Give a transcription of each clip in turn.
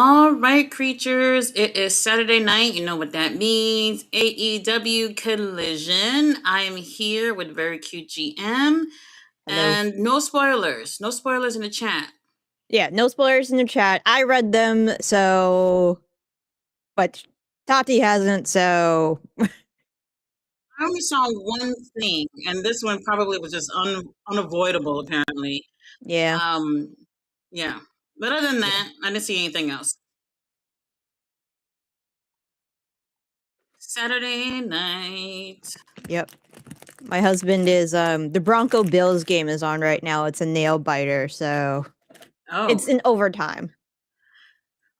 All right, creatures. It is Saturday night. You know what that means. AEW Collision. I am here with very cute GM. Hello. And no spoilers. No spoilers in the chat. Yeah, no spoilers in the chat. I read them, but Tati hasn't, so I only saw one thing, and this one probably was just unavoidable, apparently. yeah. Um, yeah. But other than Yeah. that, I didn't see anything else. Saturday night. Yep. My husband is the Bronco Bills game is on right now. It's a nail biter, so it's Oh. in overtime.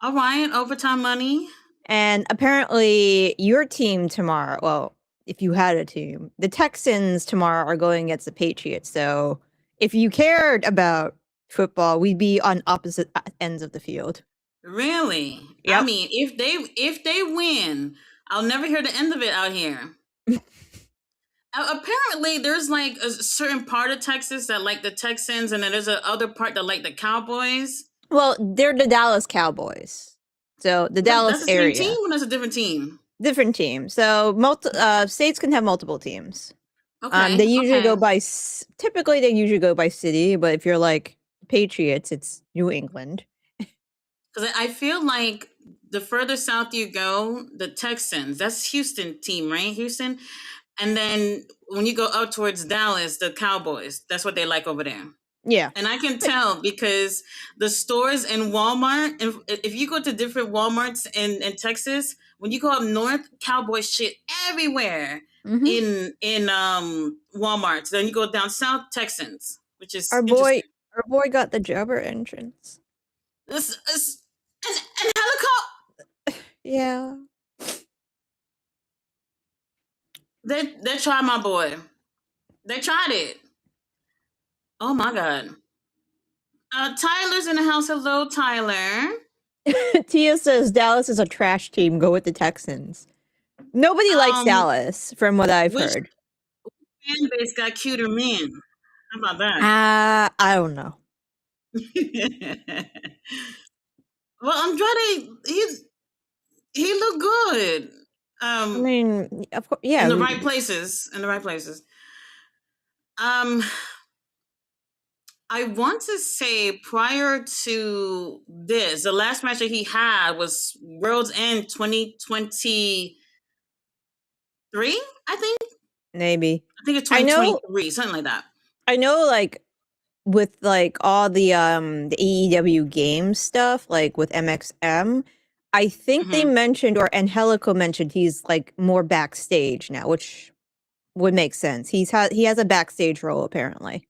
All right, overtime money. And apparently your team tomorrow, well, if you had a team, the Texans tomorrow are going against the Patriots. So if you cared about football, we'd be on opposite ends of the field. Really? I Yep. mean, if they win, I'll never hear the end of it out here. Apparently, there's like a certain part of Texas that like the Texans, and then there's a other part that like the Cowboys. Well, they're the Dallas Cowboys. So the That's Dallas the same team, area. or that's a different team. Different teams. So states can have multiple teams. Okay, They usually okay. go by typically they usually go by city, but if you're like Patriots, it's New England. Because I feel like the further south you go, the Texans. That's Houston team, right? Houston, and then when you go up towards Dallas, the Cowboys. That's what they like over there. Yeah. And I can tell because the stores in Walmart, and if you go to different Walmarts in Texas, when you go up north, cowboy shit everywhere Mm-hmm. in Walmarts. Then you go down south, Texans, which is Our boy interesting. our boy got the Jobber entrance. This and helicopter. Yeah. They tried my boy. They tried it. Oh my god. Tyler's in the house. Hello, Tyler. Tia says Dallas is a trash team. Go with the Texans. Nobody likes Um, Dallas, from what I've which heard. fan base got cuter men? How about that? I don't know. Well, Andrade, he looked good. I mean, of course, In yeah. the right places. In the right places. Um, I want to say prior to this, the last match that he had was World's End 2023. I think. Maybe. I think it's I know 2023, something like that. I know like with like all the AEW game stuff, like with MXM, I think they Mm-hmm. mentioned or Angelico mentioned he's like more backstage now, which would make sense. He has a backstage role apparently.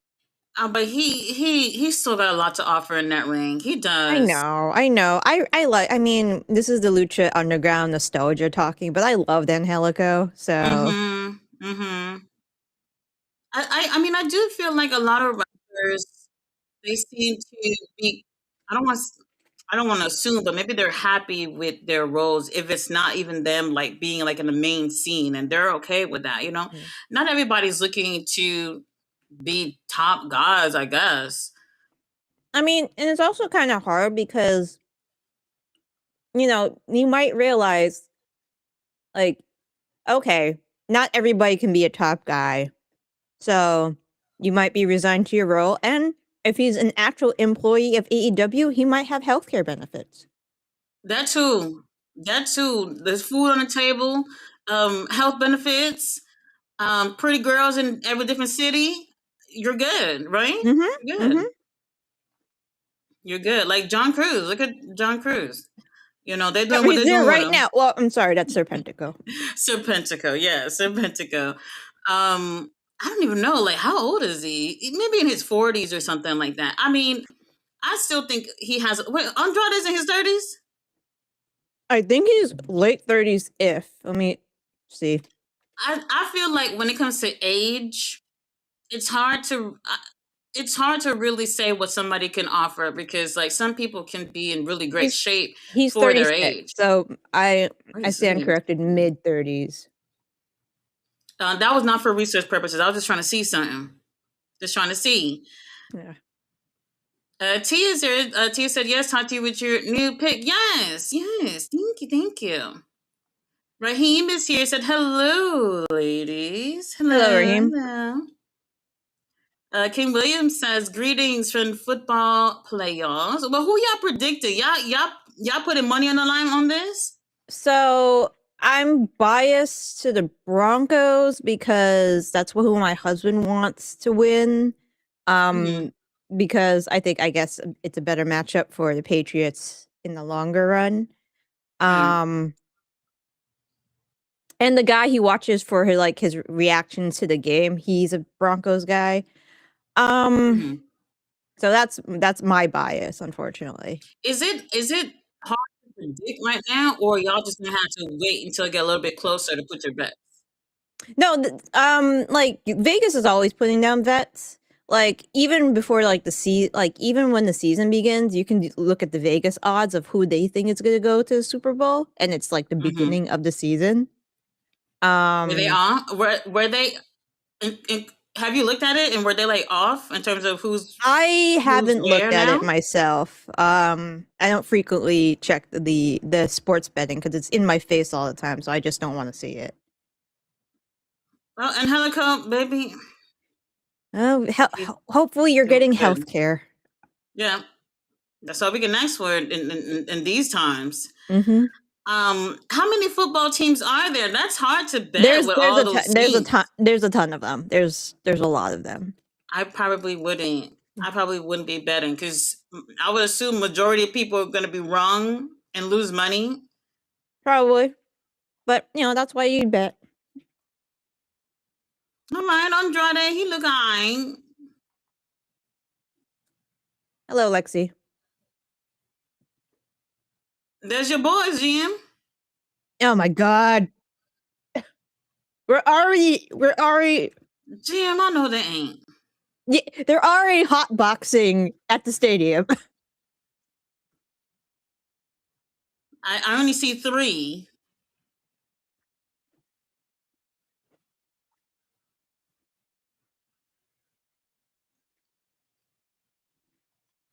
But he still got a lot to offer in that ring. He I does. know, I know. I like. I mean, this is the Lucha Underground nostalgia talking, but I love Angelico. So Mm-hmm. Mm-hmm. I mean, I do feel like a lot of wrestlers, they seem to be. I don't want. I don't want to assume, but maybe they're happy with their roles if it's not even them like being like in the main scene, and they're okay with that. You know, yeah. not everybody's looking to be top guys, I guess. I mean, and it's also kind of hard because you might realize like, okay, not everybody can be a top guy. So you might be resigned to your role. And if he's an actual employee of AEW, he might have healthcare benefits. That too. That too. There's food on the table, health benefits, pretty girls in every different city. You're good, right? Mm-hmm. You're Mm-hmm. good. You're good. Like John Cruz. Look at John Cruz. You know, they're doing what He's they're there doing with right him. now. Well, I'm sorry, that's Serpentico. Serpentico, yeah, Serpentico. I don't even know, like, how old is he? Maybe in his 40s or something like that. I mean, I still think he has. Wait, Andrade's in his 30s? I think he's late 30s if. Let me see. I feel like when it comes to age, it's hard to. It's hard to really say what somebody can offer because, like, some people can be in really great He's shape he's for their 36. age. So I stand 36. corrected, mid 30s. That was not for research purposes. I was just trying to see something. Just trying to see. Yeah. Tia is there. Tia said yes. Talk to you with your new pick. Yes, yes. Thank you, thank you. Raheem is here. Said hello, ladies. Hello, Hello, Raheem. hello. King Williams says greetings from football playoffs. Well, who y'all predicting? Y'all putting money on the line on this? So I'm biased to the Broncos because that's who my husband wants to win. Mm-hmm. Because I guess it's a better matchup for the Patriots in the longer run. Yeah. And the guy he watches for his reactions to the game, he's a Broncos guy. Mm-hmm. So that's my bias, unfortunately. Is it hard to predict right now, or y'all just gonna have to wait until it get a little bit closer to put your bet? No, like Vegas is always putting down bets. Like even before even when the season begins, you can look at the Vegas odds of who they think is going to go to the Super Bowl, and it's like the Mm-hmm. beginning of the season. Were they off? Were they? In, have you looked at it and were they like off in terms of I who's haven't where looked at now? it myself. I don't frequently check the sports betting because it's in my face all the time, so I just don't want to see it. Well, and Helico, baby, Oh, he's hopefully you're doing getting good. health care. Yeah, that's all we can ask for in these times. Mm-hmm. How many football teams are there? That's hard to bet with all those teams. There's a ton of them. There's a lot of them. I probably wouldn't. I probably wouldn't be betting because I would assume majority of people are going to be wrong and lose money. Probably. But, that's why you bet. All right, Andrade, he look alright. Hello, Lexi. There's your boys, Jim. Oh my god. We're already Jim, I know they ain't. yeah, they're already hot boxing at the stadium. I only see 3.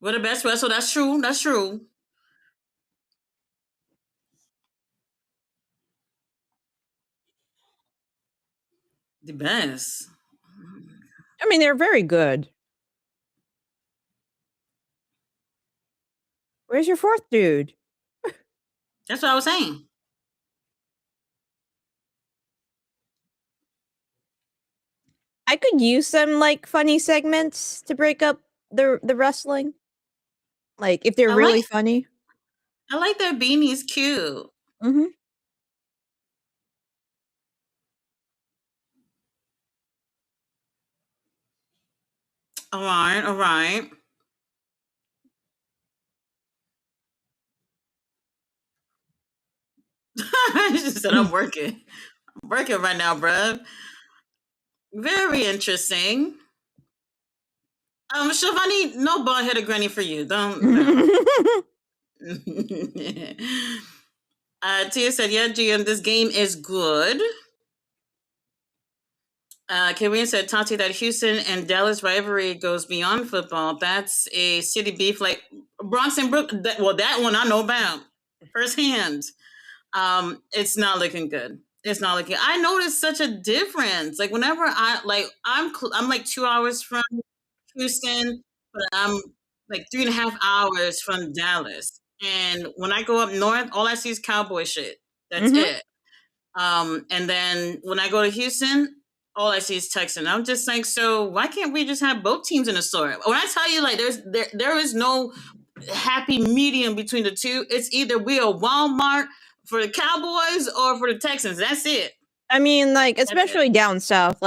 We're the best wrestler. That's true. That's true. The best. I mean, they're very good. Where's your fourth dude? That's what I was saying. I could use some funny segments to break up the wrestling. Like if they're I like really funny. I like their beanies. Cute. Mm-hmm. All right. All right. She said I'm working. I'm working right now, bruh. Very interesting. Shivani, no bald headed granny for you. Don't no. Tia said, yeah, GM, this game is good. Karian said, Tati, that Houston and Dallas rivalry goes beyond football. That's a city beef like Bronx and Brook. That one I know about firsthand. It's not looking good. It's not looking. I noticed such a difference. Like whenever I'm like 2 hours from Houston, but I'm like 3.5 hours from Dallas. And when I go up north, all I see is cowboy shit. That's Mm-hmm. it. And then when I go to Houston, all I see is Texan. I'm just like, so why can't we just have both teams in the store? When I tell you, like, there is no happy medium between the two. It's either we are Walmart for the Cowboys or for the Texans. That's it. I mean, That's it. especially down south,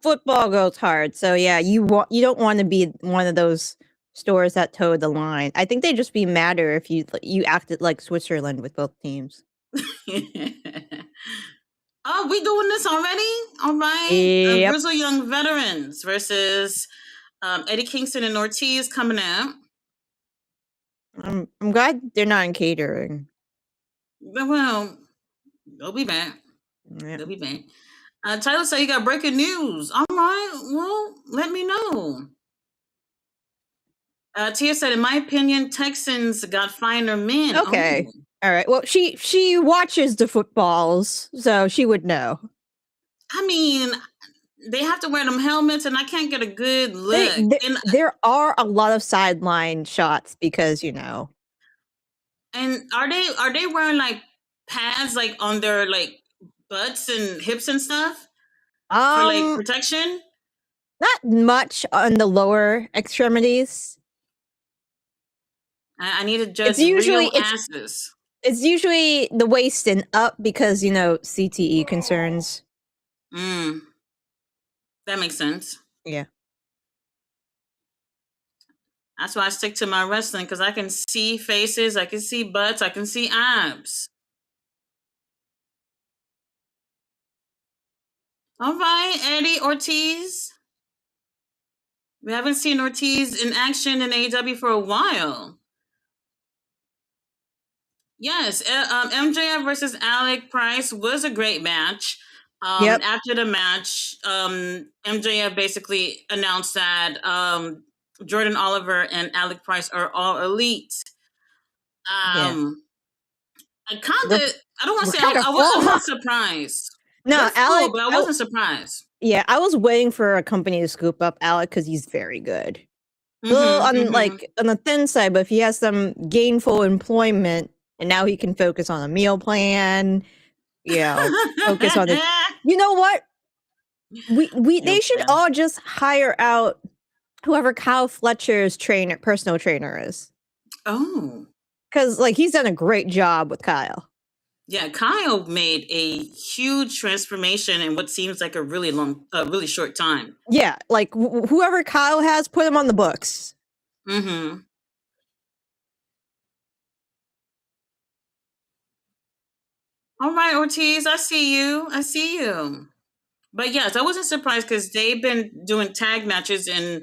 football goes hard. So yeah, you don't want to be one of those stores that toe the line. I think they'd just be madder if you acted like Switzerland with both teams. Oh, we doing this already? All right. Yep. Grizzle Young Veterans versus Eddie Kingston and Ortiz coming out. I'm glad they're not in catering. Well, they'll be back. Yeah. They'll be back. Tyler said you got breaking news. All right. Well, let me know. Tia said, in my opinion, Texans got finer men. Okay. Oh, All right. Well, she watches the footballs, so she would know. I mean, they have to wear them helmets, and I can't get a good They, look. there And there are a lot of sideline shots because are they wearing like pads like on their like butts and hips and stuff for like um protection? not much on the lower extremities. I need to It's judge usually real asses. it's usually the waist and up because CTE concerns. Mm, that makes sense. Yeah. That's why I stick to my wrestling because I can see faces, I can see butts, I can see abs. All right, Eddie Ortiz. We haven't seen Ortiz in action in AEW for a while. Yes, MJF versus Alec Price was a great match. Yep. After the match, MJF basically announced that Jordan Oliver and Alec Price are all elite. Yeah. Um, I kind We're of, I don't want we're to say kind of I full. wasn't surprised. We're No, full, Alec. but I wasn't surprised. Yeah, I was waiting for a company to scoop up Alec because he's very good. A little Mm-hmm, mm-hmm. on the thin side, but if he has some gainful employment and now he can focus on a meal plan, focus on the. You know what? We Meal they should plan. all just hire out whoever Kyle Fletcher's personal trainer is, Oh, because like he's done a great job with Kyle. yeah. Kyle made a huge transformation in what seems like a really short time. Yeah, like whoever Kyle has, put him on the books. Mm-hmm. All right, Ortiz, I see you. I see you. But yes, I wasn't surprised because they've been doing tag matches in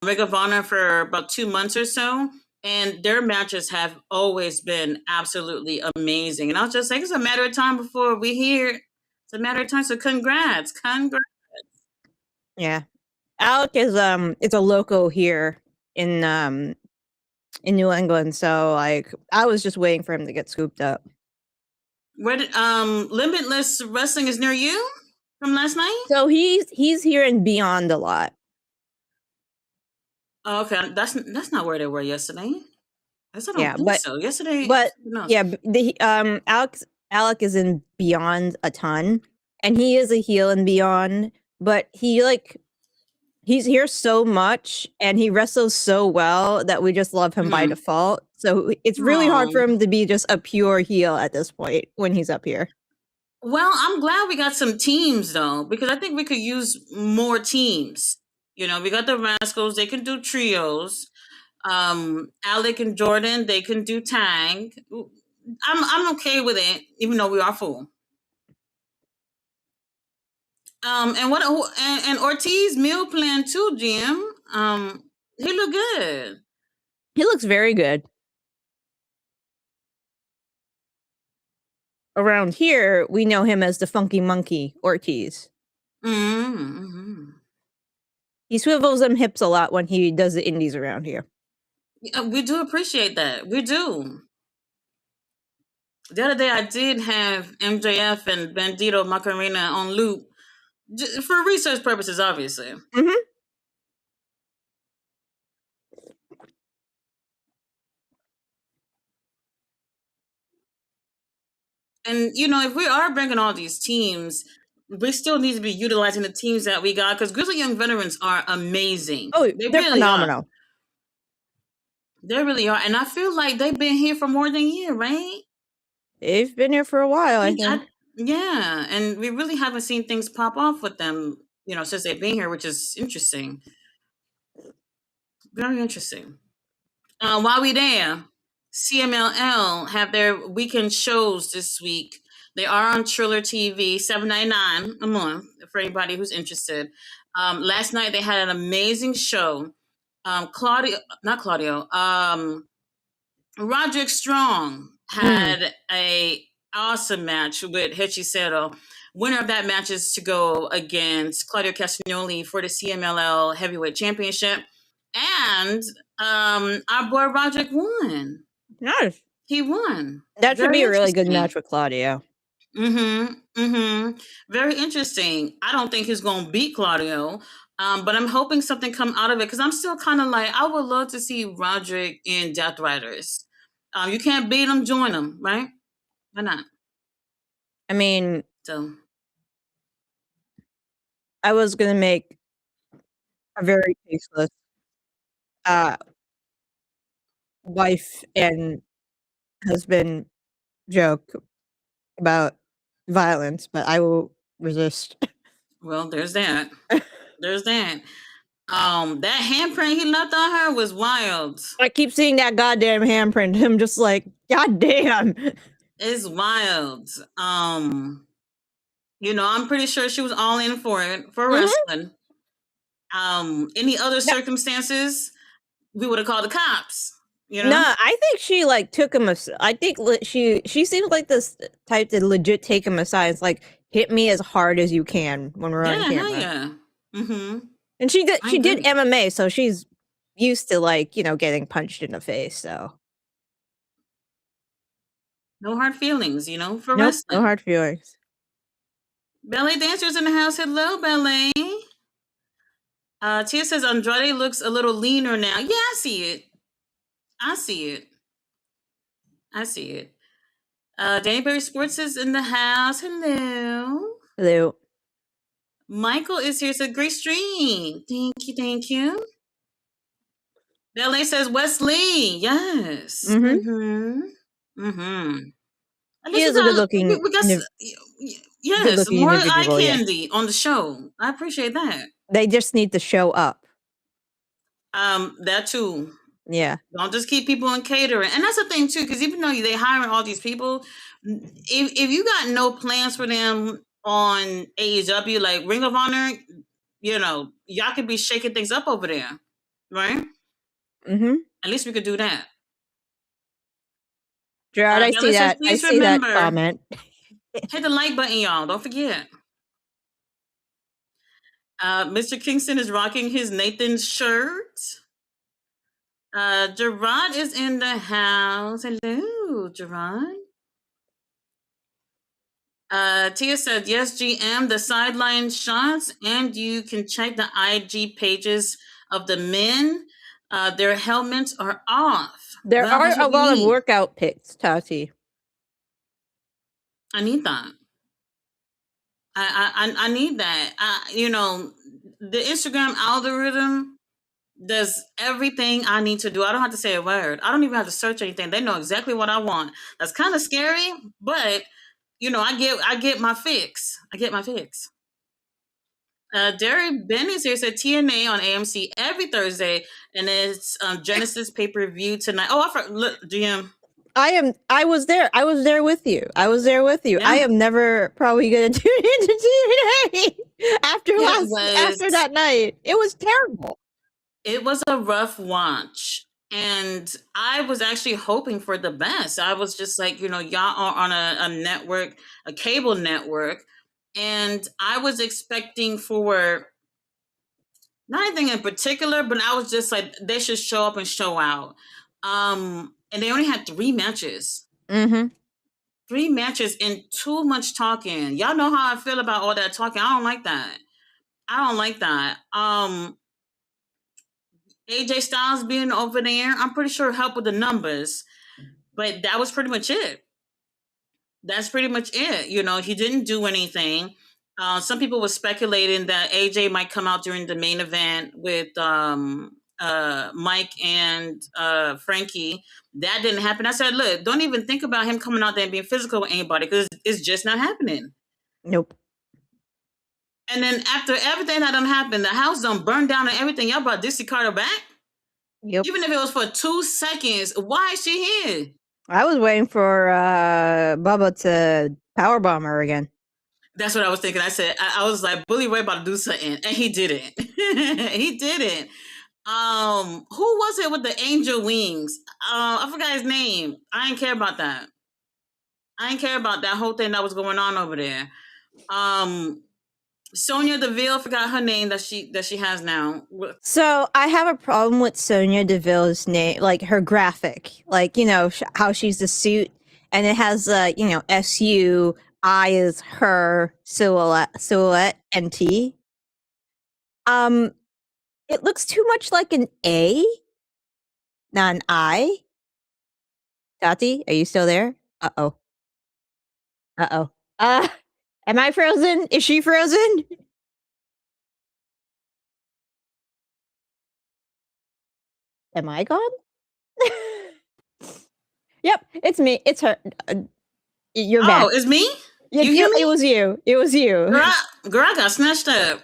Ring of Honor for about 2 months or so, and their matches have always been absolutely amazing. And I was just like, it's a matter of time before we hear. It's a matter of time. So congrats. Yeah, Alec is it's a local here in New England, so like I was just waiting for him to get scooped up. Where did Limitless Wrestling is near you from last night? So he's here and beyond a lot. Oh, okay, that's not where they were yesterday. I don't Yeah, think so. Yesterday, but no. yeah, the Alec is in Beyond a ton, and he is a heel in Beyond, but he's here so much and he wrestles so well that we just love him by Mm-hmm. default. So it's really hard for him to be just a pure heel at this point when he's up here. Well, I'm glad we got some teams though, because I think we could use more teams. We got the Rascals; they can do trios. Alec and Jordan, they can do tag. I'm okay with it, even though we are full. And Ortiz meal plan too, Jim. He look good. He looks very good. Around here, we know him as the Funky Monkey Ortiz. Mm-hmm. He swivels them hips a lot when he does the indies around here. Yeah, we do appreciate that. We do. The other day, I did have MJF and Bandito Macarena on loop for research purposes, obviously. Mm-hmm. And if we are bringing all these teams, we still need to be utilizing the teams that we got because Grizzly Young Veterans are amazing. Oh, They they're really are. phenomenal. They really are, and I feel like they've been here for more than a year, right? They've been here for a while, I think. Yeah, and we really haven't seen things pop off with them, since they've been here, which is interesting. Very interesting. While we there, CMLL have their weekend shows this week. They are on Triller TV, $7.99 a month for anybody who's interested. Last night they had an amazing show. Claudio, not Claudio. Roderick Strong had a awesome match with Hechicero. Winner of that match is to go against Claudio Castagnoli for the CMLL Heavyweight Championship. And Our boy Roderick won. Nice. He won. That should Very be a really good interesting. match with Claudio. Mm-hmm. Mm-hmm. Very interesting. I don't think he's gonna beat Claudio. But I'm hoping something come out of it because I'm still kind of like I would love to see Roderick in Death Riders. You can't beat him, join him, right? Why not? I mean, So I was gonna make a very tasteless uh wife and husband joke about violence, but I will resist. well, there's that. There's that. That handprint he left on her was wild. I keep seeing that goddamn handprint. I'm just like, God damn. It's wild. I'm pretty sure she was all in for it for Mhm. wrestling. Any other No, circumstances, we would have called the cops. You no, know? I think she like took him. I think she seems like this type to legit take him aside. It's like hit me as hard as you can when we're on Yeah, hell camera. yeah. Mm-hmm. And she did. I She did agree. MMA, so she's used to like getting punched in the face. So No hard feelings, for nope, no wrestling. hard feelings. Ballet dancers in the house. Hello, ballet. Tia says Andrade looks a little leaner now. Yeah, I see it. I see it. I see it. Dannyberry Sports is in the house. Hello. Hello. Michael is here. It's a great stream. Thank you. Thank you. Ballet says Wesley. Yes. Mm-hmm. Mm-hmm. Mm-hmm. And He this is is a good a we, looking, we got good yes, looking more eye individual. Yes, candy on the show. I appreciate that. they just need to show up. That too. Yeah. Don't just keep people in catering, and that's the thing too. Because even though they hiring all these people, if you got no plans for them on AEW, like Ring of Honor, y'all could be shaking things up over there, right? Mm-hmm. At least we could do that. Gerard, I see Bella says, that. I please see that remember, comment. hit the like button, y'all. Don't forget. Mr. Kingston is rocking his Nathan's shirt. Gerard is in the house. Hello, Gerard. Tia said, yes, GM, the sideline shots, and you can check the IG pages of the men. Their helmets are off. There Well, are that's a what we lot of need. workout pics, Tati. I need that. I need that. The Instagram algorithm does everything I need to do. I don't have to say a word. I don't even have to search anything. They know exactly what I want. That's kind of scary, but I get my fix. I get my fix. Derek Benny's here said TNA on AMC every Thursday, and it's Genesis pay per view tonight. Oh, look, GM. I was there. I was there with you. I was there with you. I Yeah, am never probably gonna tune into TNA it was. after that night. It was terrible. It was a rough watch. And I was actually hoping for the best. I was just like, y'all are on a network, a cable network. And I was expecting for not anything in particular, but I was just like, they should show up and show out. And they only had 3 matches. Mm-hmm. 3 matches and too much talking. Y'all know how I feel about all that talking. I don't like that. I don't like that. AJ Styles being over there, I'm pretty sure helped with the numbers, but that was pretty much it. That's pretty much it. He didn't do anything. Some people were speculating that AJ might come out during the main event with Mike and Frankie. That didn't happen. I said, look, don't even think about him coming out there and being physical with anybody because it's just not happening. Nope. And then after everything that done happened, the house done burned down and everything. Y'all brought Dixie Carter back? Yep. Even if it was for 2 seconds, why is she here? I was waiting for Bubba to powerbomb her again. That's what I was thinking. I said, I was like, Bully Ray about to do something, and he didn't. He didn't. Who was it with the angel wings? I forgot his name. I didn't care about that. I didn't care about that whole thing that was going on over there. Sonia Deville, forgot her name that she has now. So I have a problem with Sonia Deville's name, like her graphic, like how she's the suit, and it has SU, I is her silhouette, and T. It looks too much like an A, not an I. Tati, are you still there? Uh-oh. Uh-oh. Am I frozen? Is she frozen? Am I gone? Yep, it's me. It's her. You're back. Oh, it's me? You hear me? It was you. It was you. Girl, I got snatched up.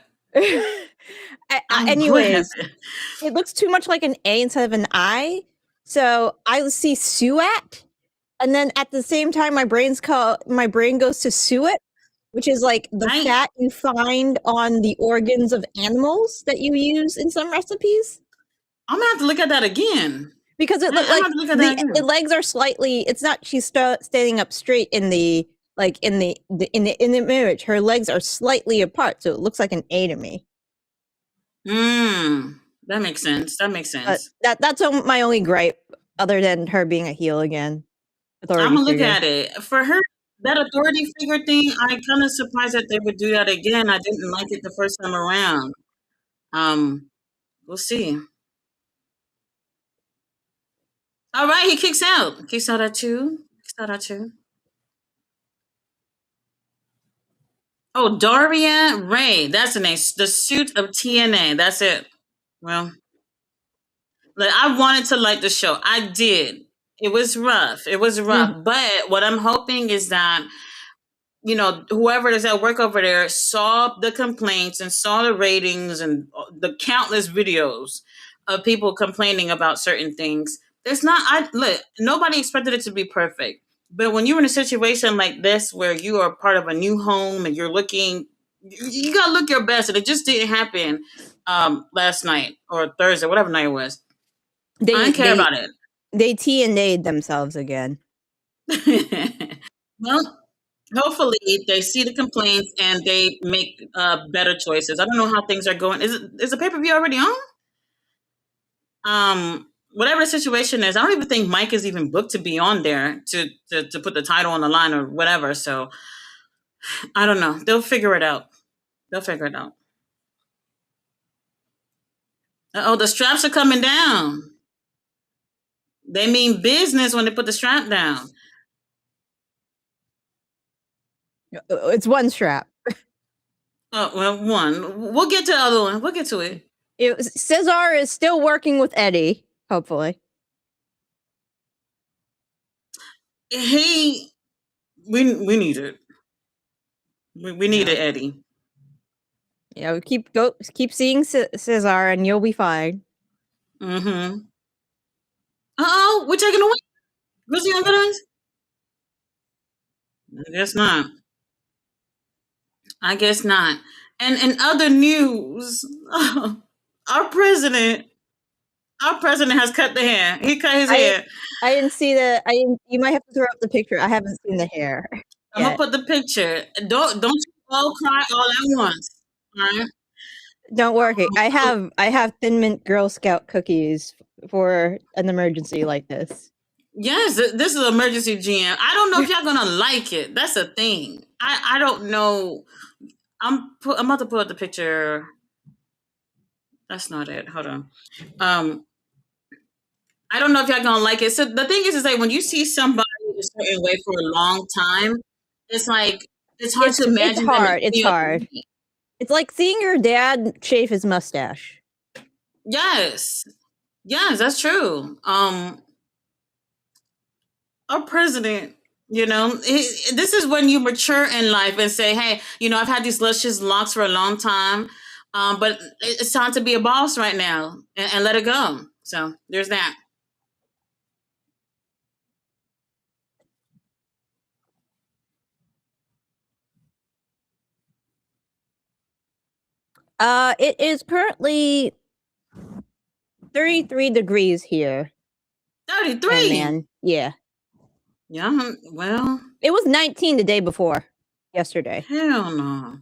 Anyways, it looks too much like an A instead of an I. So I see Suat, and then at the same time, my brain goes to suet, which is like the fat you find on the organs of animals that you use in some recipes. I'm gonna have to look at that again. Because it looked like the legs are slightly. It's not. She's standing up straight in the image. Her legs are slightly apart, so it looks like an A to me. That makes sense. That's my only gripe, other than her being a heel again. I'm gonna look at it. For her, that authority figure thing, I kind of surprised that they would do that again. I didn't like it the first time around. We'll see. All right, he kicks out. Kicks out at 2. Oh, Daria Ray. That's the name. The suit of TNA. That's it. Well, I wanted to like the show. I did. It was rough. But what I'm hoping is that whoever is at work over there saw the complaints and saw the ratings and the countless videos of people complaining about certain things. Nobody expected it to be perfect. But when you're in a situation like this where you are part of a new home and you gotta look your best, and it just didn't happen last night or Thursday, whatever night it was. I didn't care about it. They TNA'd themselves again. Well, hopefully they see the complaints and they make better choices. I don't know how things are going. Is the pay-per-view already on? Whatever the situation is, I don't even think Mike is even booked to be on there to put the title on the line or whatever. So I don't know. They'll figure it out. Oh, the straps are coming down. They mean business when they put the strap down. It's one strap. Oh, well, one. We'll get to the other one. We'll get to it. Cesar is still working with Eddie, hopefully. We need it. We need it, Eddie. Keep seeing Cesar and you'll be fine. Mm-hmm. Uh-oh, we're taking away. Was he on Good Eyes? I guess not. And in other news, our president has cut the hair. He cut his hair. I didn't see the. You might have to throw up the picture. I haven't seen the hair. I'm gonna put the picture. Don't you all cry all at once. All right. Don't worry. I have Thin Mint Girl Scout cookies for an emergency like this. Yes, this is emergency GM. I don't know if y'all gonna like it. That's a thing. I don't know. I'm about to pull up the picture. That's not it. Hold on. I don't know if y'all gonna like it. So the thing is like when you see somebody a certain way for a long time, it's like it's hard to imagine. It's hard. It's like seeing your dad shave his mustache. Yes, that's true. Our president, this is when you mature in life and say, hey, I've had these luscious locks for a long time, but it's time to be a boss right now and let it go. So there's that. It is currently 33 degrees here. 33? Man, yeah. Yeah, well. It was 19 the day before, yesterday. Hell no.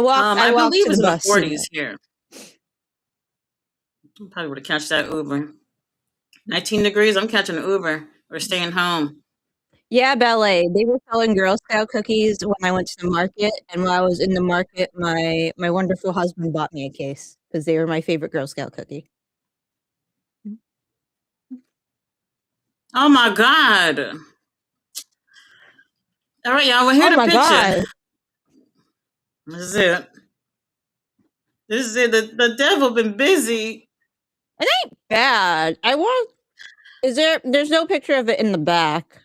I I walked believe to the it's in the bus 40s sooner. here. I'm probably would have catch that Uber. 19 degrees. I'm catching an Uber or staying home. Yeah, ballet. They were selling Girl Scout cookies when I went to the market, and while I was in the market, my wonderful husband bought me a case because they were my favorite Girl Scout cookie. Oh my God. All right, y'all. Well, here Oh the my picture. god, This is it. This is it. The devil been busy. it ain't bad. I want. Is there? There's no picture of it in the back.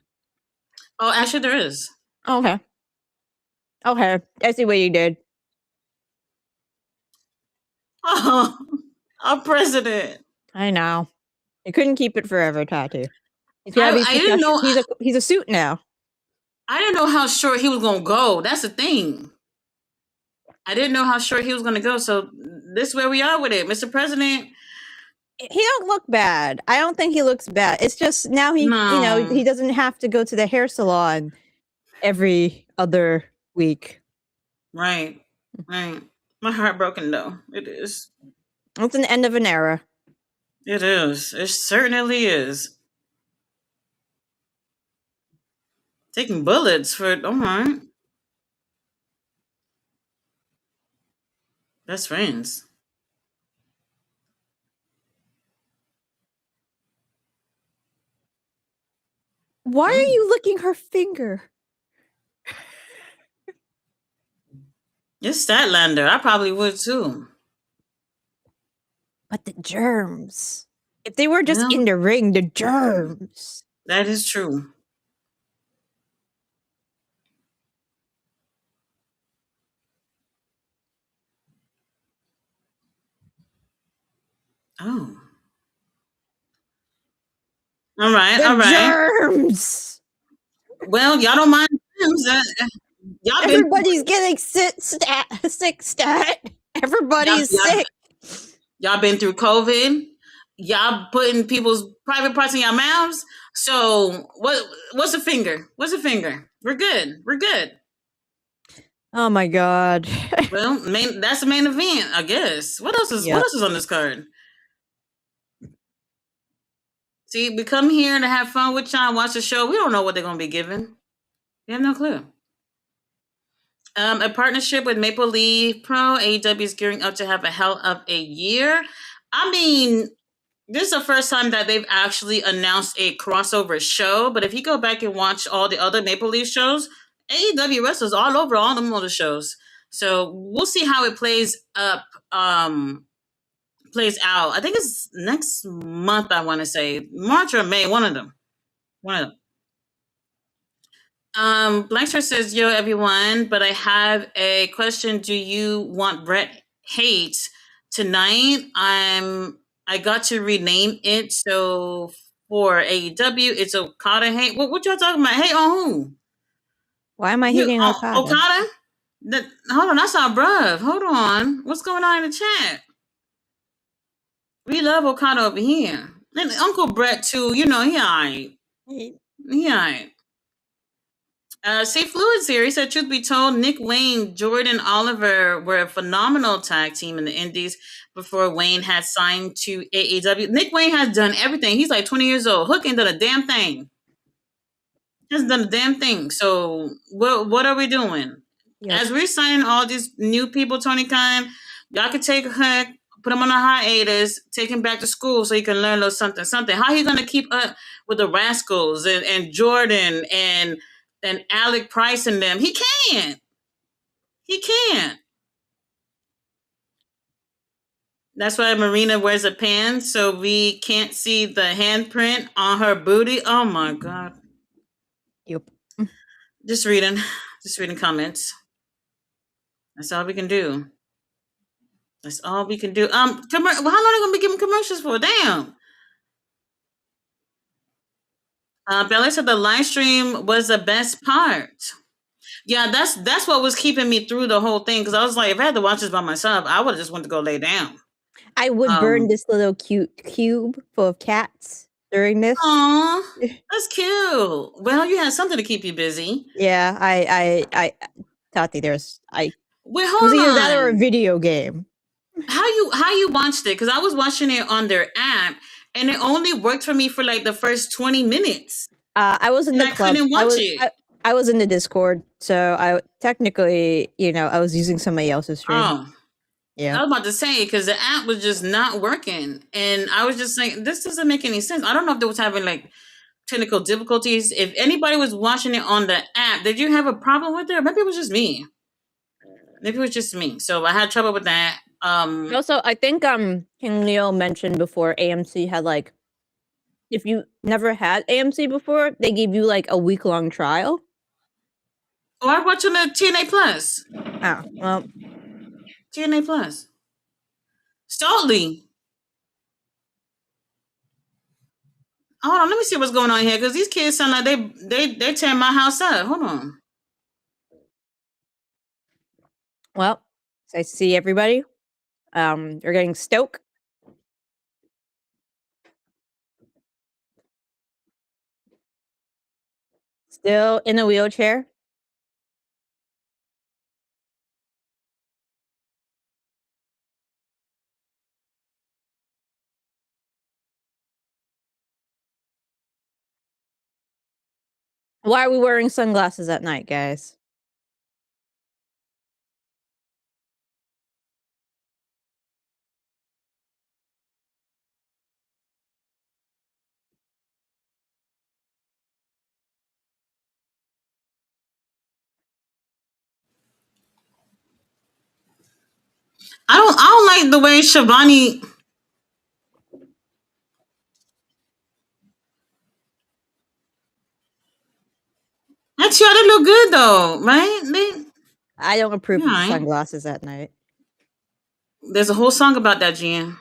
Oh, actually, there is. Okay. Okay. I see what you did. Oh, our president. I know. You couldn't keep it forever, Tatu. He's gotta be I didn't professional. know. He's a suit now. I didn't know how short he was gonna go. That's the thing. I didn't know how short he was gonna go. So this is where we are with it, Mr. President. He don't look bad. I don't think he looks bad. It's just now No, he doesn't have to go to the hair salon every other week. right, right. My heart broken though. It is. It's an end of an era. It is. It certainly is. Taking bullets for. All right. Best friends. Why are Mm. you licking her finger? It's Statlander. I probably would too. But the germs. If they were just in Well, the ring, the germs. that is true. Oh. All right. The All right. germs. Well, y'all don't mind germs. Y'all been Everybody's getting sick stat. y'all, Everybody's y'all sick. y'all been through COVID. Y'all putting people's private parts in your mouths. So what's a finger? What's a finger? We're good. We're good. Oh my god. Well, that's the main event, I guess. What Yep. else is on this card? See, we come here to have fun with y'all, watch the show. We don't know what they're gonna be given. We have no clue. A partnership with Maple Leaf Pro. AEW is gearing up to have a hell of a year. I mean, this is the first time that they've actually announced a crossover show. But if you go back and watch all the other Maple Leaf shows, AEW wrestlers all over all them other shows. So we'll see how it plays up. Plays out. I think it's next month. I want to say March or May. One of them. One of them. Blackstar says, "Yo, everyone, but I have a question. Do you want Brett Hate tonight? I got to rename it. So for AEW, it's Okada Hate. What y'all talking about? Hate on who? Why am I You hating Okada? Okada? Hold on, that's our bruv. Hold on. What's going on in the chat? We love Okada over here. And Uncle Brett too. You know he alright. He alright. See, Fluids here. He said, truth be told, Nick Wayne, Jordan Oliver were a phenomenal tag team in the Indies before Wayne had signed to AEW. Nick Wayne has done everything. He's like 20 years old. Hook ain't done a damn thing. Hasn't done a damn thing. So what are we doing? Yep. As we're signing all these new people, Tony Khan, y'all can take Hook, put him on a hiatus, take him back to school so he can learn a little something, something. How he gonna keep up with the Rascals and Jordan and Alec Price and them? He can't. He can't. That's why Marina wears a pants so we can't see the handprint on her booty. Oh my god. Yep. Just reading. Just reading comments. That's all we can do. That's all we can do. How long are they gonna be giving commercials for? Damn. Bella said the live stream was the best part. Yeah, that's what was keeping me through the whole thing because I was like, if I had to watch this by myself, I would have just wanted to go lay down. I would burn this little cute cube full of cats during this. Aw, that's cute. Well, you had something to keep you busy. Yeah, I Tati, Wait, It was hold either that or a on. video game. How you watched it? Because I was watching it on their app, and it only worked for me for like the first 20 minutes, I was in and the I club. couldn't watch it. I was in the Discord, so I technically, I was using somebody else's stream. Oh, Yeah. I was about to say because the app was just not working, and I was just like, this doesn't make any sense. I don't know if they was having like technical difficulties. If anybody was watching it on the app, did you have a problem with it? Or maybe it was just me. Maybe it was just me. So I had trouble with that. Also, I think King Leo mentioned before AMC had like, if you never had AMC before, they gave you like a week-long trial. Oh, I watched on the TNA Plus. Oh, well, TNA Plus. Stoltly. Hold on, let me see what's going on here because these kids sound like they tearing my house up. Hold on. well, so I see everybody. They're getting Stoke. Still in a wheelchair. Why are we wearing sunglasses at night, guys? I don't like the way Shivani. Actually, they look good though, right? I don't approve of the Yeah. sunglasses at night. There's a whole song about that, Jen.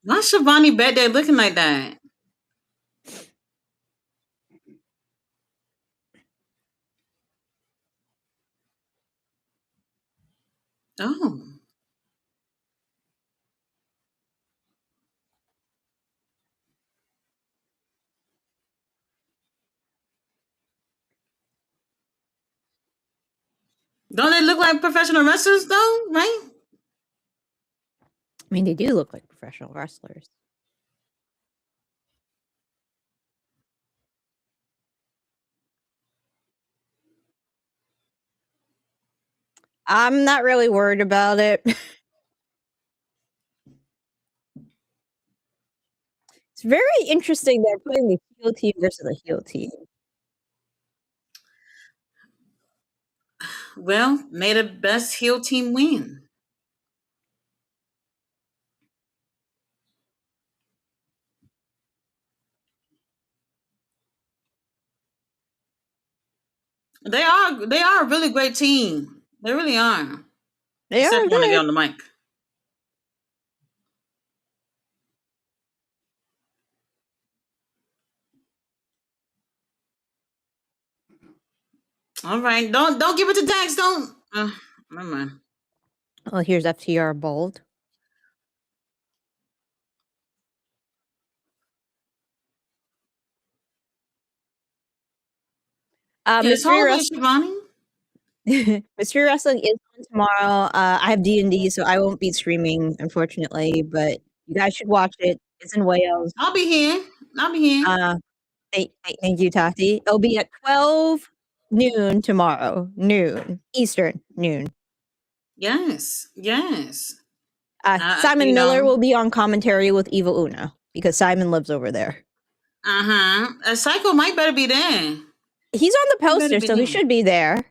Why Shivani back there looking like that? Oh. Don't they look like professional wrestlers though, right? I mean, they do look like professional wrestlers. I'm not really worried about it. It's very interesting they're putting the heel team versus the heel team. Well, may the best heel team win. They are a really great team. They really are. They Except are when they get good. on the mic. All right. Don't give it to Dax. Don't never mind. Oh, here's FTR Bold. Yes, Mystery hold Wrestling. it, Shivani. Mystery Wrestling is on tomorrow. I have D&D, so I won't be streaming, unfortunately. But you guys should watch it. It's in Wales. I'll be here. I'll be here. Thank you, Tati. It'll be at 12 noon tomorrow. Noon Eastern. Noon. Yes. Yes. Simon You Miller know. will be on commentary with Evil Una because Simon lives over there. Uh-huh. A Psycho might better be there. He's on the He better poster, be so he there. should be there.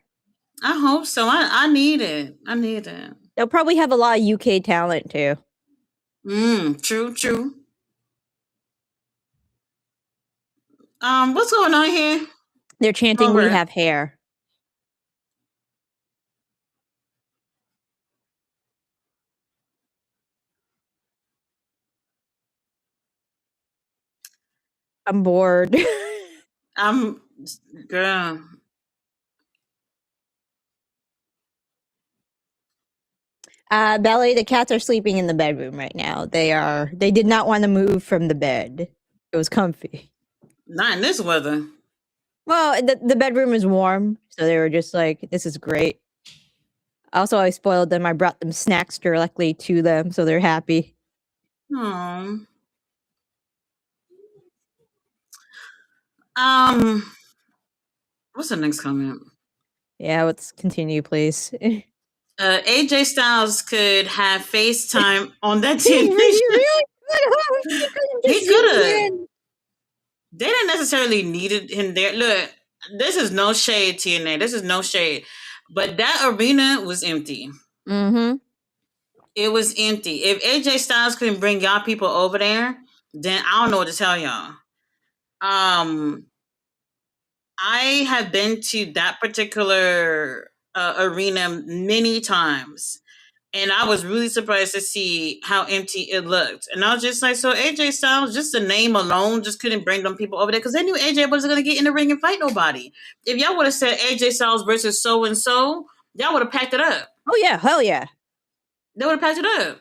I hope so. I need it. I need it. They'll probably have a lot of UK talent too. True, true. What's going on here? They're chanting, "We Over. have hair." I'm bored. I'm girl. Ballet, the cats are sleeping in the bedroom right now. They did not want to move from the bed. It was comfy. Not in this weather. Well, the bedroom is warm, so they were just like, this is great. Also, I spoiled them. I brought them snacks directly to them, so they're happy. Oh. What's the next comment? Yeah, let's continue, please. AJ Styles could have FaceTime on that He TNA really could have. He could have He just could zoomed have. in. They didn't necessarily needed him there. Look, this is no shade, TNA. This is no shade. But that arena was empty. Mm-hmm. It was empty. If AJ Styles couldn't bring y'all people over there, then I don't know what to tell y'all. I have been to that particular arena many times, and I was really surprised to see how empty it looked. And I was just like, so AJ Styles, just the name alone, just couldn't bring them people over there because they knew AJ wasn't going to get in the ring and fight nobody. If y'all would have said AJ Styles versus so and so, y'all would have packed it up. Oh yeah, hell yeah. They would have packed it up.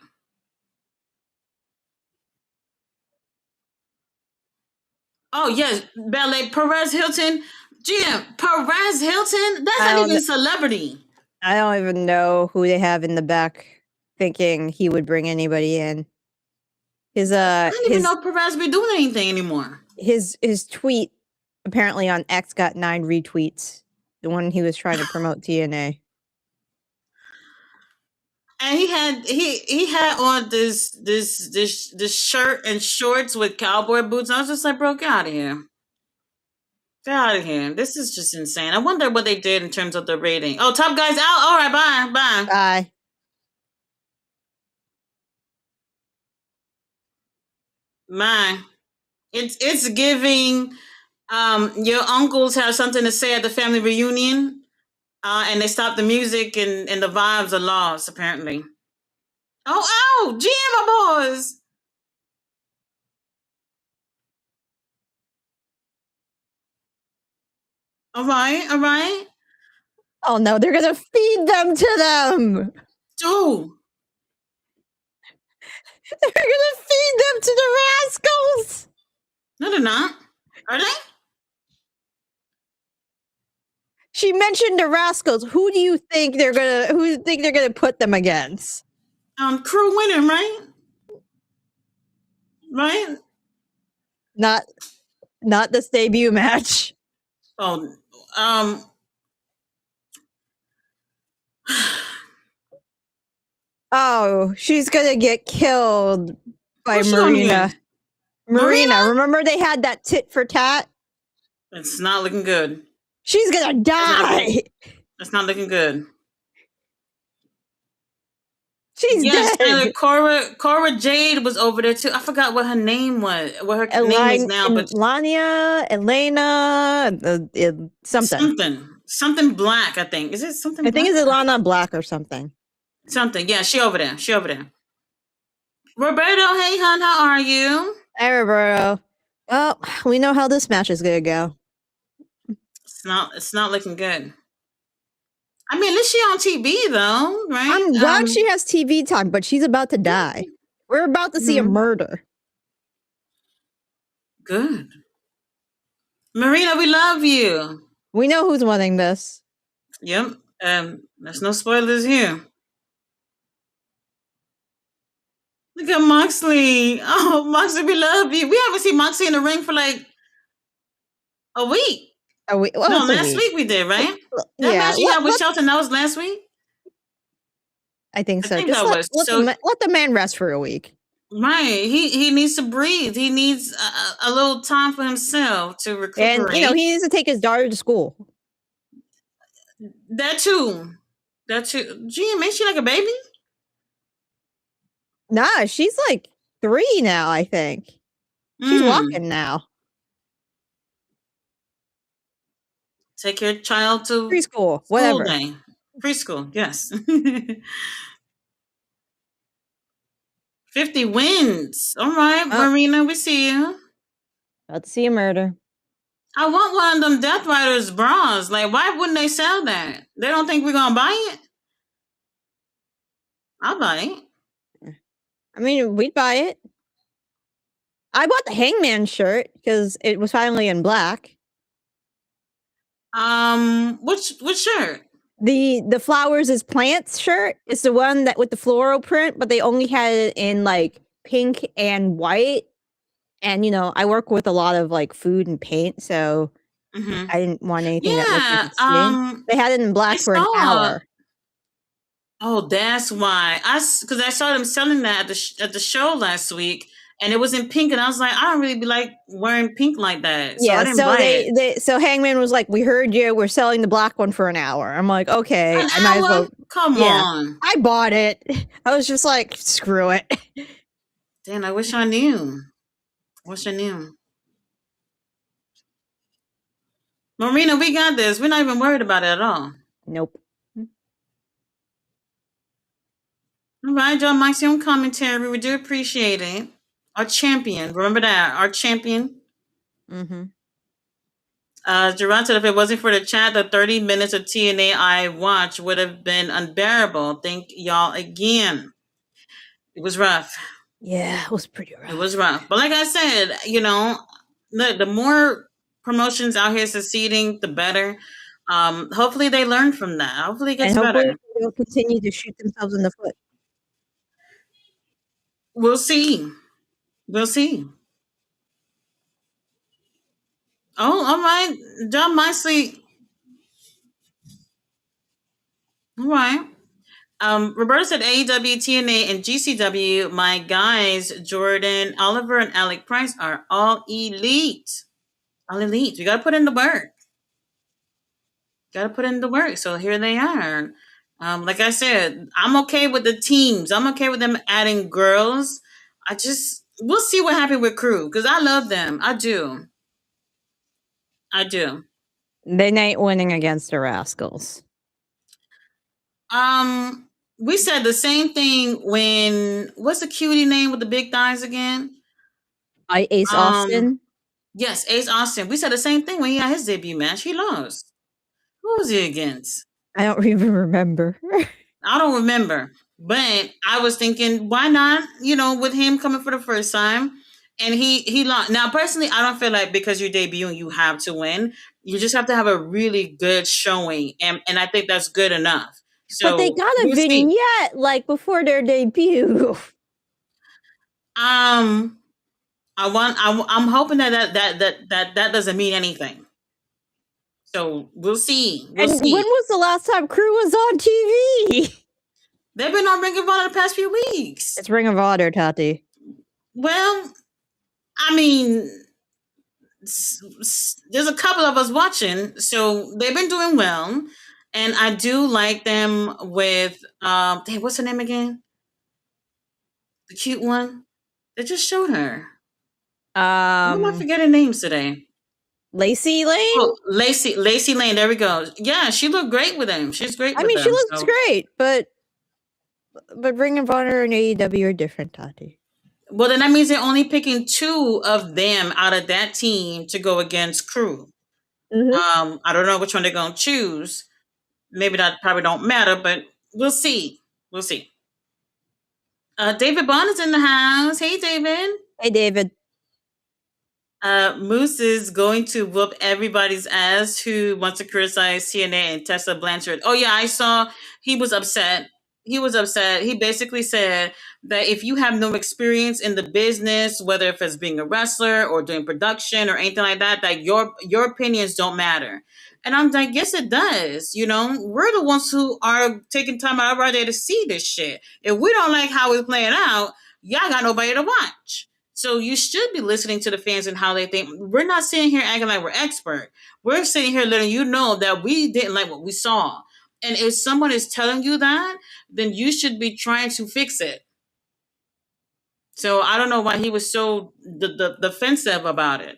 Oh yes, Ballet Perez Hilton, Jim Perez Hilton. That's not even a celebrity. I don't even know who they have in the back thinking he would bring anybody in. I don't even know if Perez be doing anything anymore. His tweet apparently on X got 9 retweets. The one he was trying to promote TNA. And he had on this shirt and shorts with cowboy boots. I was just like, bro, get out of here. Get out of here. This is just insane. I wonder what they did in terms of the rating. Oh, Top Guy's out. All right, bye. Bye. Man, it's giving. Your uncles have something to say at the family reunion, and they stop the music and the vibes are lost. Apparently. Oh, GM boys. All right. Oh no, they're gonna feed them to them. Oh. They're gonna feed them to the rascals. No, they're not. Are they? She mentioned the rascals. Who do you think they're gonna put them against? Crew winning, right? Right? Not this debut match. Oh, Oh, she's gonna get killed by who's she on Marina. again? Marina, remember they had that tit for tat? It's not looking good. She's gonna die. It's not looking good. She's dead. Cora Jade was over there too. I forgot what her name was. What her name is now, but Lania, Elena, something black. I think is it something? I think it's Ilana Black or something. Something. Yeah, she over there. Roberto, hey hon, how are you? Hey Roberto. Well, we know how this match is gonna go. It's not looking good. I mean, at least she on TV though, right? I'm glad she has TV time, but she's about to die. We're about to see a murder. Good. Marina, we love you. We know who's winning this. Yep. There's no spoilers here. Look at Moxley. Oh, Moxley, we love you. We haven't seen Moxley in the ring for like a week. Last week we did, right? That match he had with Shelton, that was last week? I think so. Let the man rest for a week. Right. He needs to breathe. He needs a little time for himself to recuperate. And, he needs to take his daughter to school. That too. Gee, ain't she like a baby? Nah, she's like 3 now, I think. She's walking now. Take your child to preschool, whatever. Day. Preschool, yes. 50 wins. All right, Marina, we see you. About to see a murder. I want one of them Death Riders bras. Like, why wouldn't they sell that? They don't think we're gonna buy it? I'll buy it. I mean, we'd buy it. I bought the Hangman shirt because it was finally in black. Which shirt? The flowers is plants shirt is the one that with the floral print, but they only had it in like pink and white. And I work with a lot of like food and paint, so Mm-hmm. I didn't want anything that looked like Yeah. it's stained. They had it in I black for an saw. hour. Oh, that's why. Because I saw them selling that at the show last week, and it was in pink, and I was like, I don't really be like wearing pink like that, so I Yeah, didn't so buy it. so Hangman was like, "We heard you. We're selling the black one for an hour." I'm like, "Okay, An I might as hour? well." Come Yeah, on. I bought it. I was just like, "Screw it." Dan, I wish I knew. Wish I knew. Marina, we got this. We're not even worried about it at all. Nope. All right, John Maximum commentary. We do appreciate it. Our champion. Remember that. Our champion. Mm-hmm. Gerard said if it wasn't for the chat, the 30 minutes of TNA I watched would have been unbearable. Thank y'all again. It was rough. Yeah, it was pretty rough. It was rough. But like I said, the more promotions out here succeeding, the better. Hopefully they learn from that. Hopefully it gets and hopefully better. they'll continue to shoot themselves in the foot. We'll see. We'll see. Oh, all right. John Moxley. All right. Roberta said AEW, TNA, and GCW. My guys, Jordan, Oliver, and Alec Price are all elite. All elite. We gotta put in the work. Gotta put in the work. So here they are. Like I said, I'm okay with the teams. I'm okay with them adding girls. We'll see what happens with crew because I love them. I do. I do. They ain't winning against the Rascals. We said the same thing when what's the cutie name with the big thighs again? Ace Austin. Yes, Ace Austin. We said the same thing when he had his debut match. He lost. Who was he against? I don't even remember. I don't remember. But I was thinking, why not? With him coming for the first time, and he lost. Now, personally, I don't feel like because you're debuting, you have to win. You just have to have a really good showing, and I think that's good enough. But they So got a we'll see. vignette like before their debut. I'm hoping that doesn't mean anything. So we'll see. We'll And see. when was the last time Crew was on TV? They've been on Ring of Honor the past few weeks. It's Ring of Honor, Tati. Well, I mean, there's a couple of us watching, so they've been doing well, and I do like them with what's her name again? The cute one. They just showed her. Why am I forgetting names today? Lacey Lane? Oh, Lacey Lane. There we go. Yeah, she looked great with them. She's great. I mean, she looks great, but Ring of Honor and AEW are different, Tati. Well, then that means they're only picking 2 of them out of that team to go against Crew. Mm-hmm. I don't know which one they're gonna choose. Maybe that probably don't matter, but we'll see. We'll see. David Bond is in the house. Hey, David. Hey, David. Moose is going to whoop everybody's ass who wants to criticize TNA and Tessa Blanchard. Oh yeah, I saw he was upset. He was upset. He basically said that if you have no experience in the business, whether if it's being a wrestler or doing production or anything like that, that your opinions don't matter. And I'm like, yes, it does. We're the ones who are taking time out of our day to see this shit. If we don't like how it's playing out, y'all got nobody to watch. So you should be listening to the fans and how they think. We're not sitting here acting like we're expert. We're sitting here letting you know that we didn't like what we saw. And if someone is telling you that, then you should be trying to fix it. So I don't know why he was so defensive about it.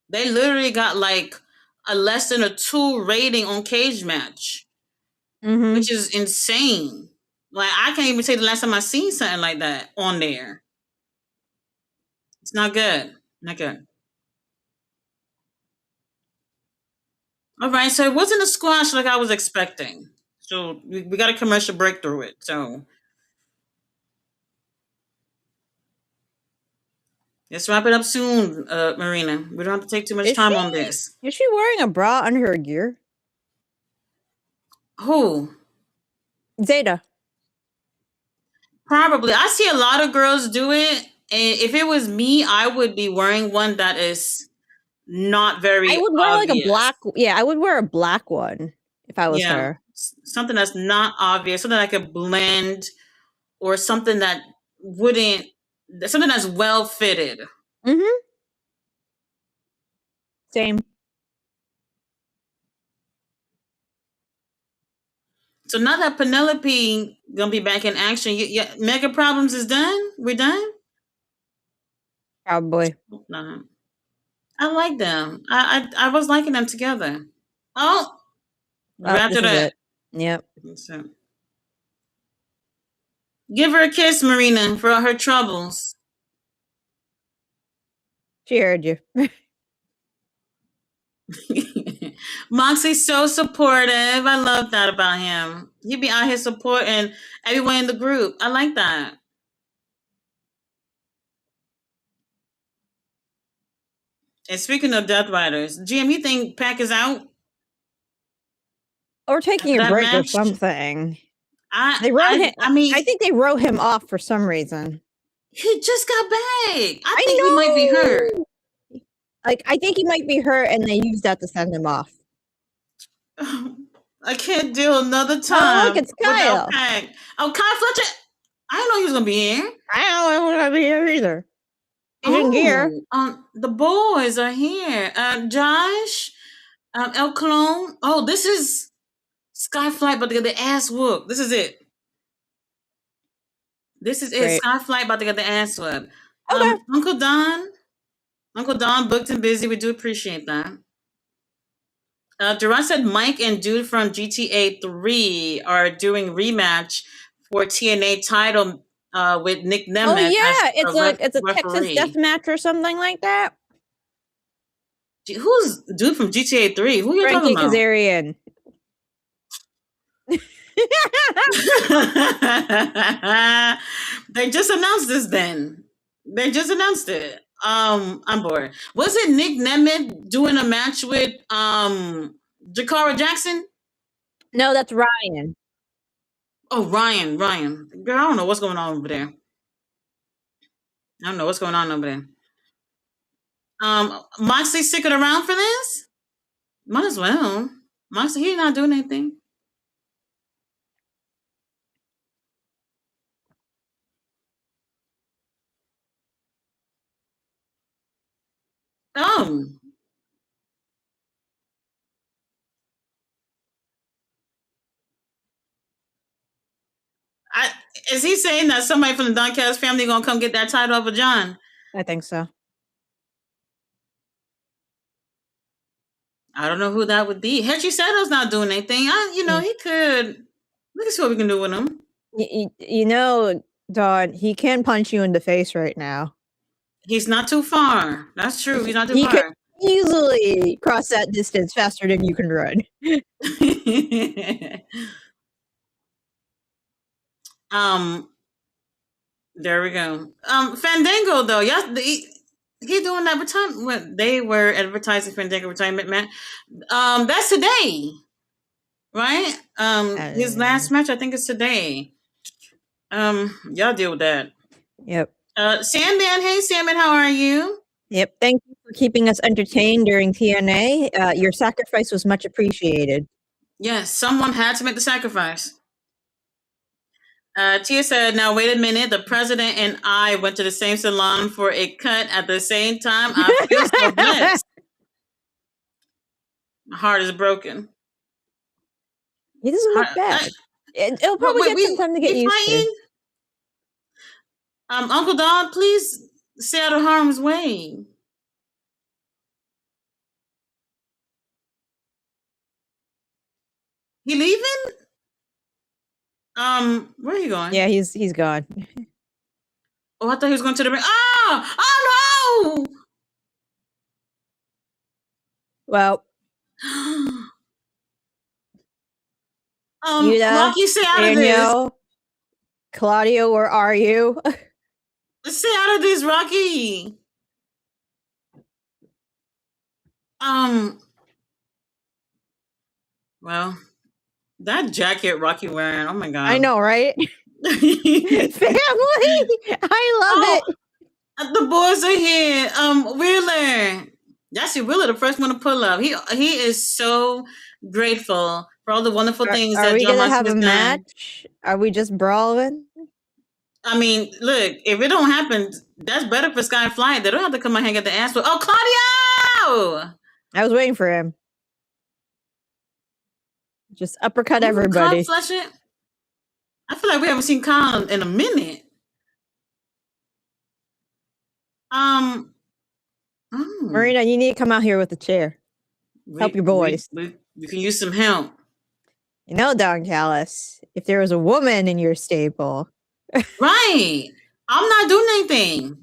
They literally got like a less than a 2 rating on Cage Match, which is insane. Like I can't even say the last time I seen something like that on there. It's not good. Not good. All right, so it wasn't a squash like I was expecting. So we got a commercial break through it. So let's wrap it up soon, Marina. We don't have to take too much time on this. Is she wearing a bra under her gear? Who? Zeta. Probably. I see a lot of girls do it. And if it was me, I would be wearing one that is not I very would wear like a obvious. black. Yeah, I would wear a black one if I was Yeah. her. Something that's not obvious, something that could blend, or something that wouldn't, something that's well fitted. Mm-hmm. Same. So now that Penelope gonna be back in action, Mega Problems is done. We're done. Probably. No, I like them. I was liking them together. Oh, This wrapped it is up. it. Yep. So, give her a kiss, Marina, for all her troubles. She heard you. Moxie's so supportive. I love that about him. He be out here supporting everyone in the group. I like that. And speaking of Death Riders, GM, you think Pac is out Or taking after a that break or match? something. I They wrote him. I mean, I think they wrote him off for some reason. he just got back. I think he might be I hurt. know. Like I think he might be hurt, and they used that to send him off. I can't deal another Oh, look, time it's without Kyle. Pac. Oh, Kyle Fletcher. I didn't know he was gonna be here. I don't want to be here either. He's in gear. The boys are here. Josh, El Clone. Oh, this is Skyflight about to get the ass whooped. This is it. This is it. Great. Skyflight about to get the ass whooped. Okay. Uncle Don. Uncle Don booked and busy. We do appreciate that. Duran said Mike and dude from GTA 3 are doing rematch for TNA title with Nick Nemeth Oh yeah, as it's a Texas referee. death match or something like that. Who's dude from GTA 3? Who are you Frankie talking about? Kazarian. They just announced this then. They just announced it. I'm bored. Was it Nick Nemeth doing a match with Jakara Jackson? No, that's Ryan. Oh, Ryan. Girl, I don't know what's going on over there. I don't know what's going on over there. Moxley sticking around for this? Might as well. Moxley, he's not doing anything. Oh. Is he saying that somebody from the Doncast family gonna come get that title over John? I think so. I don't know who that would be. Hedgie Seto's not doing anything. He could. We can see what we can do with him. You know, Don, he can punch you in the face right now. He's not too far. That's true. He's not too He far. could easily cross that distance faster than you can run. There we go. Fandango though, yes, he doing advertisement. What they were advertising Fandango retirement match. That's today, right? His last match, I think, is today. Y'all deal with that. Yep. Sandman, hey Sandman, how are you? Yep. Thank you for keeping us entertained during TNA. Your sacrifice was much appreciated. Yes, someone had to make the sacrifice. Tia said, now wait a minute. The president and I went to the same salon for a cut at the same time. I feel so blessed. My heart is broken. He doesn't look bad. It'll probably get some time to get used to. Uncle Don, please stay out of harm's way. He leaving? Where are you going? Yeah, he's gone. Oh, I thought he was going to the ring. Oh no! Well, Yuta, Rocky, stay out of this. Daniel, Claudio, where are you? Stay out of this, Rocky. Well, that jacket Rocky wearing, oh my god. I know, right? Family! I love it. The boys are here. Wheeler. Actually, Wheeler, the first one to pull up. He is so grateful for all the wonderful things Are that we John gonna Moxley have has a done. match? Are we just brawling? I mean, look, if it don't happen, that's better for Sky Fly. They don't have to come and hang at the ass. Oh, Claudio! I was waiting for him. Just uppercut everybody. Flush it. I feel like we haven't seen Kyle in a minute. Marina, you need to come out here with a chair. Help your boys. We can use some help. You know, Don Callis, if there was a woman in your stable. Right. I'm not doing anything.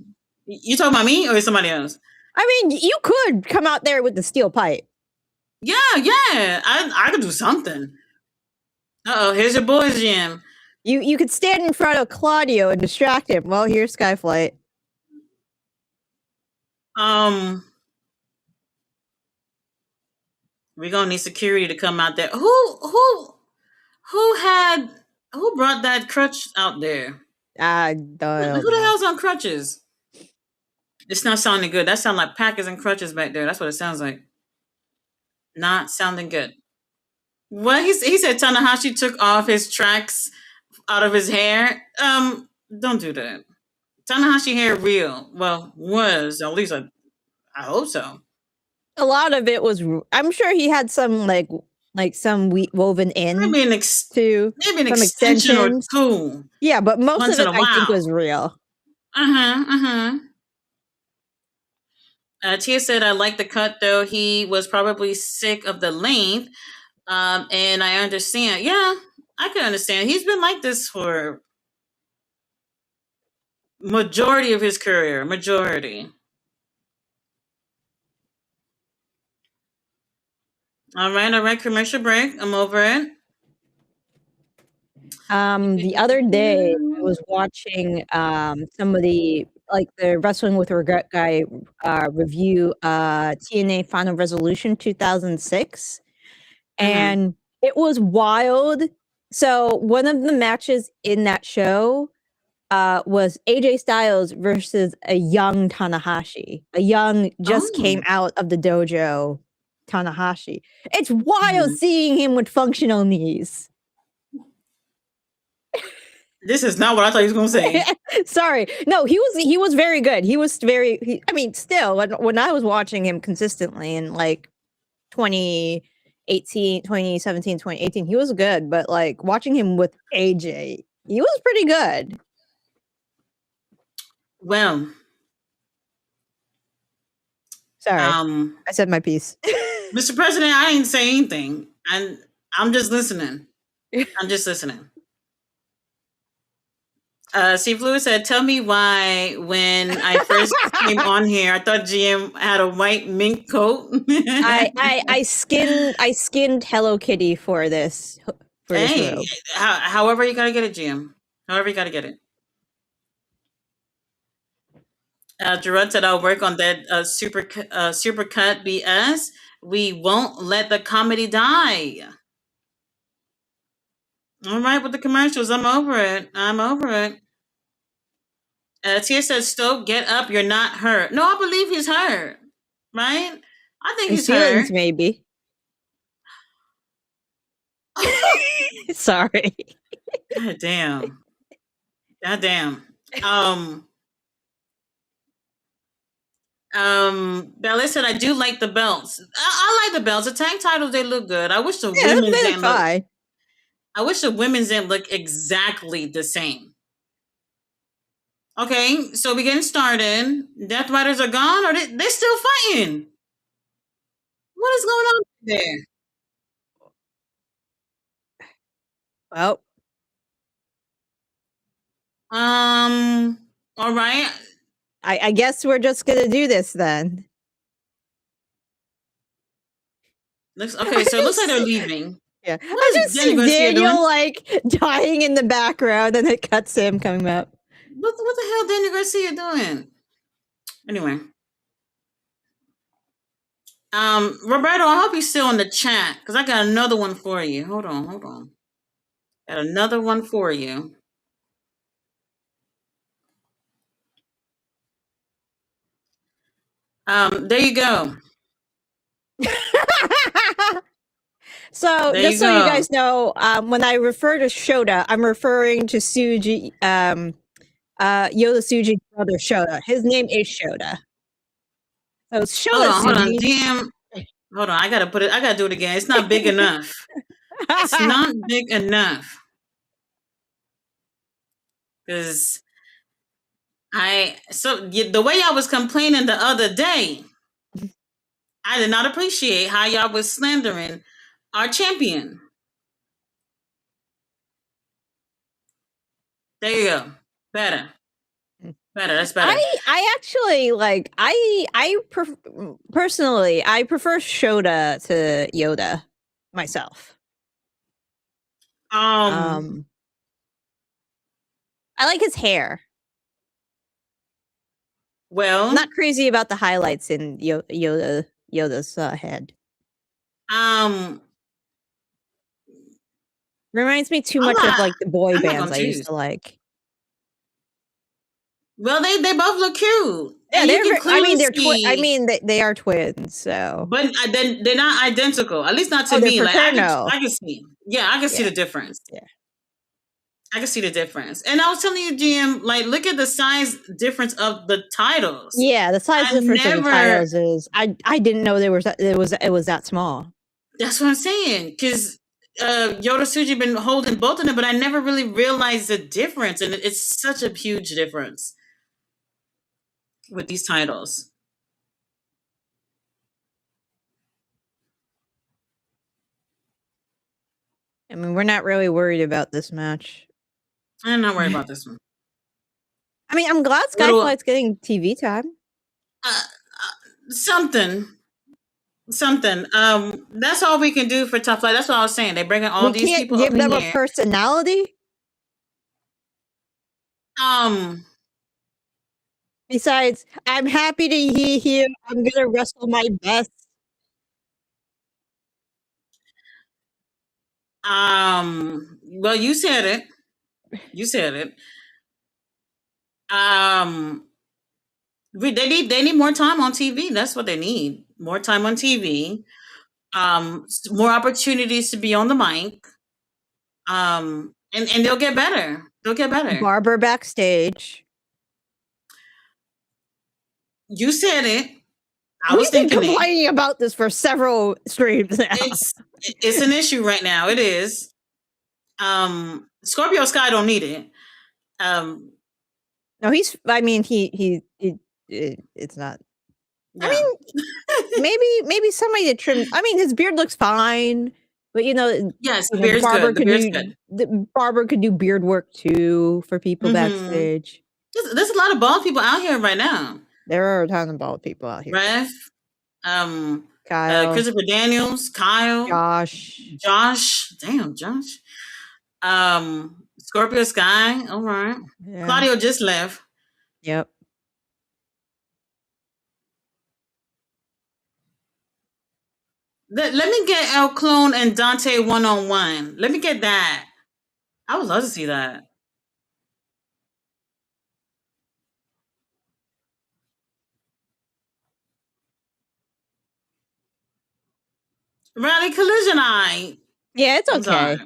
You talking about me or somebody else? I mean, you could come out there with the steel pipe. Yeah. I could do something. Uh-oh, here's your boys, Jim. You could stand in front of Claudio and distract him. Well, here's Skyflight. We're gonna need security to come out there. Who brought that crutch out there? I don't Who the hell's on crutches? It's not sounding good. That sounds like Packers and crutches back there. That's what it sounds like. Not sounding good. Well, he said Tanahashi took off his tracks out of his hair. Don't do that. Tanahashi hair real. Well, was at least I hope so. A lot of it was. I'm sure he had some like some wheat woven in. Maybe an extension or two. Yeah, but most of it I think was real. Tia said, I like the cut though. He was probably sick of the length. And I understand. Yeah, I can understand. He's been like this for majority of his career. Majority. All right. Commercial break. I'm over it. The other day I was watching somebody like the Wrestling with Regret guy review TNA Final Resolution 2006, and it was wild. So one of the matches in that show was AJ Styles versus a young Tanahashi, a young just came out of the dojo Tanahashi. It's wild seeing him with functional knees. This is not what I thought he was going to say. Sorry. No, he was very good. He was very, I mean, still, when I was watching him consistently in like 2017, 2018, he was good. But like watching him with AJ, he was pretty good. Well. Sorry. I said my piece. Mr. President, I ain't saying anything. I'm just listening. Steve Lewis said, tell me why when I first came on here, I thought GM had a white mink coat. I skinned Hello Kitty for this. However you gotta get it, GM. However you gotta get it. Gerard said, I'll work on that supercut BS. We won't let the comedy die. All right, with the commercials, I'm over it. Tia says, Stoke, get up. You're not hurt. No, I believe he's hurt. Right? I think he's hurt. Maybe. Sorry. God damn. Bella said, I do like the belts. I like the belts. The tag titles, they look good. I wish the women's didn't look. I wish the women's didn't look exactly the same. Okay, so we're getting started. Death Riders are gone, or they're still fighting. What is going on there? Well. All right. I guess we're just gonna do this then. Okay, so it looks like they're leaving. Yeah. What I is just Danny see Garcia doing? Daniel like dying in the background, and it cuts him coming up. What the hell Danny Garcia doing? Anyway. Roberto, I hope you're still in the chat because I got another one for you. Hold on. Got another one for you. There you go. So, There just you so you go. guys know, when I refer to Shota, I'm referring to Suji, Yoda Suji's brother Shota. His name is Shota. So it's Shota Hold on. Suji. DM. Hold on. I gotta do it again. It's not big enough. It's not big enough. Because the way I was complaining the other day, I did not appreciate how y'all was slandering our champion. There you go. Better. That's better. I actually like personally I prefer Shota to Yoda myself. I like his hair. Well, I'm not crazy about the highlights in Yoda's head. Reminds me too much of like the boy bands I used to like. Well, they both look cute. Yeah, and you can clearly they are twins, so. But they're not identical. At least not to me. Like I can see. Yeah, I can see the difference. Yeah. I can see the difference. And I was telling you, Jim, like look at the size difference of the titles. Yeah, the size difference of the titles is I didn't know it was that small. That's what I'm saying. Because Yoda Suji been holding both of them, but I never really realized the difference, and it's such a huge difference with these titles. I mean, we're not really worried about this match. I'm not worried about this one. I mean, I'm glad Skyflight's getting TV time. Something. That's all we can do for Tough Life. That's what I was saying. They're bringing all these people give up them in a personality. Besides, I'm happy to be here. I'm gonna wrestle my best. Well, you said it. They need more time on TV. That's what they need. More time on TV. More opportunities to be on the mic. And they'll get better. Barber backstage. You said it. We've been complaining about this for several streams now. It's an issue right now. It is. Scorpio Sky don't need it. No, he's. I mean, it's not. Yeah. I mean, maybe somebody to trim. I mean, his beard looks fine, but yes, the beard's good. The beard's good. The barber could do beard work too for people backstage. There's a lot of bald people out here right now. There are a ton of bald people out here. Ref, Kyle, Christopher Daniels, Kyle, Josh. Damn, Josh. Scorpio Sky. All right. Yeah. Claudio just left. Yep. Let me get El Clone and Dante one-on-one. Let me get that. I would love to see that. Rally Collision Eye. Yeah, it's okay.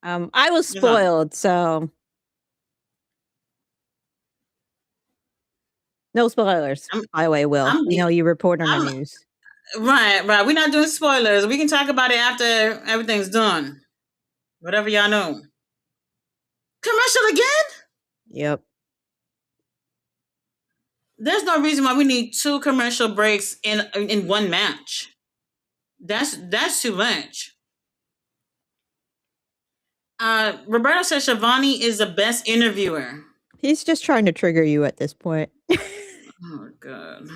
I was spoiled, so no spoilers. By the way, Will, you report on the news. Right. We're not doing spoilers. We can talk about it after everything's done. Whatever y'all know. Commercial again? Yep. There's no reason why we need 2 commercial breaks in one match. That's too much. Roberto says Shivani is the best interviewer. He's just trying to trigger you at this point. Oh God.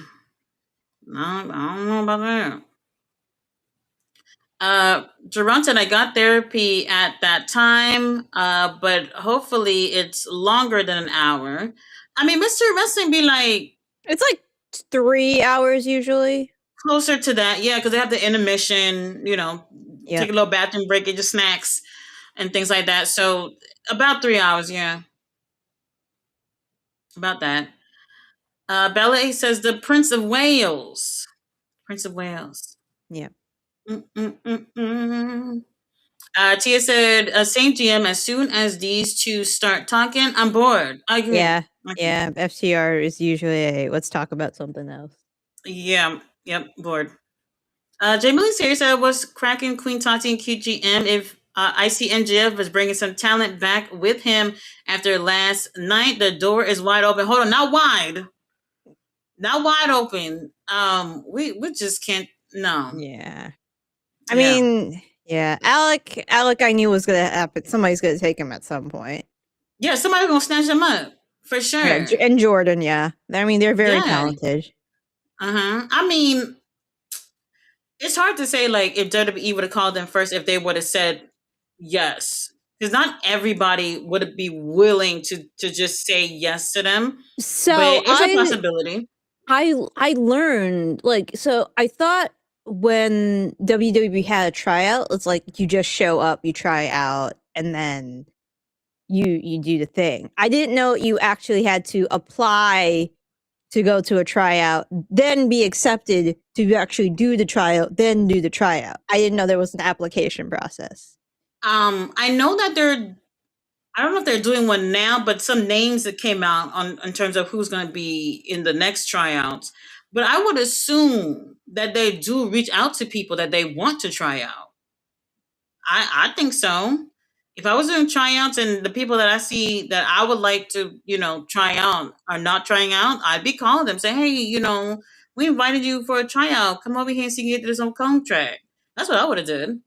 No, I don't know about that. Jerron said I got therapy at that time, but hopefully it's longer than an hour. I mean, Mr. Wrestling be like It's like 3 hours usually. closer to that, yeah, because they have the intermission, take Yep. a little bathroom break, get your snacks and things like that. So about 3 hours, yeah, about that. Bella says the Prince of Wales. Prince of Wales. Yep. Mm-mm-mm-mm. Tia said, same GM, as soon as these two start talking, I'm bored. I agree. Yeah. Yeah. FTR is usually a let's talk about something else. Yeah, yep, bored. Jay Millie's here said, was cracking Queen Tati and QGM if ICMGF was bringing some talent back with him after last night. The door is wide open. Hold on, not wide. Not wide open. We just can't. No. Yeah. I Yeah. mean, yeah. Alec, I knew was gonna happen. Somebody's gonna take him at some point. Yeah, somebody gonna snatch him up for Yeah, sure. And Jordan, yeah. I mean, they're very Yeah. talented. I mean, it's hard to say like if WWE would have called them first if they would have said yes, because not everybody would be willing to just say yes to them, but So it's a possibility. I learned so I thought when WWE had a tryout, it's like you just show up, you try out, and then you do the thing. I didn't know you actually had to apply to go to a tryout, then be accepted to actually do the tryout, then do the tryout. I didn't know there was an application process. I know that I don't know if they're doing one now, but some names that came out on in terms of who's going to be in the next tryouts. But I would assume that they do reach out to people that they want to try out. I think so. If I was doing tryouts and the people that I see that I would like to, try out are not trying out, I'd be calling them, say, hey, we invited you for a tryout. Come over here and see you get this on contract. That's what I would have did.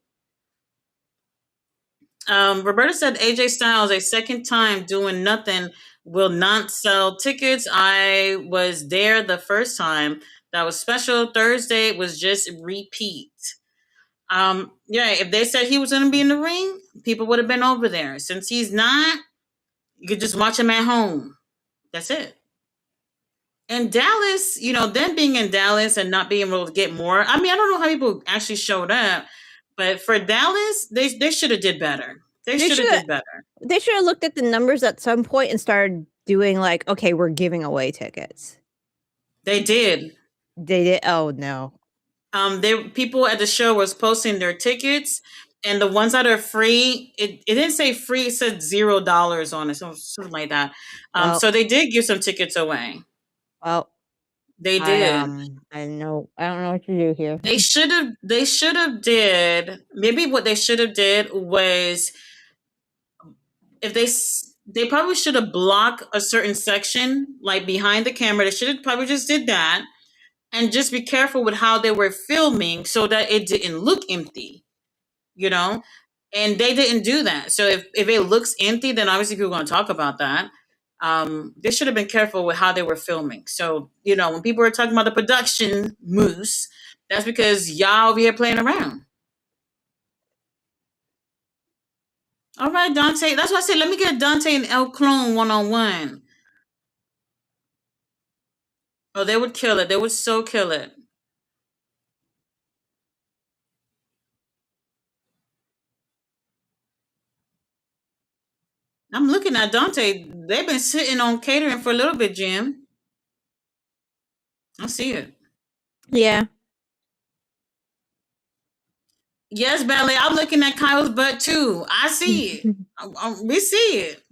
Roberta said AJ Styles a second time doing nothing will not sell tickets. I was there the first time. That was special. Thursday was just repeat. Yeah, if they said he was going to be in the ring, people would have been over there. Since he's not, you could just watch him at home. That's it. And Dallas, them being in Dallas and not being able to get more. I mean, I don't know how people actually showed up, but for Dallas, they should have did better. They They should have should did better. they should have looked at the numbers at some point and started doing like, okay, we're giving away tickets. They did. They did. Oh no. They people at the show was posting their tickets, and the ones that are free, it didn't say free, it said $0 on it, something like that. Well, So they did give some tickets away. well, They did. I don't know what to do here. They should have did maybe what they should have did was if they probably should have blocked a certain section like behind the camera. They should have probably just did that and just be careful with how they were filming so that it didn't look empty, you know? And they didn't do that. So if it looks empty, then obviously people are going to talk about that. They should have been careful with how they were filming. So, when people were talking about the production moose, that's because y'all over here playing around. All right, Dante. That's why I said let me get Dante and El Clone one on one. Oh, they would kill it. They would so kill it. I'm looking at Dante. They've been sitting on catering for a little bit, Jim. I see it. Yeah. Yes, Ballet. I'm looking at Kyle's butt too. I see it. We see it.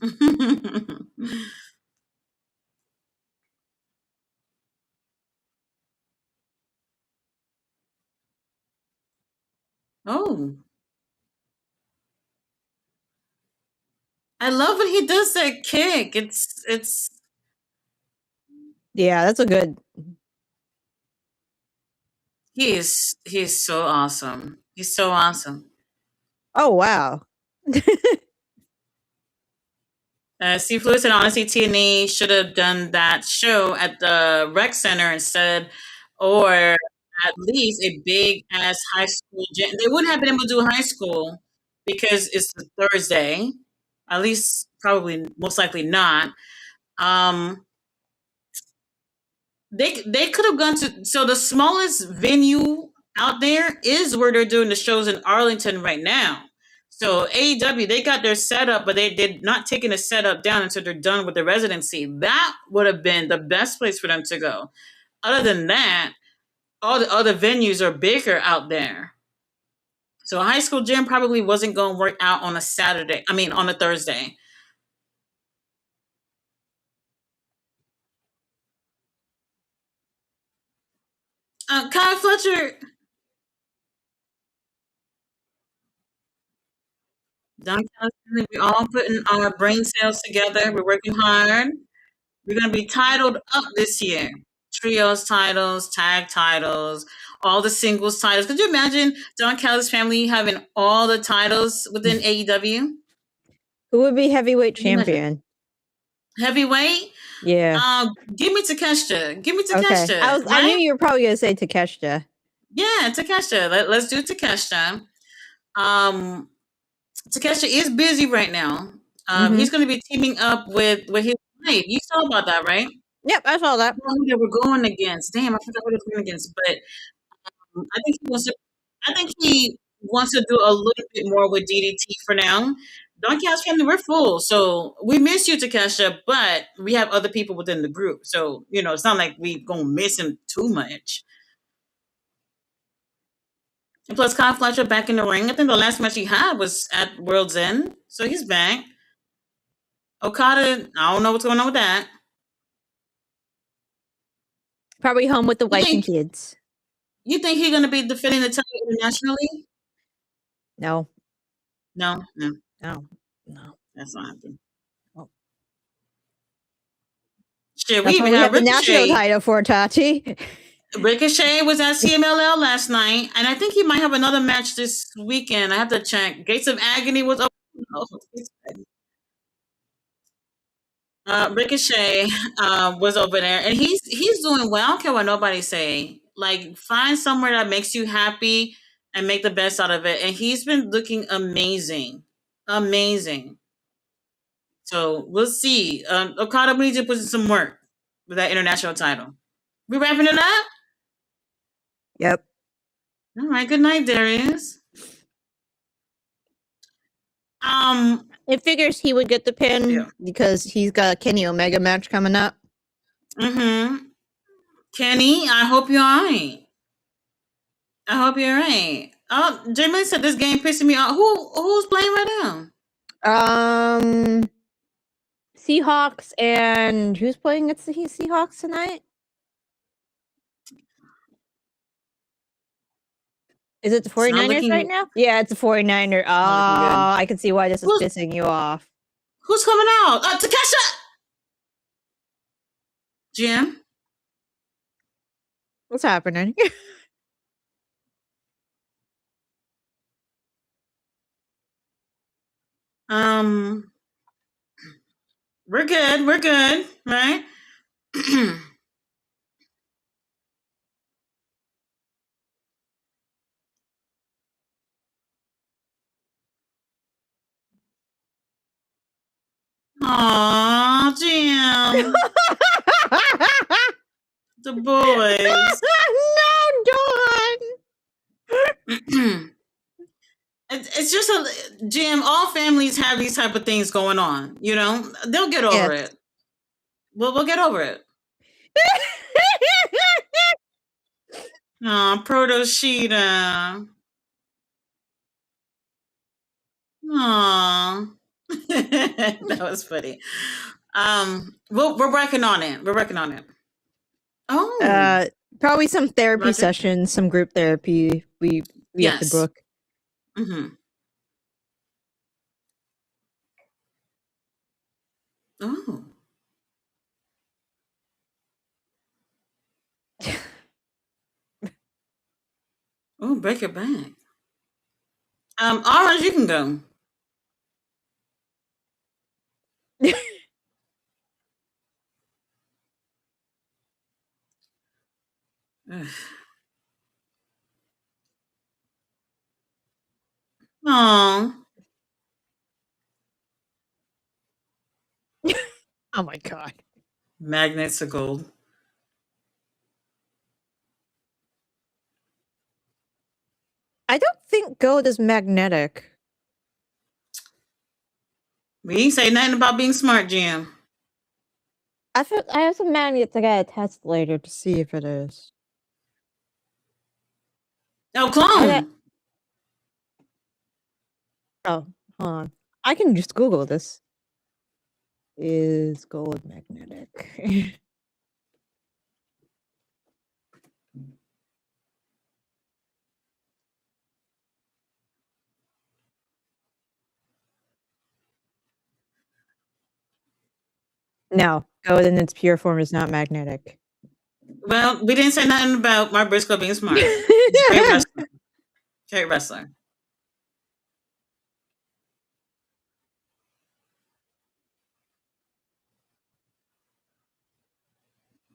Oh, I love when he does that kick. It's Yeah, that's a good. he is so awesome. He's so awesome. Oh wow. Steve Lewis and honestly, TNA should have done that show at the rec center instead, or at least a big ass high school jam. They wouldn't have been able to do high school because it's a Thursday. At least, probably, most likely not. Um, they could have gone to, so the smallest venue out there is where they're doing the shows in Arlington right now. So AEW, they got their setup, but they did not taking the setup down until they're done with the residency. That would have been the best place for them to go. Other than that, all the other venues are bigger out there. So a high school gym probably wasn't going to work out on a Saturday. I mean, on a Thursday. Kyle Fletcher, Don Callis, we all putting our brain cells together. We're working hard. We're going to be titled up this year. Trios titles, tag titles, all the singles titles. Could you imagine Don Callis' family having all the titles within AEW? Who would be heavyweight Could you imagine? champion? Heavyweight? Yeah. Give me Takeshita. Give me Okay. Takeshita. I knew Right? you were probably gonna say Takeshita. Yeah, Takeshita. Let's do Takeshita. Um, Takeshita is busy right now. He's going to be teaming up with his wife. You saw about that, right? Yep, I saw I that. don't know who they were going against. Damn, I forgot who they were going against. But I think he wants to. I think he wants to do a little bit more with DDT for now. Don Callis family, we're full, so we miss you, Takesha, but we have other people within the group, so it's not like we gonna miss him too much. And plus, Kyle Fletcher back in the ring. I think the last match he had was at World's End, so he's back. Okada, I don't know what's going on with that. Probably home with the You wife and think kids. you think he's gonna be defending the title internationally? No, No, no, no, no. that's not happening. Oh. Shit, we That's even what we have have the national Ricochet. title for, Tati. Ricochet was at CMLL last night, and I think he might have another match this weekend. I have to check. Gates of Agony was open. Oh, Ricochet was over there, and he's doing well. I don't care what nobody say. Like, find somewhere that makes you happy and make the best out of it. And he's been looking amazing, amazing. So we'll see. Okada needs to put in some work with that international title. We wrapping it up. Yep. All right. Good night, Darius. It figures he would get the pin Yeah. because he's got a Kenny Omega match coming up. Mm-hmm. Kenny, I hope you're alright. I hope you're right. Oh, Jamie said this game pissing me off. Who's playing right now? Seahawks and who's playing against the Seahawks tonight? Is it the It's not 49ers looking. right now? Yeah, it's the 49er. Oh, Not looking good. I can see why this is Who's- pissing you off. Who's coming out? Takesha. Jim. What's happening? Um, we're good. We're good, right? Aw, Jim. The boys. No, Dawn. It's just a Jim. All families have these type of things going on. They'll get over Yes. it. We'll get over it. Aw, Proto Sheeta. Aw. That was funny. We're working on it. We're working on it. Oh, Probably some therapy Roger. sessions, some group therapy. We have to Yes. book. Mm-hmm. Oh. Oh, break it back. Orange, you can go. Ugh. Oh, Oh my god. magnets of gold. I don't think gold is magnetic. We ain't say nothing about being smart, Jim. I have some magnets I gotta test later to see if it is. Oh, I got, clone. oh, hold on. I can just Google this. Is gold magnetic? No, gold in its pure form is not magnetic. Well, we didn't say nothing about Mark Briscoe being smart. He's a great wrestler. Great wrestler.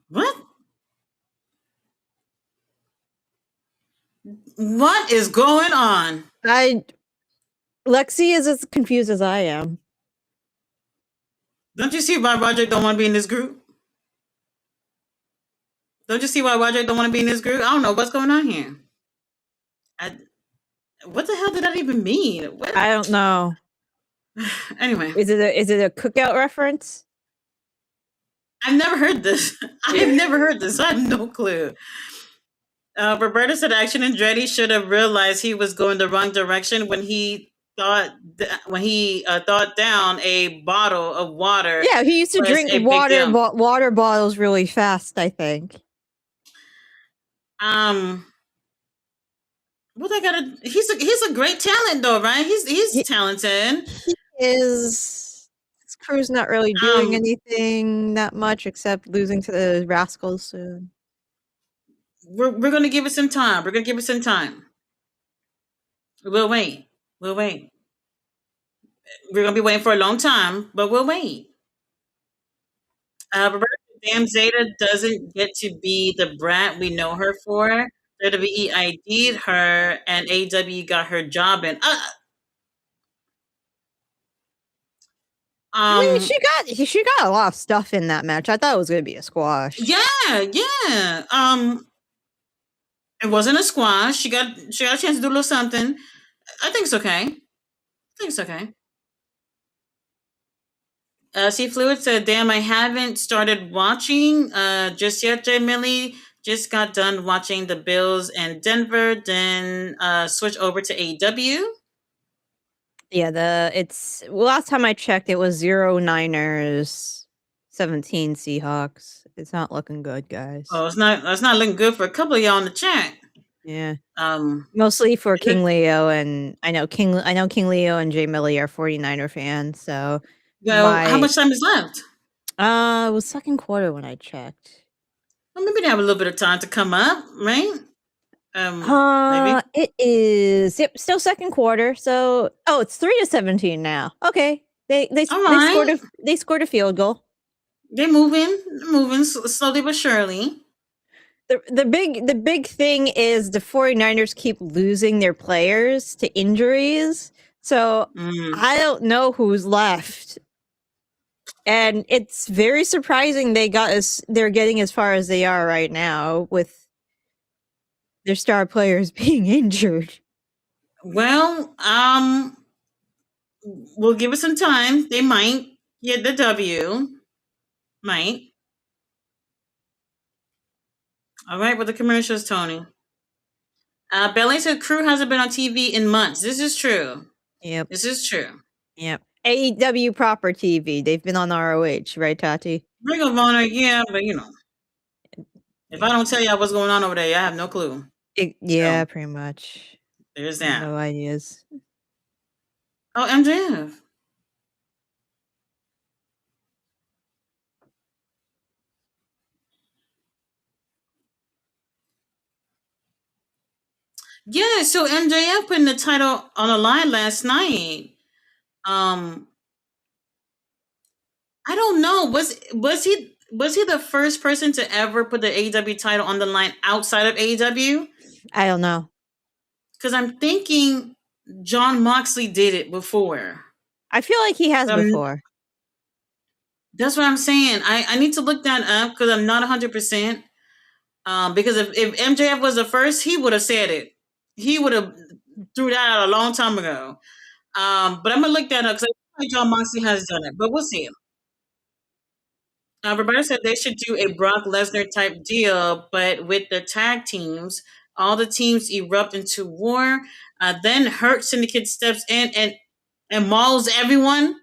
What? What is going on? Lexi is as confused as I am. Don't you see why Roderick don't want to be in this group? Don't you see why Roderick don't want to be in this group? I don't know what's going on here. What the hell did that even mean? What? I don't know. Anyway, Is it a cookout reference? I've never heard this. I have never heard this. I have no clue. Roberta said Action Andretti should have realized he was going the wrong direction when he thought thought down a bottle of water. Yeah, he used to was drink a big deal. water bottles really fast, I think. What I gotta? He's a great talent though, right? He's talented. He is. His crew's not really doing anything that much except losing to the Rascals soon. We're gonna give it some time. We're gonna give it some time. We'll wait. We'll wait. We're gonna be waiting for a long time, but we'll wait. Roberta, damn Zeta doesn't get to be the brat we know her for. WWE ID'd her, and AEW got her job in. I mean, she got a lot of stuff in that match. I thought it was gonna be a squash. Yeah. It wasn't a squash. She got a chance to do a little something. I think it's okay. C Fluid said, "Damn, I haven't started watching just yet. Jay Millie just got done watching the Bills and Denver, then switch over to AEW." Yeah, last time I checked, it was 0 Niners, 17 Seahawks. It's not looking good, guys. Oh, it's not looking good for a couple of y'all in the chat. Yeah. Mostly for King Leo, and I know King Leo and Jay Millie are 49er fans, so well, how much time is left? It was second quarter when I checked. Well, maybe they have a little bit of time to come up, right? Maybe. It is still second quarter, so it's 3-17 now. Okay. They scored a field goal. They're moving slowly but surely. The big thing is the 49ers keep losing their players to injuries. So I don't know who's left. And it's very surprising they're getting as far as they are right now with their star players being injured. Well, we'll give it some time. They might get the W. Might. All right, with the commercials, Tony. Belly said crew hasn't been on TV in months. This is true. Yep. This is true. Yep. AEW proper TV. They've been on ROH, right, Tati? Ring of Honor, yeah, but if I don't tell y'all what's going on over there, I have no clue. Yeah, pretty much. There's that. No ideas. Oh, MJF. Yeah, so MJF putting the title on the line last night. I don't know. Was he the first person to ever put the AEW title on the line outside of AEW? I don't know. Because I'm thinking John Moxley did it before. I feel like he has Um, before. that's what I'm saying. I need to look that up because I'm not 100%. Because if MJF was the first, he would have said it. He would have threw that out a long time ago. But I'm gonna look that up because I feel like John Moxley has done it. But we'll see. Roberta said they should do a Brock Lesnar type deal, but with the tag teams, all the teams erupt into war. Then Hurt Syndicate steps in and mauls everyone.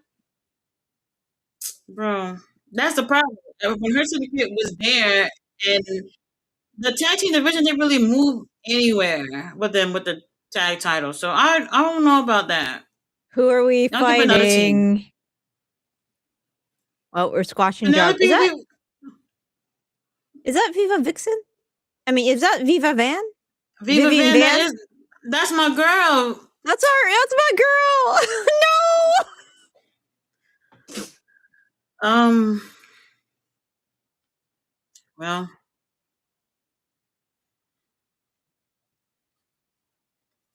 Bro, that's the problem. When Hurt Syndicate was there, and the tag team division didn't really move anywhere with them with the tag title. So I don't know about that. Who are we I'll give it another team. fighting? Oh, we're squashing And the other Jog. Is people, that Viva Vixen? I mean, is that Viva Van? Viva Vivian Van, Van? that's my girl. That's my girl. No.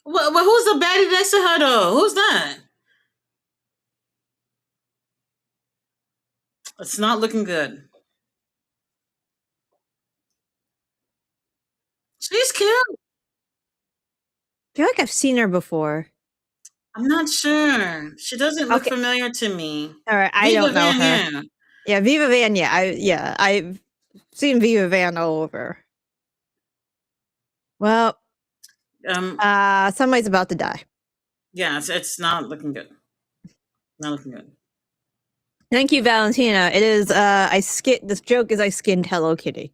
Well, who's the baddie next to her though? Who's that? It's not looking good. She's cute. I feel like I've seen her before. I'm not sure. She doesn't look familiar to me. All right, I Viva don't know Van, her. Yeah, Viva Van. Yeah, I've seen Viva Van all over. Well, somebody's about to die. Yeah, it's not looking good. Not looking good. Thank you, Valentina. It is. This joke is I skinned Hello Kitty.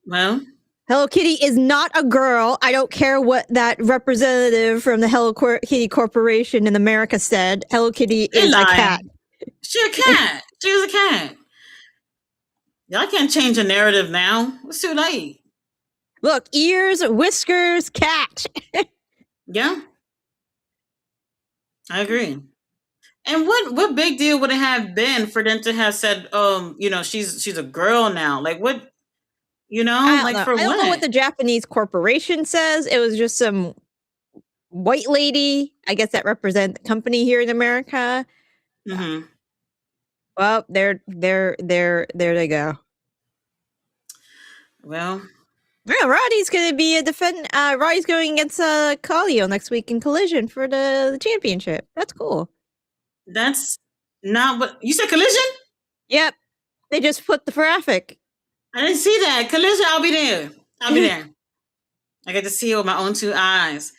Well, Hello Kitty is not a girl. I don't care what that representative from the Hello Kitty Corporation in America said. Hello Kitty is a cat. She's a cat. She's a cat. Y'all can't change the narrative now. It's too late. Look, ears, whiskers, cat. Yeah, I agree. And what big deal would it have been for them to have said, she's a girl now? Like what? For I don't what? know what the Japanese corporation says. It was just some white lady, I guess, that represent the company here in America. Mm-hmm. Well, there they go. Well, yeah, Roddy's going to be Roddy's going against Khalil next week in Collision for the championship. That's cool. That's not what you said. Collision? Yep, they just put the graphic. I didn't see that. Collision. I'll be there. I get to see it with my own two eyes.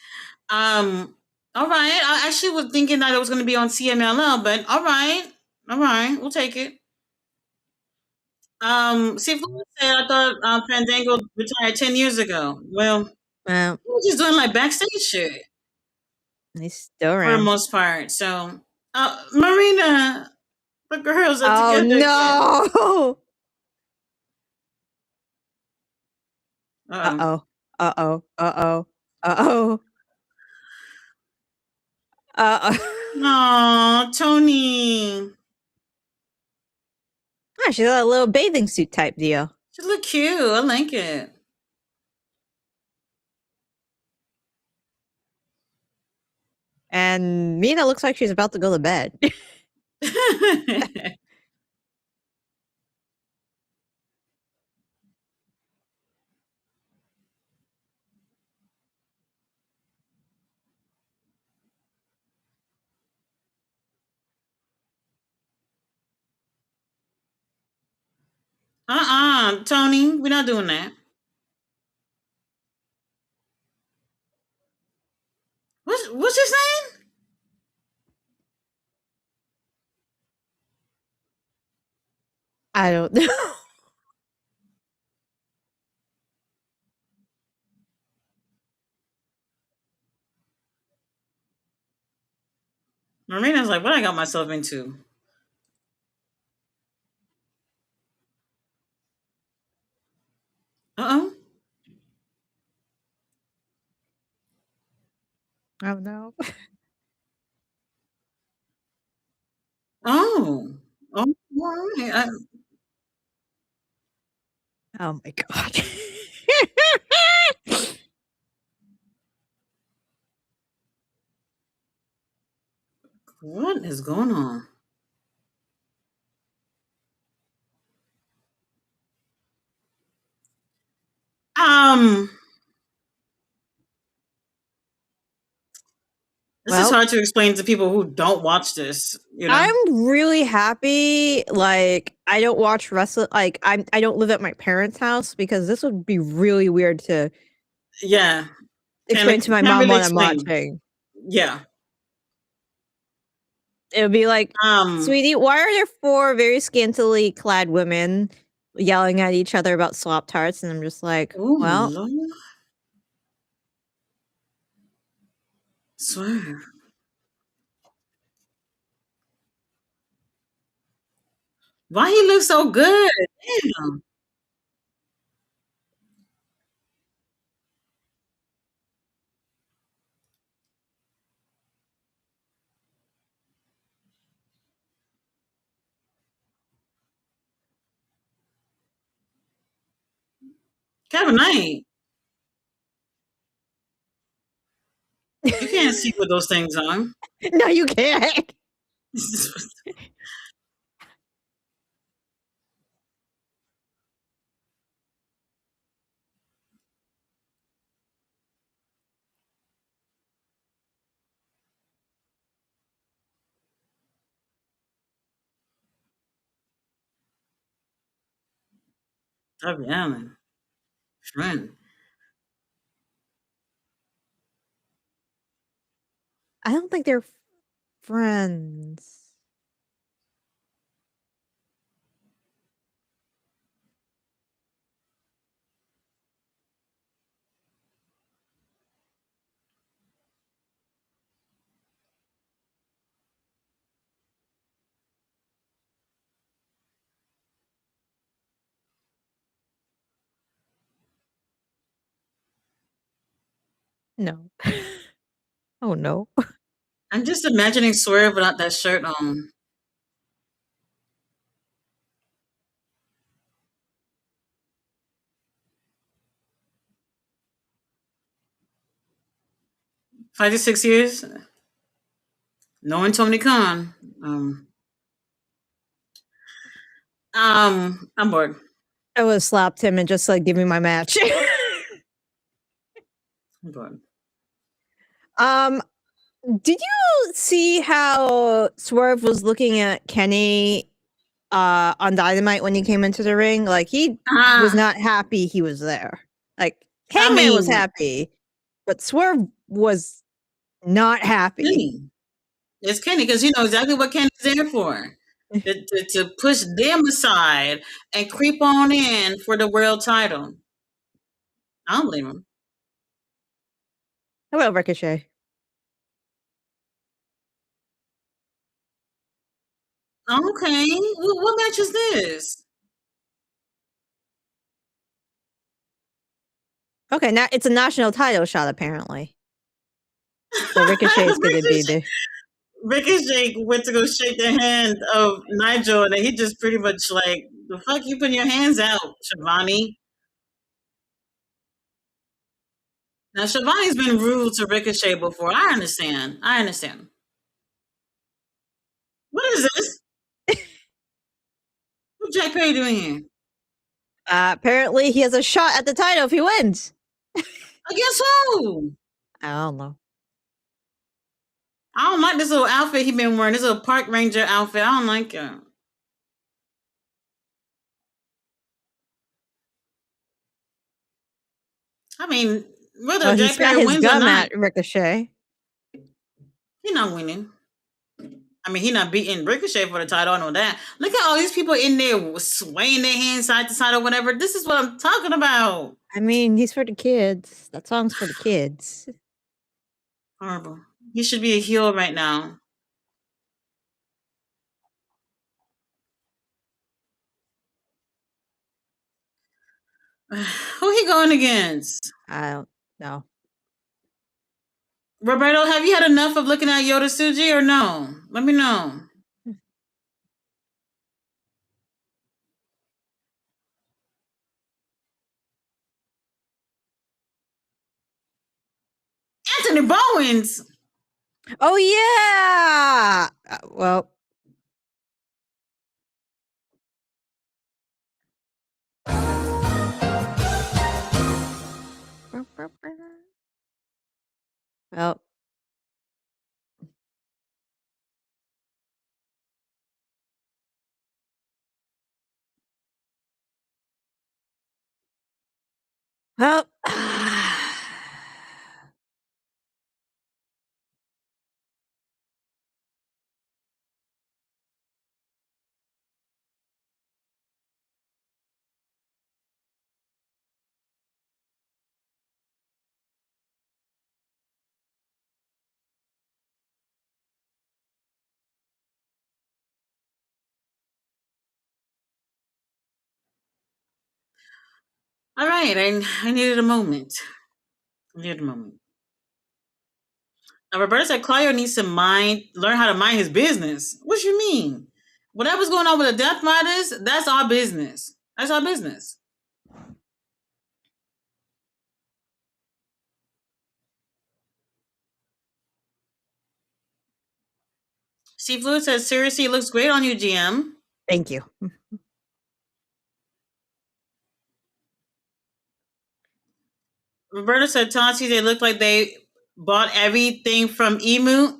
All right. I actually was thinking that it was going to be on CMLL, but all right, we'll take it. See, said I thought Fandango retired 10 years ago. Well, he was just doing like backstage shit. He's still around for the most part. So, Marina, the girls are together. No. Uh-oh. Uh-oh. Uh-oh. Uh-oh. Aw, Tony. Oh, she's got a little bathing suit type deal. She look cute. I like it. And Mina looks like she's about to go to bed. Tony, we're not doing that. What's you saying? I don't know. Marina's like, what I got myself into? Uh-oh. Oh no. Oh. Oh, all right. Oh my god. What is going on? Um, this is Well, hard to explain to people who don't watch this. You know? I'm really happy. Like, I don't watch wrestling. Like, I don't live at my parents' house because this would be really weird to Yeah, explain to my can't mom really what I'm explain. watching. Yeah. It would be like, Um. sweetie, why are there four very scantily clad women yelling at each other about slop tarts? And I'm just like, Oh well, Lord, swear. Why he look so good? Damn. Kevin Knight. You can't see what those things are. no, you can't. Darby Allen, friend. I don't think they're friends. No. oh no. I'm just imagining Swerve without that shirt on. 5 to 6 years, knowing Tony Khan. I'm bored. I would have slapped him and just like give me my match. I'm bored. um, did you see how Swerve was looking at Kenny on Dynamite when he came into the ring? Like he was Ah, not happy he was there. Like I Hangman was mean, happy, but Swerve was not happy. Kenny. It's Kenny because you know exactly what Kenny's there for. To push them aside and creep on in for the world title. I don't blame him. How about Ricochet? Okay, what match is this? Okay, now it's a national title shot apparently. So Ricochet is going to be Ricochet, the. Ricochet went to go shake the hand of Nigel, and he just pretty much like, the fuck you putting your hands out, Shivani? Now Shivani's been rude to Ricochet before. I understand. I understand. What is this? What Jack Perry doing here? Apparently, he has a shot at the title if he wins. Against who? I don't know. I don't like this little outfit he been wearing. This little park ranger outfit. I don't like it. I mean, whether Well, he Jack spat Perry his wins or gum not, at Ricochet. he's not winning. I mean, he's not beating Ricochet for the title. I know that. Look at all these people in there swaying their hands side to side or whatever. This is what I'm talking about. I mean, he's for the kids. That song's for the kids. Horrible. He should be a heel right now. Who he going against? I don't know. Roberto, have you had enough of looking at Yoda Suji or no? Let me know. Anthony Bowens. Oh yeah. Well. Well. Well. All right, I needed a moment. I needed a moment. Now, Roberta said Claudio needs to learn how to mind his business. What you mean? Whatever's going on with the Death Riders, that's our business. That's our business. Seafluid says, seriously, it looks great on you, GM. Thank you. Roberta said, Tati, they look like they bought everything from Emu.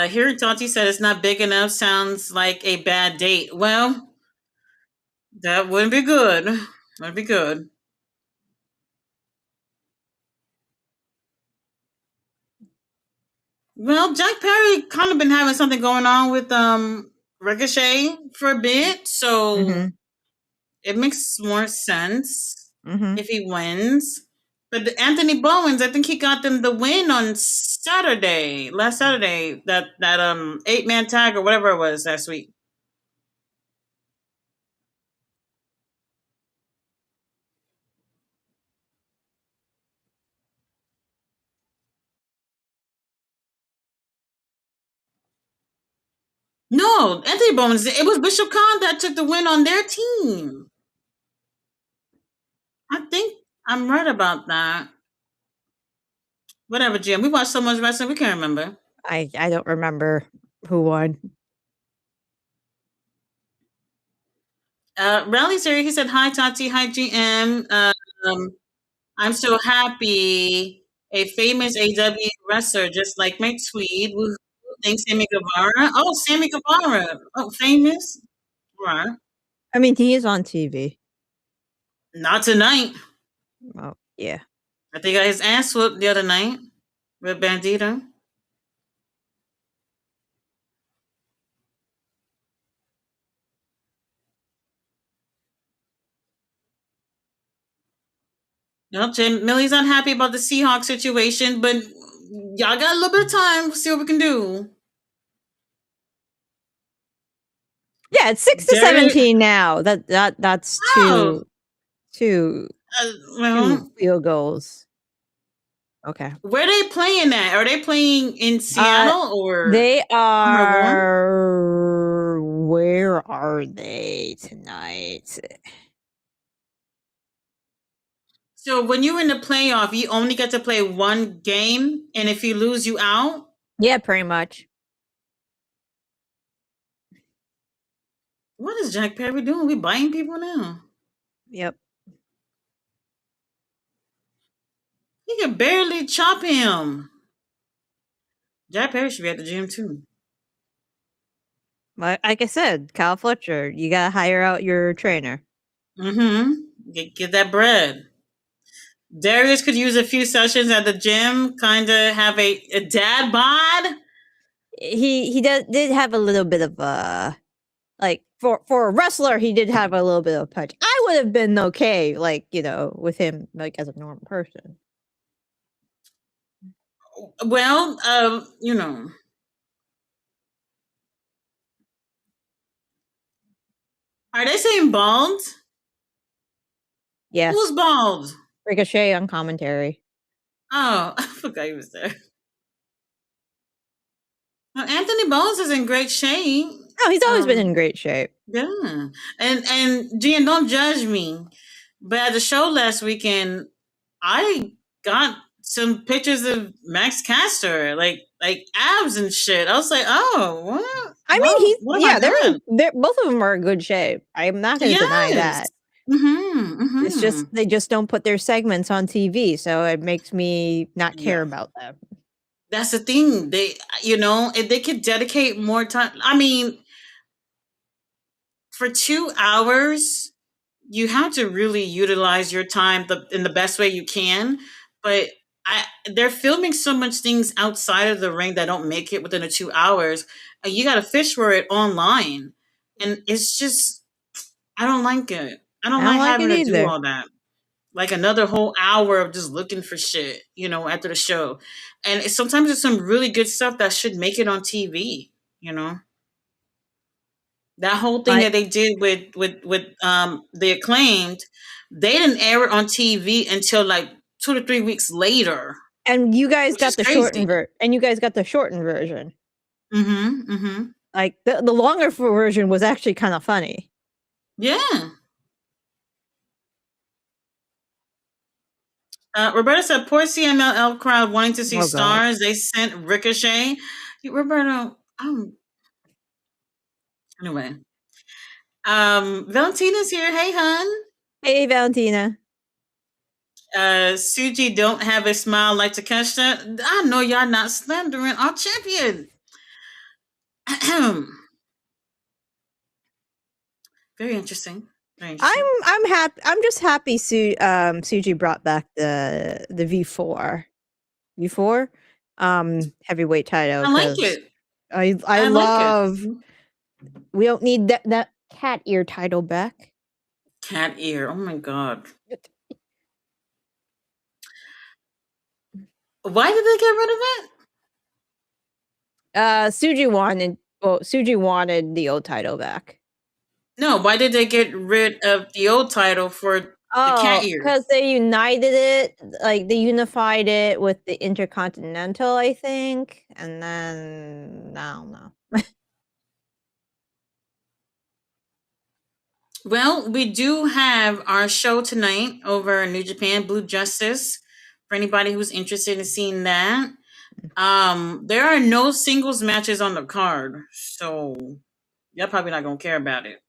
Hearing Tati said it's not big enough sounds like a bad date. Well, that wouldn't be good. Wouldn't be good. Well, Jack Perry kind of been having something going on with Ricochet for a bit, so Mm-hmm. it makes more sense Mm-hmm. if he wins. But Anthony Bowens, I think he got them the win on Saturday, last Saturday. That 8-man tag or whatever it was last week. No, Anthony Bowens. It was Bishop Khan that took the win on their team. I think I'm right about that. Whatever, Jim. We watched so much wrestling, we can't remember. I don't remember who won. Rally Series, he said, hi, Tati. Hi, GM. I'm so happy. A famous AEW wrestler, just like Mike Tweed. Who thinks Sammy Guevara? Oh, Sammy Guevara. Oh, famous? Right. I mean, he is on TV. Not tonight. Well, yeah. I think he got his ass whooped the other night with Bandito. Well, Jim Millie's not happy about the Seahawks situation, but y'all got a little bit of time. We'll see what we can do. Yeah, it's 6-17 now. That's Oh, two well, field goals. Okay. where are they playing at? Are they playing in Seattle or They One? are. Where are they tonight? So when you're in the playoff, you only get to play one game, and if you lose, you out. Yeah, pretty much. What is Jack Perry doing? We biting people now. Yep. He can barely chop him. Jack Perry should be at the gym too. Like I said, Kyle Fletcher, you gotta hire out your trainer. Mm-hmm. Get that bread. Darius could use a few sessions at the gym, kind of have a dad bod. He did have a little bit of like for a wrestler, he did have a little bit of punch. I would have been okay, like with him like as a normal person. Well, are they saying bald? Yes, Who's bald? Ricochet on commentary. Oh, I forgot he was there. Well, Anthony Bones is in great shape. Oh, he's always been Um, in great shape. yeah, and Jen, don't judge me, but at the show last weekend, I got some pictures of Max Caster, like abs and shit. I was like, oh, what? I mean, he's What have I yeah, done? they're both of them are in good shape. I'm not going to deny Yes. that. Mm-hmm. It's Mm-hmm. just they just don't put their segments on TV, so it makes me not Yeah. care about them. That's the thing. If they could dedicate more time. I mean, for 2 hours, you have to really utilize your time in the best way you can. But they're filming so much things outside of the ring that don't make it within the 2 hours. And you got to fish for it online, and it's just I don't like it. I don't I don't like like having it to do either. all that. Like another whole hour of just looking for shit, after the show. And sometimes it's some really good stuff that should make it on TV, you know. That whole thing My that they did with the acclaimed, they didn't air it on TV until like 2 to 3 weeks later, and you guys which is got the crazy. shortened version. Mm-hmm. Mm-hmm. Like the longer version was actually kind of funny. Yeah. Roberta said, "Poor CMLL crowd wanting to see Oh god. stars. They sent Ricochet." Roberta, anyway. Valentina's here. Hey, hun. Hey Valentina. Suji don't have a smile like Takeshita. I know y'all not slandering our champion. Very interesting. Very interesting. I'm happy. I'm just happy Suji brought back the V4 heavyweight title I like because it. I I like it. love we don't need that cat ear title back. Cat ear. Oh my god. Why did they get rid of it? Suji wanted the old title back. No, why did they get rid of the old title for the cat Oh, ears? because they united it, like they unified it with the Intercontinental, I think, and then I don't know. Well, we do have our show tonight over New Japan Blue Justice. For anybody who's interested in seeing that, there are no singles matches on the card, so you're probably not gonna care about it.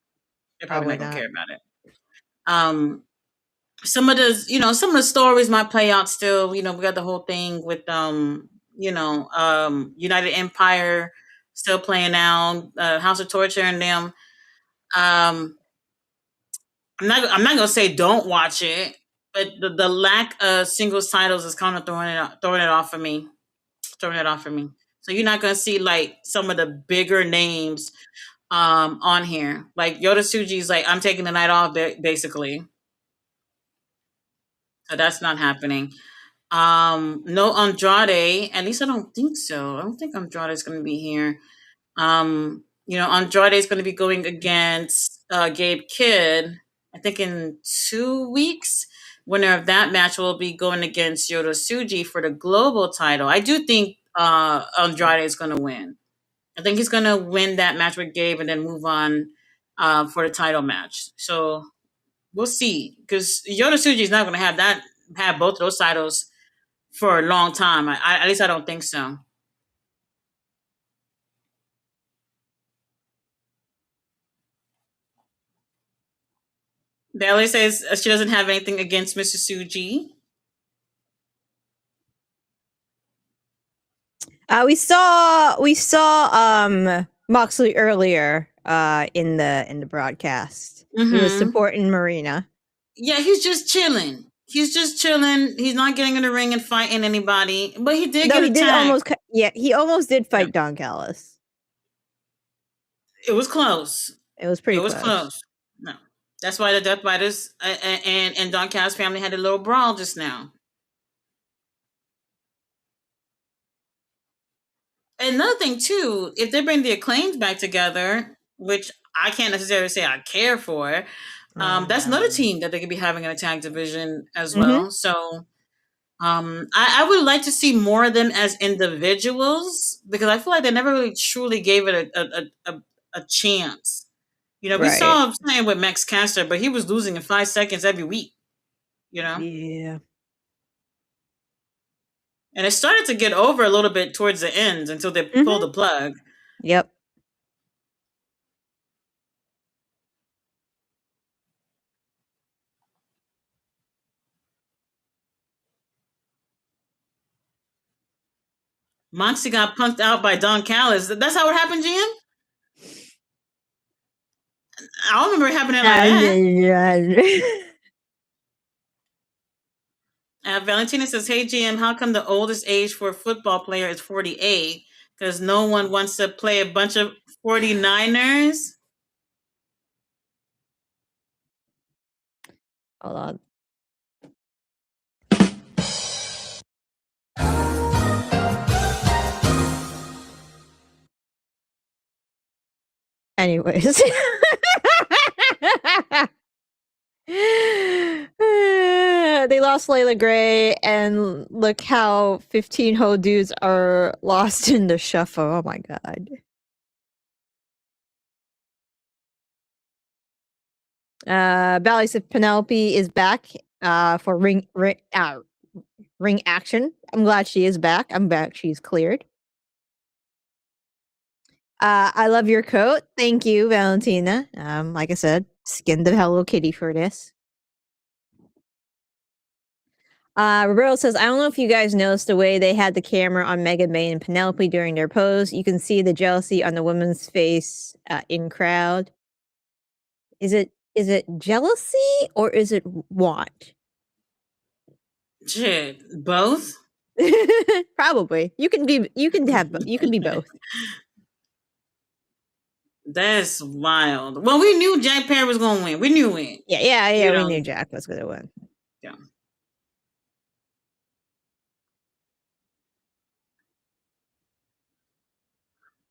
You're probably Probably not gonna not. care about it. Um, some of the stories might play out still. We got the whole thing with United Empire still playing out, House of Torture and them. Um, I'm not gonna say don't watch it, but the lack of singles titles is kind of throwing it off for me. Throwing it off for me. So you're not gonna see like some of the bigger names on here. Like Yoda Tsuji's like, I'm taking the night off basically. So that's not happening. No Andrade. At least I don't think so. I don't think Andrade is going to be here. Andrade is going to be going against Gabe Kidd. I think in 2 weeks. Winner of that match will be going against Yoda Tsuji for the global title. I do think Andrade is going to win. I think he's going to win that match with Gabe and then move on for the title match. So we'll see, because Yoda Tsuji is not going to have both of those titles for a long time. At least I don't think so. Bailey says she doesn't have anything against Mr. Suji. We saw Moxley earlier in the broadcast. He was Mm-hmm. supporting Marina. Yeah, he's just chilling. He's just chilling. He's not getting in the ring and fighting anybody. But he did No, get he did attacked. he almost did Yeah. fight Don Callis. It was close. It was pretty It was close. close. No, that's why the Death Fighters and Don Callis family had a little brawl just now. Another thing too, if they bring the Acclaimed back together, which I can't necessarily say I care for, that's another team that they could be having in a tag division as well. So I would like to see more of them as individuals, because I feel like they never really truly gave it a chance. You know, we Right. saw him playing with Max Caster, but he was losing in 5 seconds every week. You know, Yeah. and it started to get over a little bit towards the end until they pulled Mhm. the plug. Yep. Moxie got punked out by Don Callis. That's how it happened, GM? I don't remember it happening like that. Valentina says, "Hey GM, how come the oldest age for a football player is 48? Because no one wants to play a bunch of 49ers." Hold on. Anyways. They lost Layla Gray, and look how 15 whole dudes are lost in the shuffle. Oh my god. Bally said Penelope is back for ring action. I'm glad she is back. I'm back. She's cleared. I love your coat. Thank you, Valentina. Like I said, skinned the Hello Kitty for this. Roberto says, I don't know if you guys noticed the way they had the camera on Mega May and Penelope during their pose. You can see the jealousy on the woman's face in crowd. Is it jealousy or is it want? Shit, both? Probably. You can be both. That's wild. Well, we knew Jack Perry was going to win. We knew it. Yeah, You we know, knew Jack was gonna win. yeah.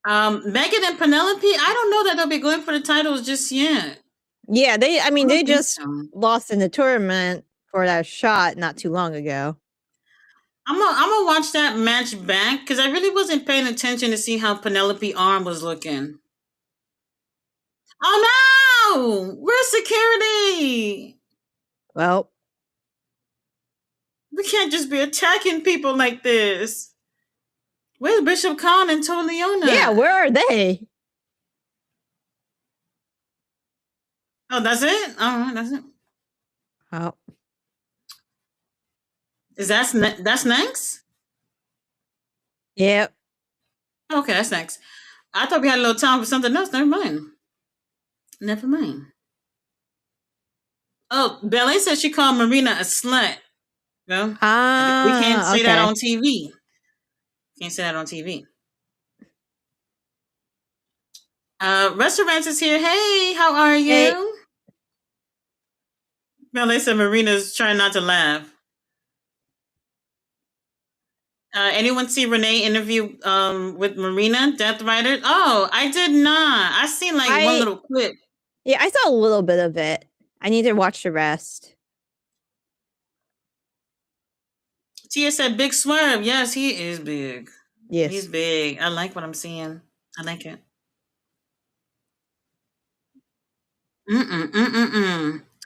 Megan and Penelope, I don't know that they'll be going for the titles just yet. Yeah, they I don't think just so. lost in the tournament for that shot not too long ago. I'm gonna watch that match back because I really wasn't paying attention to see how Penelope arm was looking. Oh no! Where's security? Well, We can't just be attacking people like this. Where's Bishop Khan and yeah, Toliona? where are they? Oh, that's it? Alright, that's it. Oh. Is that's next? Yep. Okay, that's next. I thought we had a little time for something else. Never mind. Never mind. Oh, Ballet said she called Marina a slut. Well, we can't say that Okay. on TV. Can't say that on TV. Restaurants is here. Hey, how are Hey, you? Ballet said Marina's trying not to laugh. Anyone see Renee interview with Marina, Death Rider? Oh, I did not. I seen like one little clip. Yeah, I saw a little bit of it. I need to watch the rest. Tia said Big Swerve. Yes, he is big. Yes. He's big. I like what I'm seeing. I like it.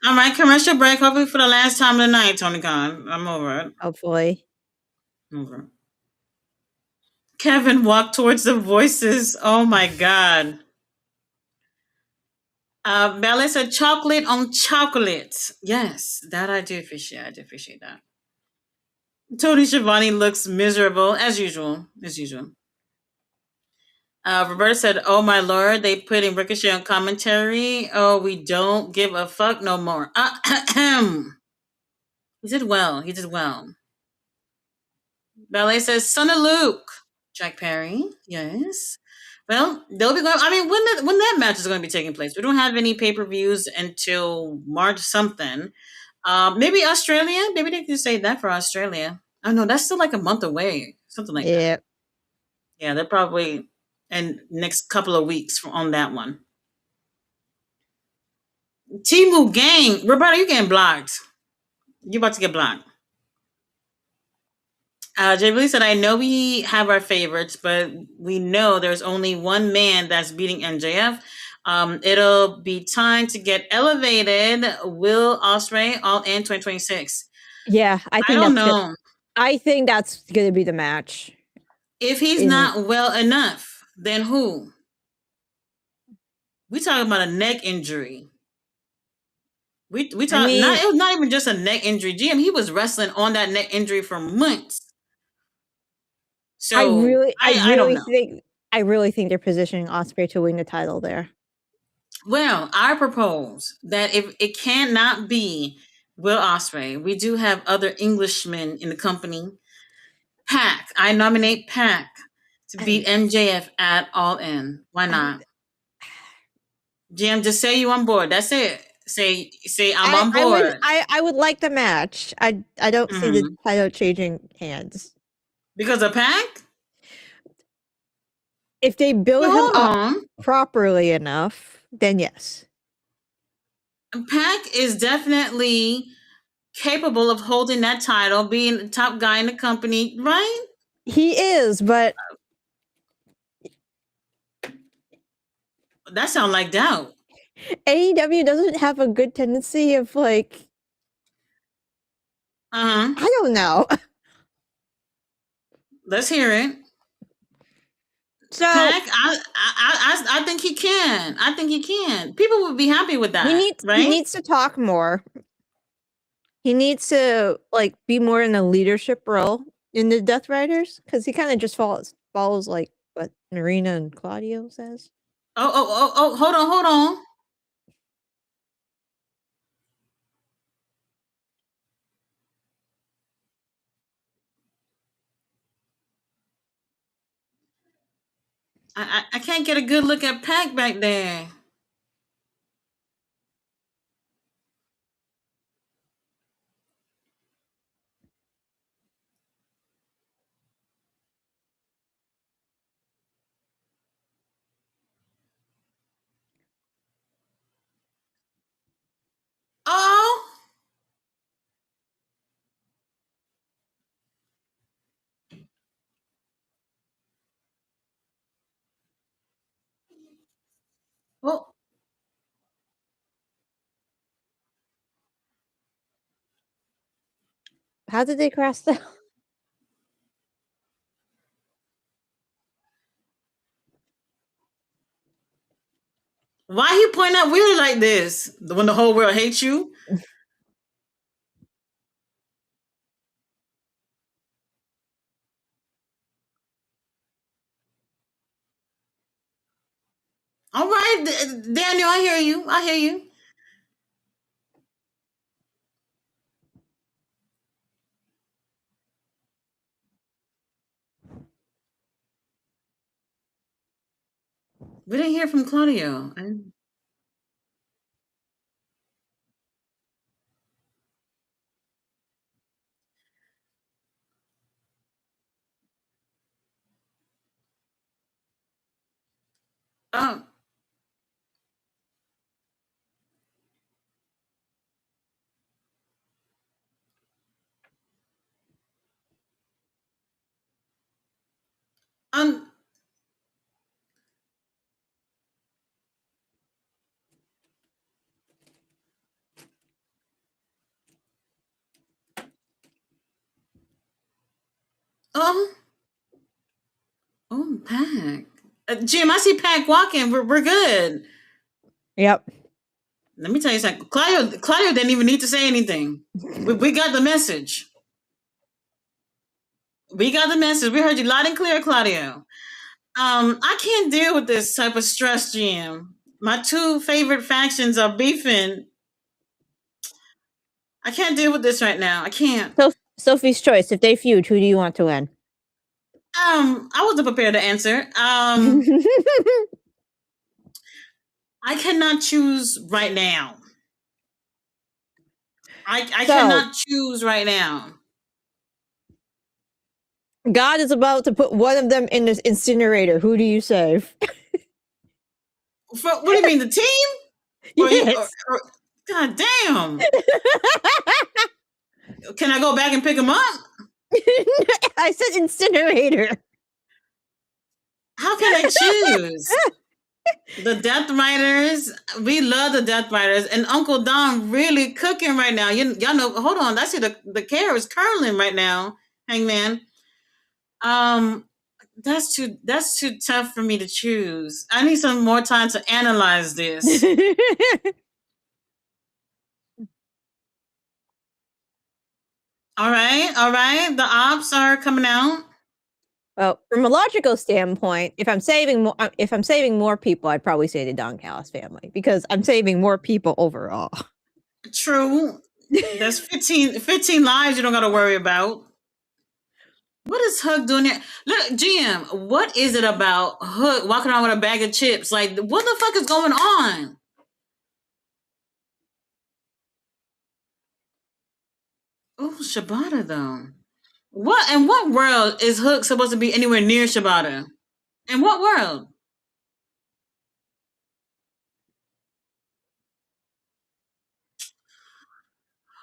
All right, commercial break. Hopefully for the last time of the night, Tony Khan. I'm over it. Hopefully. Over it. Kevin walked towards the voices. Oh my god. Bella said chocolate on chocolate. Yes, that I do appreciate. I do appreciate that. Tony Schiavone looks miserable as usual. As usual. Roberta said, "Oh my lord, they put in Ricochet on commentary. Oh, we don't give a fuck no more." He did well. He did well. Ballet says, "Son of Luke." Jack Perry. Yes. Well, they'll be going. I mean, when that match is going to be taking place? We don't have any pay per views until March something. Maybe Australia. Maybe they can say that for Australia. Oh no, that's still like a month away. Something like that. Yep. Yeah, they're probably in next couple of weeks on that one. Timu gang, Roberta, you getting blocked. You about to get blocked. Jay said, I know we have our favorites, but we know there's only one man that's beating MJF. It'll be time to get elevated. Will Ospreay all in 2026? Yeah, I don't know. I think that's gonna be the match. If he's not well enough, then who? We talking about a neck injury. We talk not. It was not even just a neck injury. GM, he was wrestling on that neck injury for months. So I really think they're positioning Ospreay to win the title there. Well, I propose that if it cannot be Will Ospreay, we do have other Englishmen in the company. Pac. I nominate Pac to beat MJF at All In. Why not? Jim, just say you on board. That's it. Say I'm on board. I would like the match. I don't see the title changing hands. Because of Pac? If they build him up properly enough, then yes. Pac is definitely capable of holding that title, being the top guy in the company, right? He is, but that sounds like doubt. AEW doesn't have a good tendency of like, I don't know. Let's hear it. So Pac, I think he can. I think he can. People would be happy with that. He needs to talk more. He needs to like be more in a leadership role in the Death Riders because he kind of just follows like what Marina and Claudio says. Oh! Hold on. I can't get a good look at Pac back there. Oh! Well, how did they cross the? Why you pointing out weird like this? When the whole world hates you? All right, Daniel, I hear you. We didn't hear from Claudio. Oh. Oh, Pac. Jim, I see Pac walking. We're good. Yep. Let me tell you something. Claudio didn't even need to say anything. We got the message. We got the message. We heard you loud and clear, Claudio. I can't deal with this type of stress, Jim. My two favorite factions are beefing. I can't deal with this right now. I can't. Sophie's choice. If they feud, who do you want to win? I wasn't prepared to answer. I cannot choose right now. I cannot choose right now. God is about to put one of them in this incinerator. Who do you save? What do you mean, the team? Yes. God damn. Can I go back and pick them up? I said incinerator. How can I choose? The Death Riders, we love the Death Riders, and Uncle Don really cooking right now. Y'all know. Hold on, I see the carrot is curling right now, Hangman. Um, that's too tough for me to choose. I need some more time to analyze this. All right. The ops are coming out. Well, from a logical standpoint, if I'm saving more people, I'd probably say the Don Callis family because I'm saving more people overall. True. There's 15 lives you don't got to worry about. What is Hook doing here? Look, GM, what is it about Hook walking around with a bag of chips? Like, what the fuck is going on? Oh, Shibata though. What in what world is Hook supposed to be anywhere near Shibata? In what world?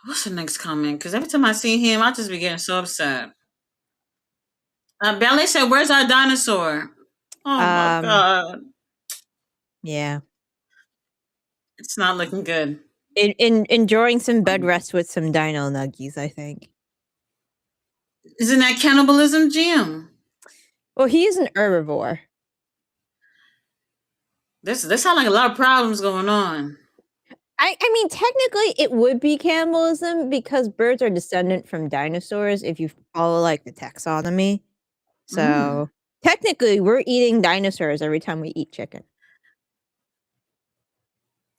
What's the next comment? Because every time I see him, I just be getting so upset. Ballet said, "Where's our dinosaur?" Oh my god, Yeah. it's not looking good. Enjoying some bed rest with some dino nuggies, I think. Isn't that cannibalism, Jim? Well, he is an herbivore. This sounds like a lot of problems going on. I mean, technically, it would be cannibalism because birds are descendant from dinosaurs if you follow like the taxonomy. So technically, we're eating dinosaurs every time we eat chicken.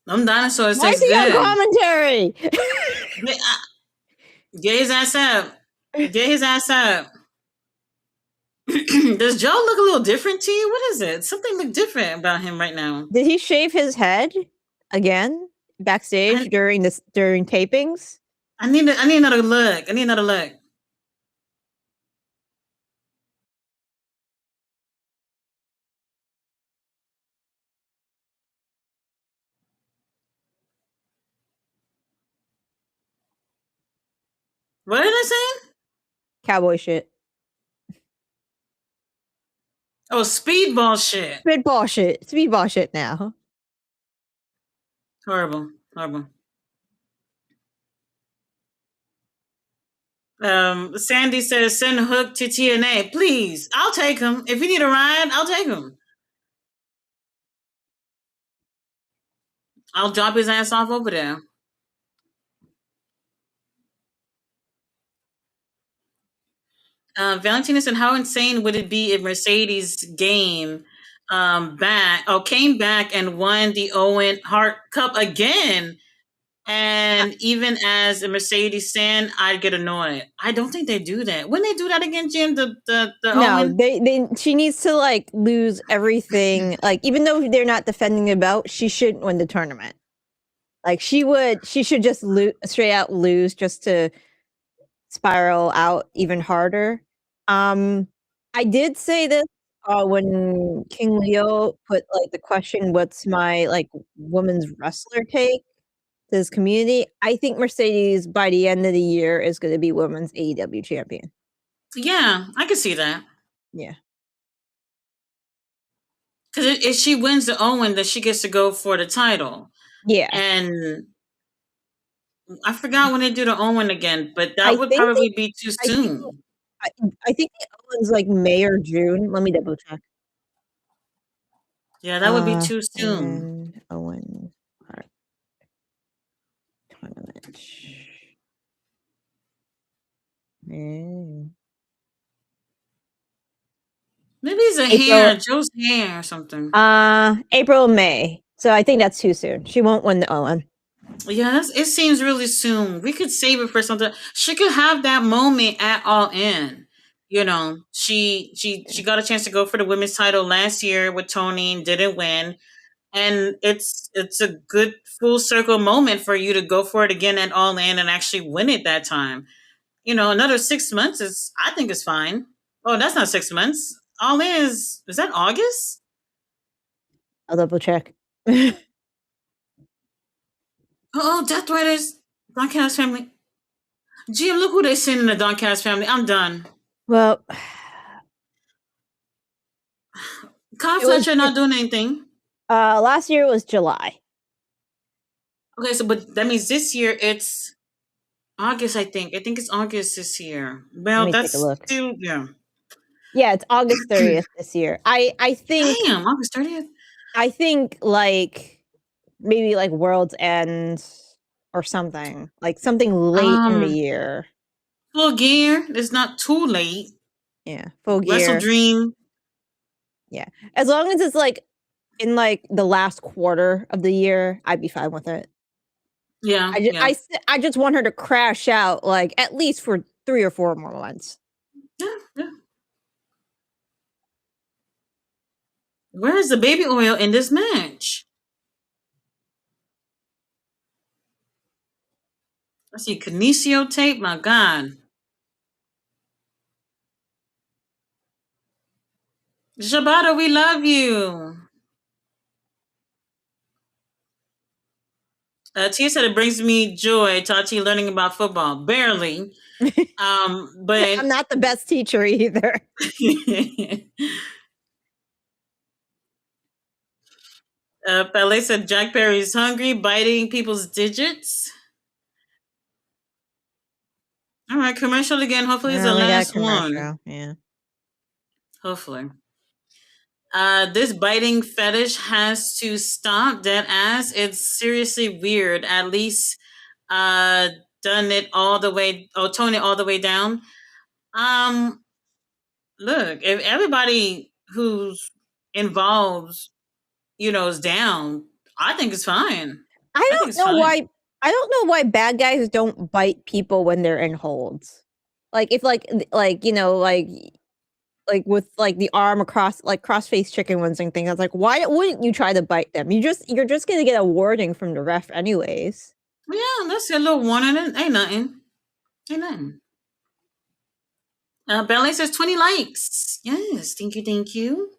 Them dinosaurs Why is taste he on good. commentary? Get his ass up. Get his ass up. Does Joe look a little different to you? What is it? Something look different about him right now. Did he shave his head again backstage during tapings? I need another look. I need another look. What did I say? Cowboy shit. Oh, speedball shit. Speedball shit. Speedball shit now. Horrible. Horrible. Sandy says send Hook to TNA. Please. I'll take him. If you need a ride, I'll take him. I'll drop his ass off over there. Valentina said, "How insane would it be if Mercedes came back and won the Owen Hart Cup again? And even as a Mercedes fan, I'd get annoyed. I don't think they do that. When they do that again, Jim, the No, Owen? she needs to like lose everything. Like even though they're not defending the belt, she shouldn't win the tournament. Like she should just straight out lose just to spiral out even harder. I did say this when King Leo put like the question, "What's my like women's wrestler take?" to his community. I think Mercedes by the end of the year is going to be women's AEW champion. Yeah, I can see that. Yeah. Because if she wins the Owen, then she gets to go for the title. Yeah. And I forgot when they do the Owen again, but that I would think probably be too I think soon. I think the Owen's like May or June. Let me double check. Yeah, that would be too soon. Owen Hart tournament. Maybe it's a hair, Joe's hair or something. April, May. So I think that's too soon. She won't win the Owen. Yeah, it seems really soon. We could save it for something. She could have that moment at All In. You know, she got a chance to go for the women's title last year with Tony and didn't win. And it's a good full circle moment for you to go for it again at All In and actually win it that time. You know, another 6 months I think is fine. Oh, that's not 6 months. All In is that August? I'll double check. Oh, Death Riders, Broadcast family. Gee, look who they send in the Doncast family. I'm done. Well, Kyle it was Fletcher not doing anything. last year was July. Okay, so but that means this year it's August. I think. I think it's August this year. Let Well, me take a that's look. still yeah. Yeah, it's August 30th this year. Damn, August 30th. I think like maybe like World's End or something. Like something late in the year. Full Gear. It's not too late. Yeah, Full Wrestle Gear. Dream. Yeah. As long as it's like in like the last quarter of the year, I'd be fine with it. Yeah, yeah, I just want her to crash out like at least for 3 or 4 more months. yeah, yeah. Where is the baby oil in this match? I see Kinesio tape. My God. Shibata, we love you. Tia said it brings me joy, Tachi learning about football. Barely. But I'm not the best teacher either. Ballet said Jack Perry's hungry, biting people's digits. All right, commercial again. Hopefully, it's the No, we got a last one. commercial. Yeah. Hopefully. This biting fetish has to stop. Dead ass. It's seriously weird. At least, done it all the way. Oh, tone it all the way down. Um, Look, if everybody who's involved, is down, I think it's fine. I I think don't it's know fine. why bad guys don't bite people when they're in holds. Like if like with like the arm across like cross-faced chicken ones and things. I was like, why wouldn't you try to bite them? You're just gonna get a warning from the ref anyways. Yeah, that's a little warning. Ain't nothing. Ain't nothing. Ballet says 20 likes. Yes, thank you, thank you.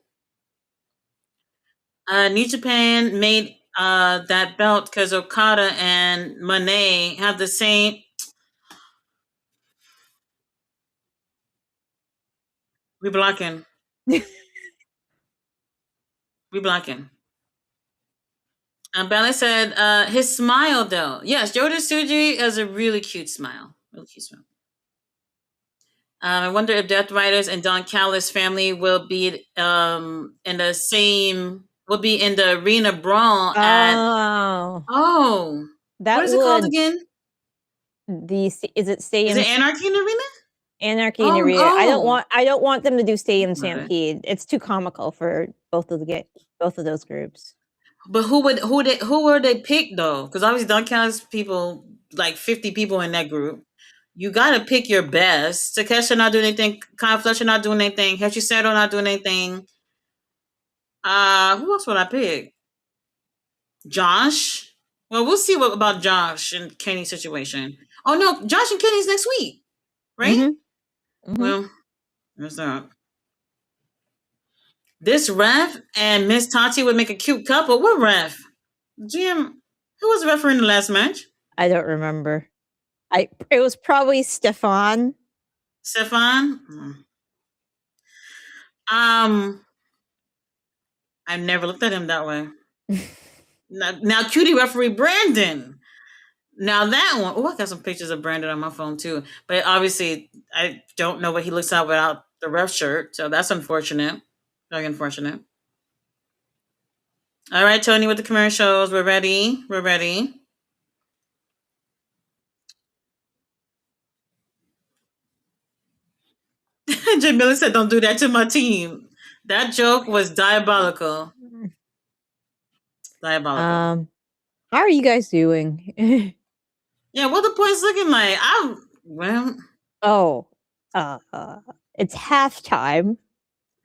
New Japan made that belt because Okada and Monet have the same. We blocking. We blocking. Ballet said his smile though. Yes, Yoda Suji has a really cute smile. Really cute smile. I wonder if Death Riders and Don Callis family will be in the same. Will be in the arena brawl at. Oh, Oh, what that is it called would again? is it Is it stadium Anarchy in the Arena? Anarchy in the Oh, arena? oh. I don't want them to do Stadium Got it. Stampede. It's too comical for both of those groups. But who were they picked though? Because obviously Don Callis people, like 50 people in that group. You gotta pick your best. Takesha not doing anything. Kyle Fletcher not doing anything. Hachi Sato not doing anything. Who else would I pick? Josh. Well, we'll see what about Josh and Kenny's situation. Oh no, Josh and Kenny's next week, right? Mm-hmm. Mm-hmm. Well, there's that. This ref and Miss Tati would make a cute couple. What ref? Jim, who was refereeing the last match? I don't remember. It was probably Stefan. Stefan? I never looked at him that way. Now, cutie referee Brandon. Now that one, oh, I got some pictures of Brandon on my phone too. But obviously, I don't know what he looks like without the ref shirt, so that's unfortunate. Very unfortunate. All right, Tony, with the commercials, we're ready. We're ready. Jay Miller said, "Don't do that to my team." That joke was diabolical. Diabolical. How are you guys doing? Yeah, what the points looking like? Well, Oh, it's halftime,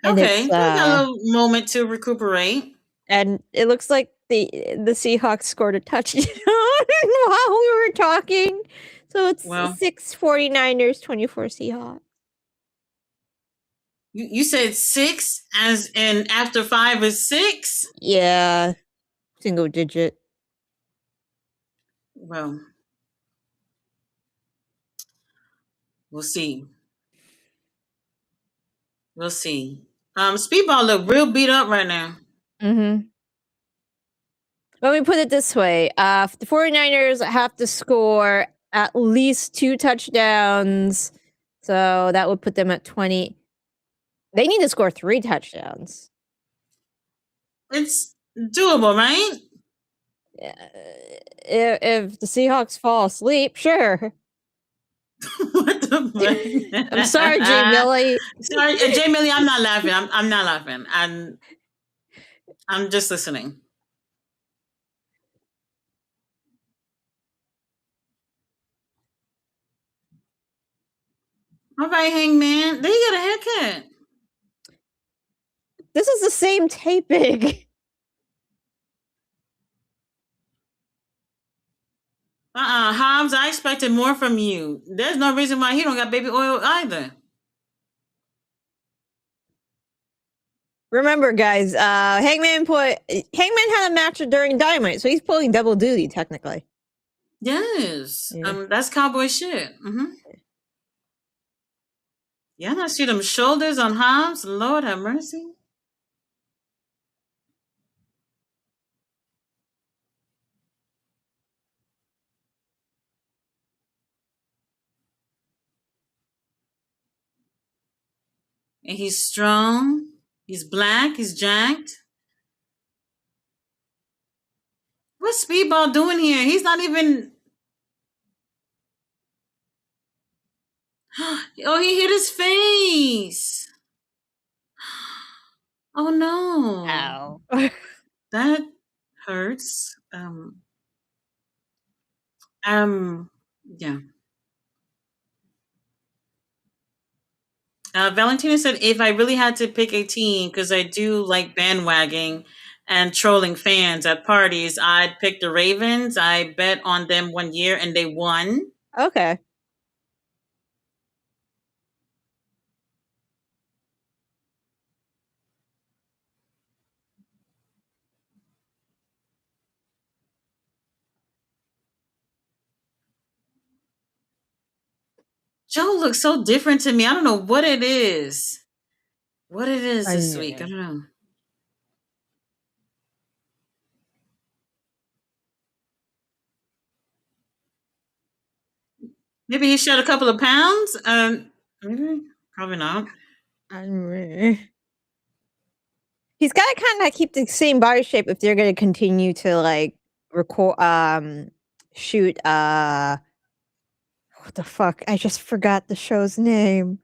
and okay. We got a little moment to recuperate. and it looks like the Seahawks scored a touchdown while we were talking. So it's Well, 6 49ers, 24 Seahawks. you said 6, as in after 5 is 6. Yeah, single digit. Well, We'll see. We'll see. Speedball look real beat up right now. Mm-hmm. Let me put it this way. The 49ers have to score at least 2 touchdowns. So that would put them at 20. They need to score 3 touchdowns. It's doable, right? If the Seahawks fall asleep, sure. What the fuck? I'm sorry, Jay Millie. Sorry, Jay Millie. I'm not laughing. I'm not laughing. I'm just listening. All right, Hangman. There you got a haircut. This is the same taping. Hobbs, I expected more from you. There's no reason why he don't got baby oil either. Remember, guys, Hangman had a match during Dynamite, so he's pulling double duty technically. Yes. Yeah. That's cowboy shit. Yeah, I see them shoulders on Hobbs. Lord have mercy. And he's strong. He's black. He's jacked. What's Speedball doing here? He's not even. Oh, he hit his face. Oh no. Ow. That hurts. Yeah. Valentina said, if I really had to pick a team, because I do like bandwagging and trolling fans at parties, I'd pick the Ravens. I bet on them one year and they won. Okay. Joe looks so different to me. I don't know what it is. What it is this week. I don't know. Maybe he shed a couple of pounds. Maybe. Probably not. He's got to kind of keep the same body shape if they're going to continue to like record, shoot. What the fuck? I just forgot the show's name.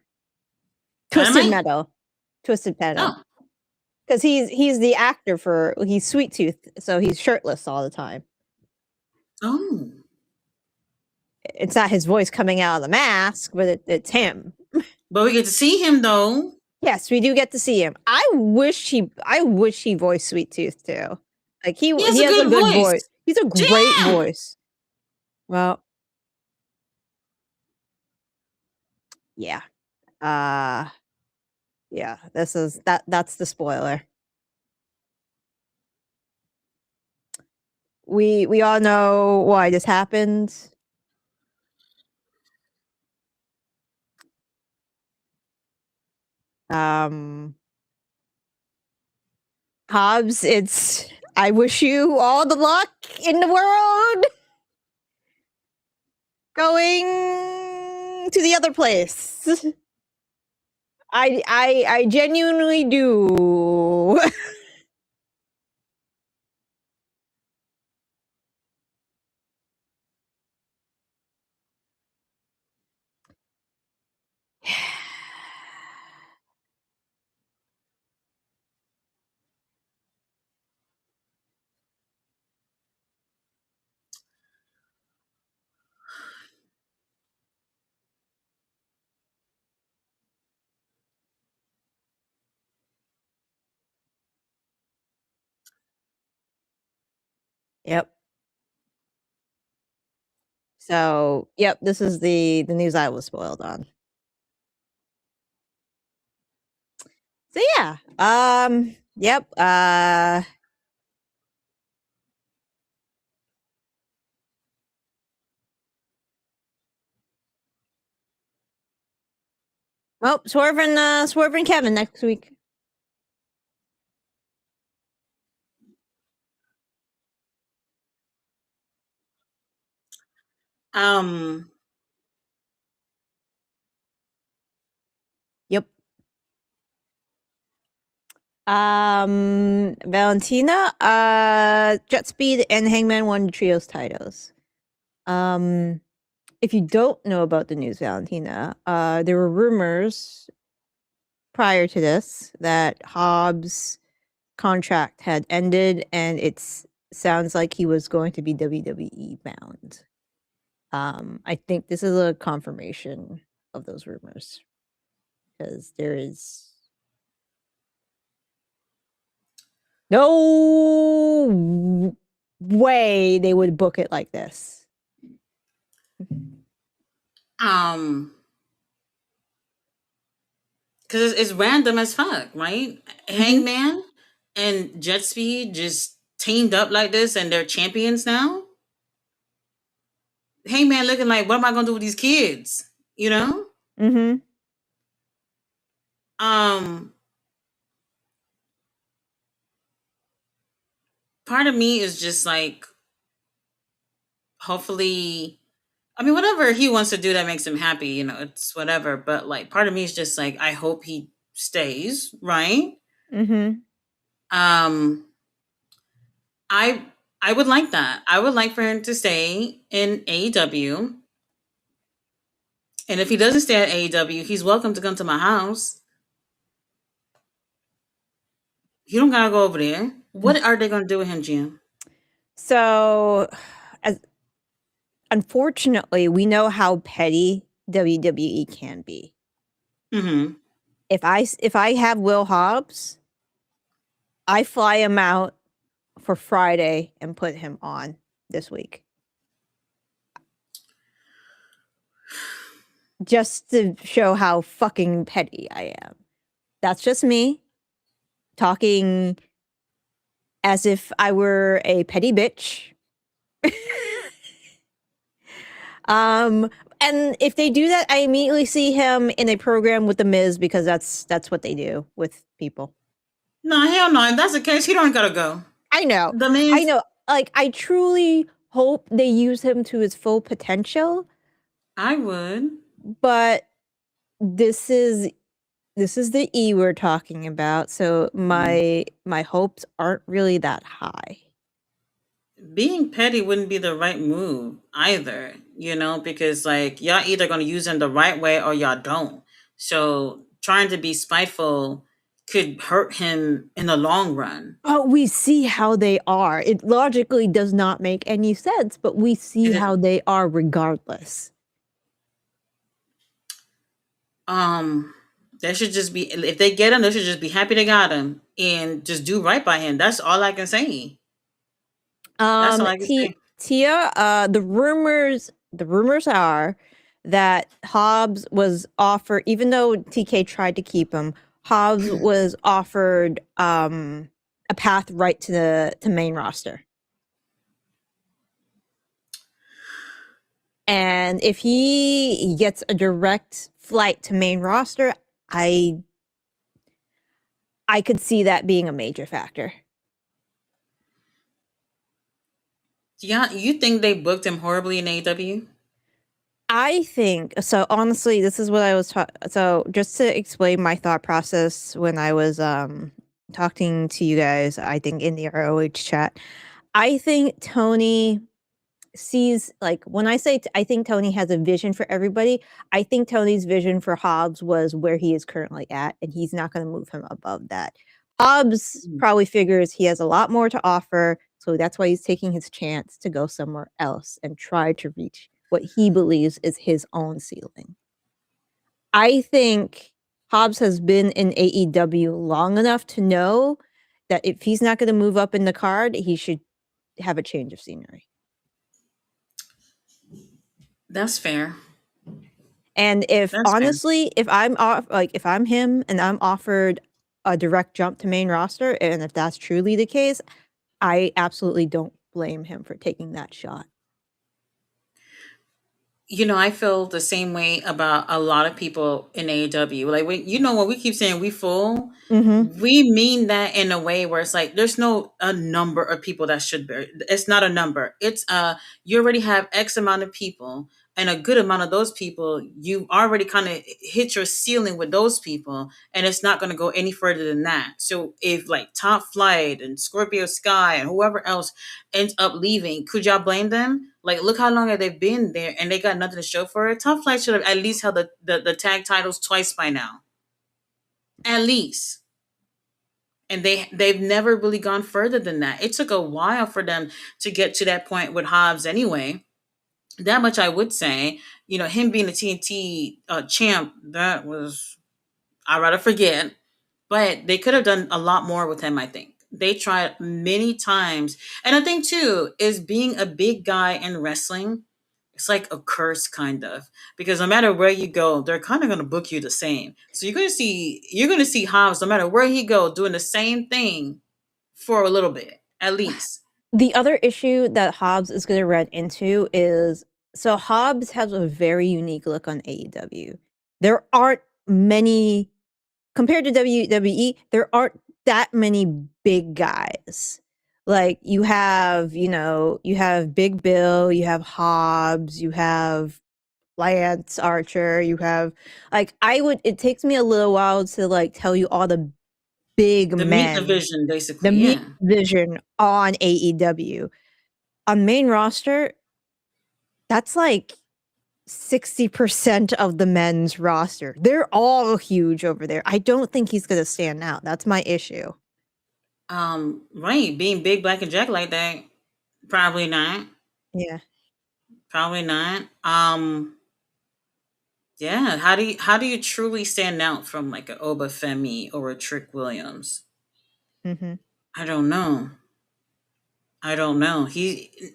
Twisted Dynamite? Metal. Twisted Metal. Oh. Because he's the actor he's Sweet Tooth, so he's shirtless all the time. Oh. It's not his voice coming out of the mask, but it's him. But we get to see him though. Yes, we do get to see him. I wish he voiced Sweet Tooth too. Like he has a good voice. He's a great voice. Well, yeah. Yeah, that's the spoiler. We all know why this happened. Hobbs, I wish you all the luck in the world going to the other place. I genuinely do. Yep. So, yep, this is the news I was spoiled on. So yeah, yep, Well, Swerve and Kevin next week. Um, Yep. Valentina, Jet Speed and Hangman won the trios titles. If you don't know about the news, Valentina, there were rumors prior to this that Hobbs' contract had ended, and it sounds like he was going to be WWE bound. I think this is a confirmation of those rumors because there is no way they would book it like this. um, because it's random as fuck, right? Hangman and Jet Speed just teamed up like this, and they're champions now. Hangman looking like, what am I gonna do with these kids? You know? Mm-hmm. Um, part of me is just like, hopefully, I mean, whatever he wants to do that makes him happy, you know, it's whatever. But like, part of me is just like, I hope he stays, right? Mm-hmm. Um, I I would like that. I would like for him to stay in AEW. And if he doesn't stay at AEW, he's welcome to come to my house. You don't gotta go over there. What are they gonna do with him, Jim? So, as unfortunately, we know how petty WWE can be. Mm-hmm. If I have Will Hobbs, I fly him out for Friday and put him on this week. Just to show how fucking petty I am. That's just me talking as if I were a petty bitch. And if they do that, I immediately see him in a program with the Miz because that's what they do with people. No, hell no. If that's the case, he don't gotta go. I know. The man, I know. Like I truly hope they use him to his full potential, I would. but this is the E we're talking about, so my hopes aren't really that high. Being petty wouldn't be the right move either, you know, because like y'all either gonna use him the right way or y'all don't. So trying to be spiteful could hurt him in the long run. But we see how they are. It logically does not make any sense, but we see And how they are regardless. um they should just be, if they get him, they should just be happy they got him and just do right by him. That's all I can say. That's all I can say. Tia, the rumors are that Hobbs was offered, even though TK tried to keep him, Hobbs was offered a path right to the main roster. And if he gets a direct flight to main roster, I could see that being a major factor. Yeah, you think they booked him horribly in AEW? I think so. Honestly, this is what I was so just to explain my thought process when I was talking to you guys, I think in the ROH chat. I think Tony sees, like, when I say I think Tony has a vision for everybody, I think Tony's vision for Hobbs was where he is currently at, and he's not going to move him above that. Hobbs probably figures he has a lot more to offer, so that's why he's taking his chance to go somewhere else and try to reach what he believes is his own ceiling. I think Hobbs has been in AEW long enough to know that if he's not going to move up in the card, he should have a change of scenery. That's fair. And if That's fair. honestly, if I'm if I'm him and I'm offered a direct jump to main roster, and if that's truly the case, I absolutely don't blame him for taking that shot. I feel the same way about a lot of people in AEW. Like, when we keep saying we full, Mhm. we mean that in a way where it's like there's no a number of people that should be. It's not a number. It's you already have X amount of people, and a good amount of those people you already kind of hit your ceiling with those people, and it's not going to go any further than that. So if like Top Flight and Scorpio Sky and whoever else ends up leaving, could y'all blame them? Like, look how long have they been there, and they got nothing to show for it. Top Flight should have at least held the tag titles twice by now, at least. And they've never really gone further than that. It took a while for them to get to that point with Hobbs anyway. That much I would say. Him being a TNT champ, that was, I'd rather forget. But they could have done a lot more with him, I think. They tried many times. And I think, too, is being a big guy in wrestling, it's like a curse, kind of. Because no matter where you go, they're kind of going to book you the same. So you're going to see Hobbs, no matter where he go, doing the same thing for a little bit, at least. The other issue that Hobbs is gonna run into is so Hobbs has a very unique look on AEW. There aren't many compared to WWE, there aren't that many big guys. Like you have Big Bill, you have Hobbs, you have Lance Archer, you have it takes me a little while to like tell you all the big The meat men, division, the basically, meat yeah. division on AEW. On main roster, that's like 60% of the men's roster. They're all huge over there. I don't think he's gonna stand out. That's my issue. Right, being big, black, and jack like that, probably not. Yeah. Probably not. Yeah. How do you truly stand out from like a Oba Femi or a Trick Williams? Mhm. I don't know. I don't know. And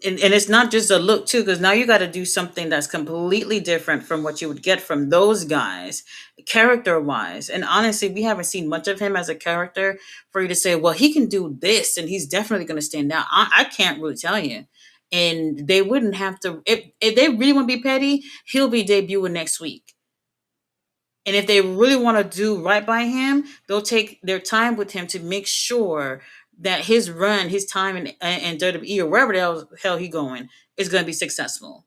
it's not just a look too, because now you got to do something that's completely different from what you would get from those guys, character wise. And honestly, we haven't seen much of him as a character for you to say, well, he can do this, and he's definitely going to stand out. I can't really tell you. And they wouldn't have to if they really want to be petty. He'll be debuting next week. And if they really want to do right by him, they'll take their time with him to make sure that his run, his time in WWE or wherever the hell he going is going to be successful.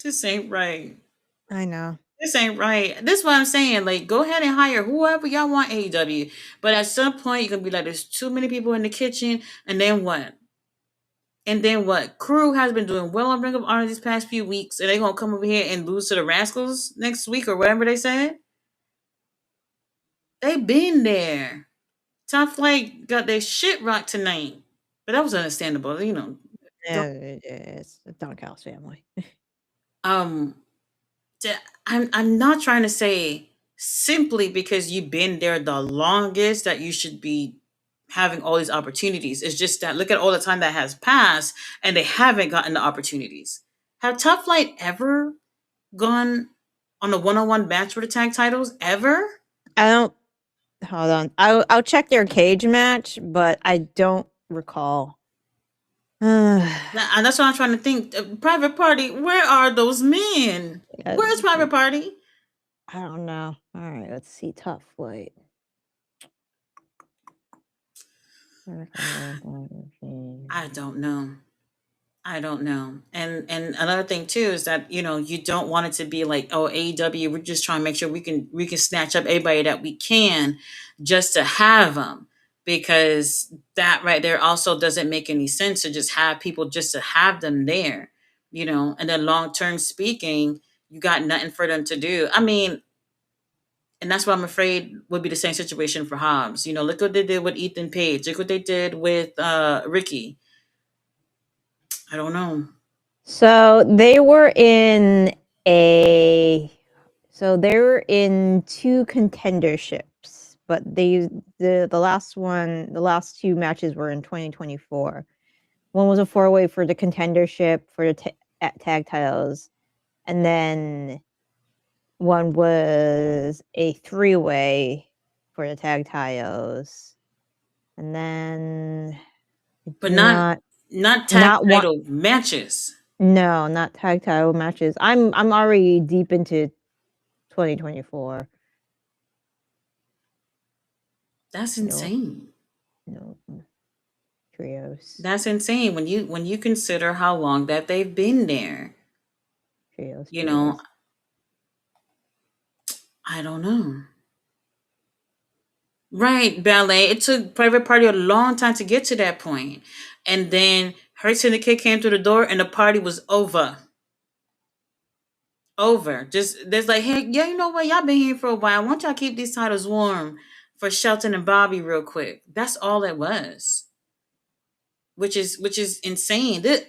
This ain't right. I know. This ain't right. This is what I'm saying. Like, go ahead and hire whoever y'all want AEW. But at some point, you're going to be like, there's too many people in the kitchen. And then what? And then what? Crew has been doing well on Ring of Honor these past few weeks. And they going to come over here and lose to the Rascals next week or whatever they said? They been there. Top Flight got their shit rocked tonight. But that was understandable, Yeah, Don't it's the Dunkhouse family. um I'm not trying to say simply because you've been there the longest that you should be having all these opportunities. It's just that look at all the time that has passed and they haven't gotten the opportunities. Have Top Flight ever gone on a one-on-one match for the tag titles? Ever? I don't hold on. I'll check their cage match, but I don't recall. And that's what I'm trying to think. Private Party, where are those men? Where's Private Party? I don't know. All right, let's see. Top Flight. I don't know. I don't know. And another thing too is that you don't want it to be like, oh, AEW, we're just trying to make sure we can snatch up everybody that we can just to have them, because that right there also doesn't make any sense to just have people just to have them there, and then long term speaking, you got nothing for them to do. I mean, and that's what I'm afraid would be the same situation for Hobbs. Look what they did with Ethan Page. Look what they did with Ricky. I don't know. So a they were in two contenderships, but the last two matches were in 2024. One was a four-way for the contendership for the tag titles, and then one was a three-way for the tag titles. And then But not Not tag Not one. title matches. No, not tag title matches. I'm already deep into 2024. That's No, insane. no trios, That's insane when you consider how long that they've been there. trios, You know, trios. I don't know. Right, ballet. It took Private Party a long time to get to that point. And then her syndicate came through the door and the party was over. Over. Just there's like, hey, yeah, you know what? Y'all been here for a while. Why don't y'all keep these titles warm for Shelton and Bobby real quick? That's all it was. Which is insane. That's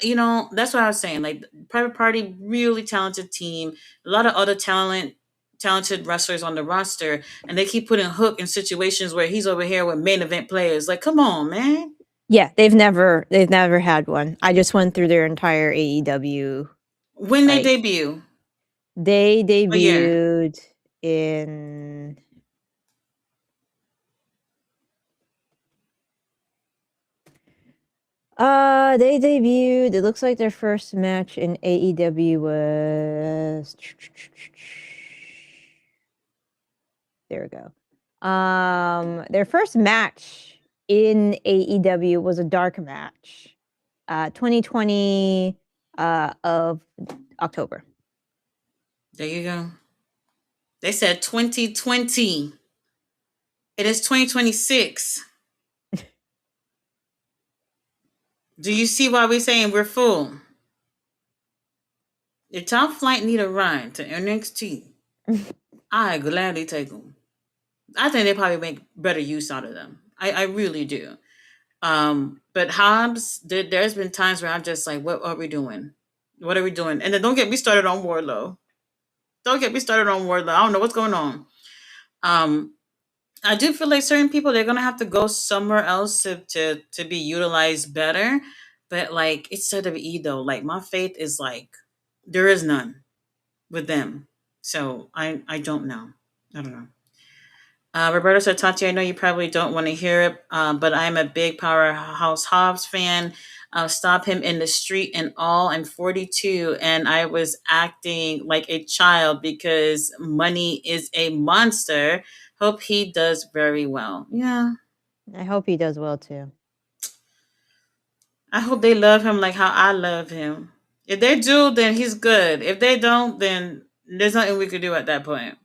what I was saying. Like Private Party, really talented team, a lot of other talented wrestlers on the roster, and they keep putting Hook in situations where he's over here with main event players. Like, come on, man. Yeah, they've never had one. I just went through their entire AEW. When they Like debut, they a year. debuted in they debuted. It looks like their first match in AEW was there we go. Their first match in AEW was a dark match. 2020 of October. There you go. They said 2020. It is 2026. Do you see why we're saying we're full? If Top Flight need a ride to NXT, I gladly take them. I think they probably make better use out of them. I really do. But Hobbs, there's been times where I'm just like, what are we doing? What are we doing? And then don't get me started on Wardlow. Don't get me started on Wardlow. I don't know what's going on. Um, I do feel like certain people they're gonna have to go somewhere else to be utilized better. But like it's WWE though. Like my faith is like there is none with them. So I don't know. I don't know. Roberto said, Tati, I know you probably don't want to hear it, but I'm a big Powerhouse Hobbs fan. Stop him in the street and all. I'm 42 and I was acting like a child because money is a monster. Hope he does very well. Yeah. I hope he does well too. I hope they love him like how I love him. If they do, then he's good. If they don't, then there's nothing we could do at that point.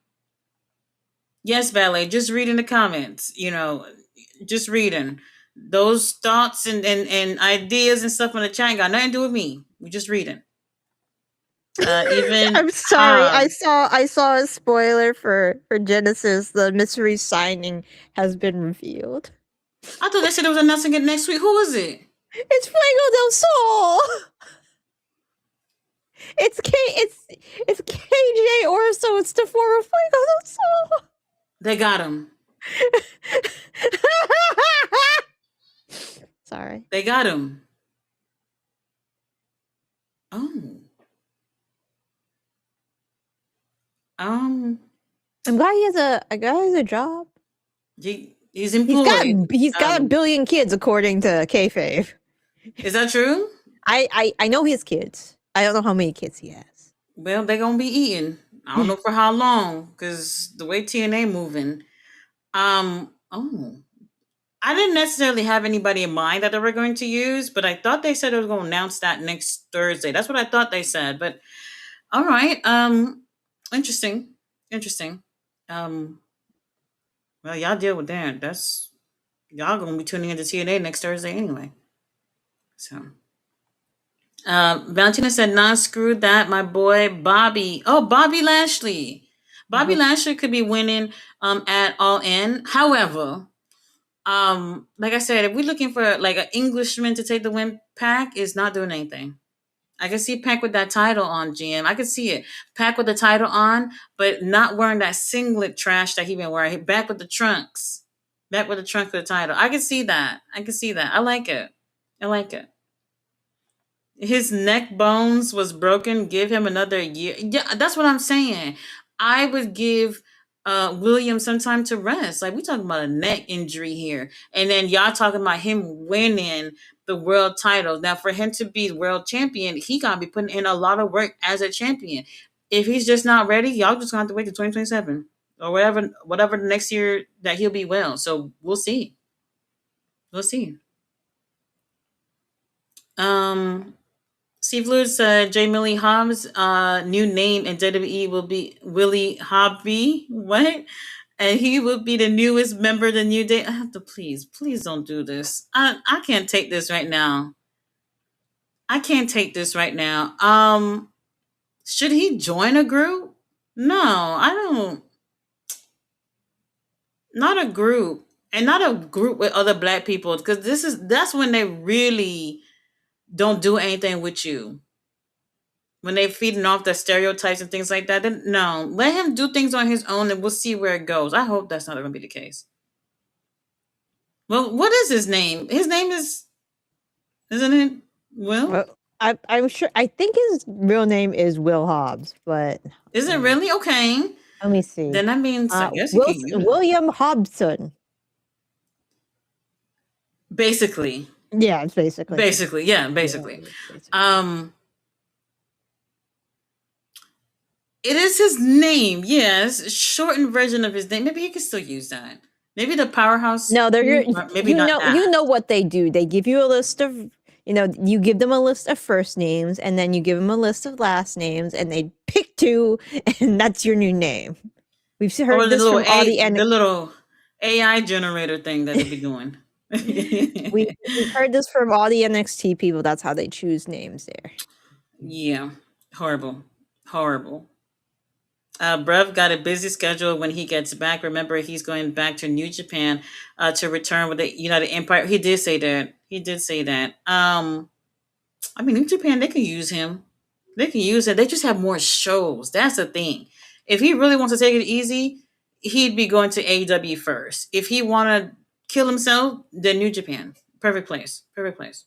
Yes, Ballet, just reading the comments, just reading. Those thoughts and ideas and stuff on the chat ain't got nothing to do with me. We just reading. Even I'm sorry. Hob. I saw a spoiler for Genesis. The mystery signing has been revealed. I thought they said it was announcing it next week. Who is it? It's Fuego del Sol. It's KJ Orso. It's the former Fuego del Sol. They got him. Sorry. They got him. Oh. Um. I'm glad he has a job. He's employed. He's got a billion kids according to kayfabe. Is that true? I know his kids. I don't know how many kids he has. Well, they're gonna be eating. I don't know for how long, because the way TNA moving. Oh. I didn't necessarily have anybody in mind that they were going to use, but I thought they said they were going to announce that next Thursday. That's what I thought they said. But all right, interesting, interesting. Um, well, y'all deal with that. That's y'all gonna be tuning into TNA next Thursday anyway. So, Valentina said, "Nah, screw that, my boy Bobby. Oh, Bobby Lashley. Bobby Lashley could be winning at All In. However, like I said, if we're looking for like an Englishman to take the win, Pac is not doing anything. I can see Pac with that title on, GM. I can see it. Pac with the title on, but not wearing that singlet trash that he been wearing. Back with the trunks. Back with the trunk of the title. I can see that. I can see that. I like it. I like it. His neck bones was broken. Give him another year. Yeah, that's what I'm saying. I would give. Williams some time to rest. Like we talking about a neck injury here, and then y'all talking about him winning the world title. Now, for him to be world champion, he gotta be putting in a lot of work as a champion. If he's just not ready, y'all just gonna have to wait to 2027 or whatever the next year that he'll be well. So we'll see. We'll see. Um, Steve Lewis said J. Millie Hobbs' new name in WWE will be Willie Hobby. What? And he will be the newest member of the New Day. I have to please don't do this. I can't take this right now. I can't take this right now. Should he join a group? No, I don't. Not a group, and not a group with other black people, because that's when they really don't do anything with you. When they feeding off the stereotypes and things like that, then no, let him do things on his own, and we'll see where it goes. I hope that's not going to be the case. Well, what is his name? His name isn't it Will? Well, I'm sure. I think his real name is Will Hobbs, but Is it really okay? let me see. Then that means I guess he can use it. William Hobson. Basically, Yeah, it's basically. basically, yeah, basically. Um, it is his name. Yes, shortened version of his name. Maybe he could still use that. Maybe the powerhouse. No, they're maybe you not. know That. you know what they do. They give you a list of you give them a list of first names, and then you give them a list of last names, and they pick two, and that's your new name. We've Or heard the this little from all the the little AI generator thing that they be doing. we've heard this from all the NXT people. That's how they choose names there. Yeah, horrible, horrible. Brev got a busy schedule when he gets back. Remember, he's going back to New Japan to return with the United Empire. He did say that. He did say that. I mean, New Japan, they can use him. They can use it. They just have more shows. That's the thing. If he really wants to take it easy, he'd be going to AEW first. If he want to kill himself, then New Japan. Perfect place. Perfect place.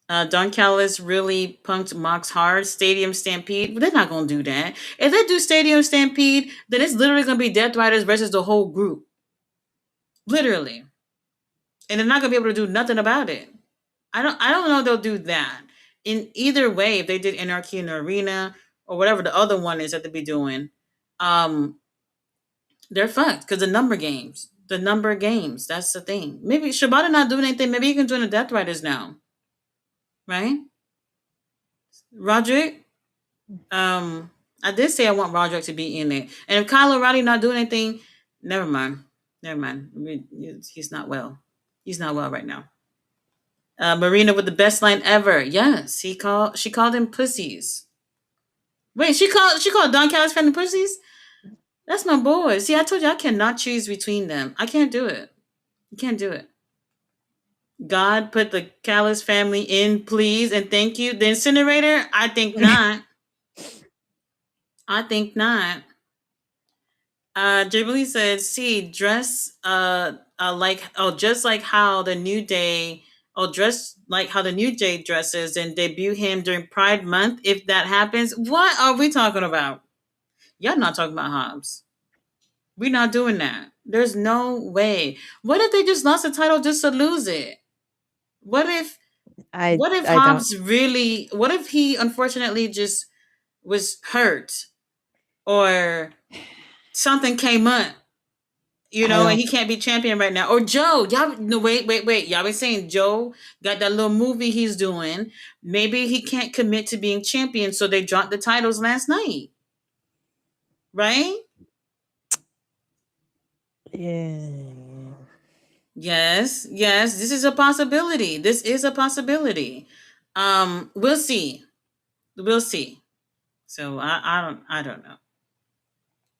Don Callis really punked Mox hard. Stadium Stampede. But they're not going to do that. If they do Stadium Stampede, then it's literally going to be Death Riders versus the whole group. Literally. And they're not going to be able to do nothing about it. I don't know if they'll do that. In either way, if they did Anarchy in the Arena or whatever the other one is that they'll be doing, um, they're fucked because the number games. The number games. That's the thing. Maybe Shibata not doing anything. Maybe he can join the Death Riders now. Right? Roderick? I did say I want Roderick to be in it. And if Kyle O'Reilly not doing anything, never mind. Never mind. He's not well. He's not well right now. Marina with the best line ever. Yes, she called him pussies. Wait, she called Don Callis family pussies? That's my boy. See, I told you I cannot choose between them. I can't do it. You can't do it. God put the Callis family in, please, and thank you. The incinerator? I think not. I think not. Jubilee said, "See, dress just like how the New Day, dress like how the New Day dresses and debut him during Pride Month. If that happens, what are we talking about? Y'all not talking about Hobbs. We're not doing that. There's no way. What if they just lost the title just to lose it? What if I Hobbs really? What if he unfortunately just was hurt or something came up, and he can't be champion right now? Or Joe, y'all, no, wait. Y'all been saying Joe got that little movie he's doing. Maybe he can't commit to being champion, so they dropped the titles last night. Right? Yeah. Yes, this is a possibility. This is a possibility. We'll see. We'll see. So I don't know.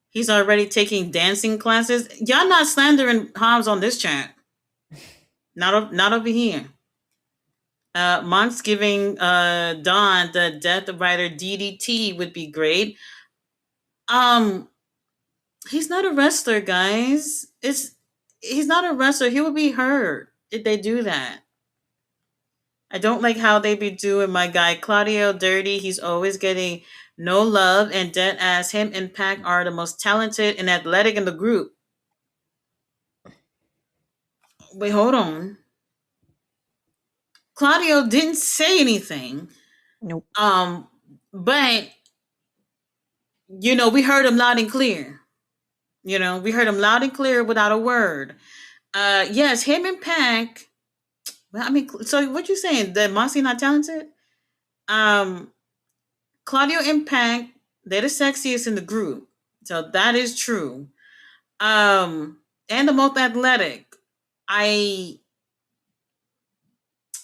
He's already taking dancing classes. Y'all not slandering Hobbs on this chat. Not over here. Monk's giving Don the Death Rider DDT would be great. He's not a wrestler, guys. He's not a wrestler. He would be hurt if they do that. I don't like how they be doing my guy Claudio dirty. He's always getting No love, and dead as him and Pac are the most talented and athletic in the group. Wait, hold on. Claudio didn't say anything. Nope. Um, but we heard him loud and clear. We heard him loud and clear without a word. Yes, him and Pac. Well, I mean, so what you saying? That Moxie not talented? Um, Claudio and Pac, they're the sexiest in the group, so that is true. And the most athletic. I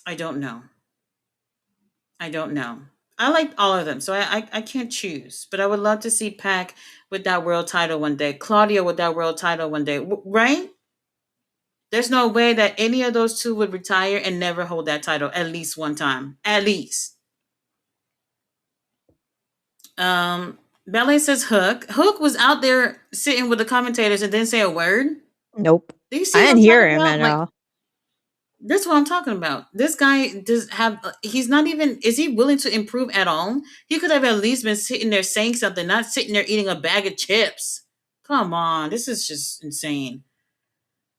I don't know. I don't know. I like all of them, so I can't choose. But I would love to see Pac with that world title one day. Claudio with that world title one day, right? There's no way that any of those two would retire and never hold that title at least one time. At least. Ballet says Hook. Hook was out there sitting with the commentators and didn't say a word. Nope. Do you see I what didn't I'm hear talking him about? at Like, all. that's what I'm talking about. This guy does have. He's not even. Is he willing to improve at all? He could have at least been sitting there saying something, not sitting there eating a bag of chips. Come on, this is just insane.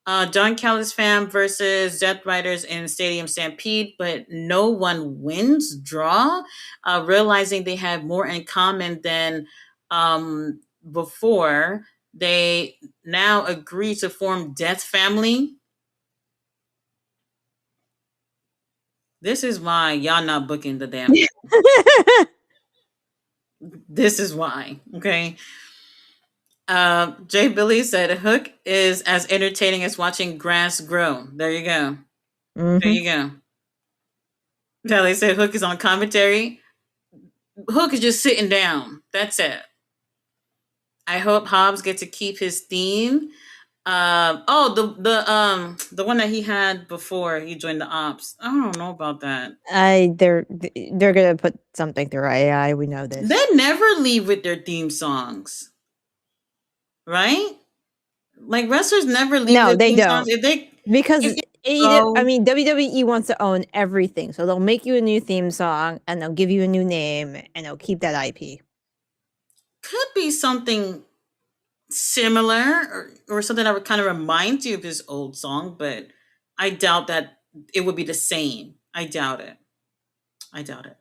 Don Callis fam versus Death Riders in Stadium Stampede, but no one wins. Draw, realizing they have more in common than before. They now agree to form Death Family. This is why y'all not booking the damn thing. This is why. Okay. Jay Billy said Hook is as entertaining as watching grass grow. There you go. There hmm you go. Kelly said Hook is on commentary. Hook is just sitting down. That's it. I hope Hobbs gets to keep his theme. The one that he had before he joined the ops. I don't know about that. They're gonna put something through AI. We know this. They never leave with their theme songs, right? Like wrestlers never leave No, their they theme songs. don't, If because they go, WWE wants to own everything, so they'll make you a new theme song and they'll give you a new name and they'll keep that IP. could be something similar or something that would kind of remind you of his old song, but I doubt that it would be the same. I doubt it. I doubt it.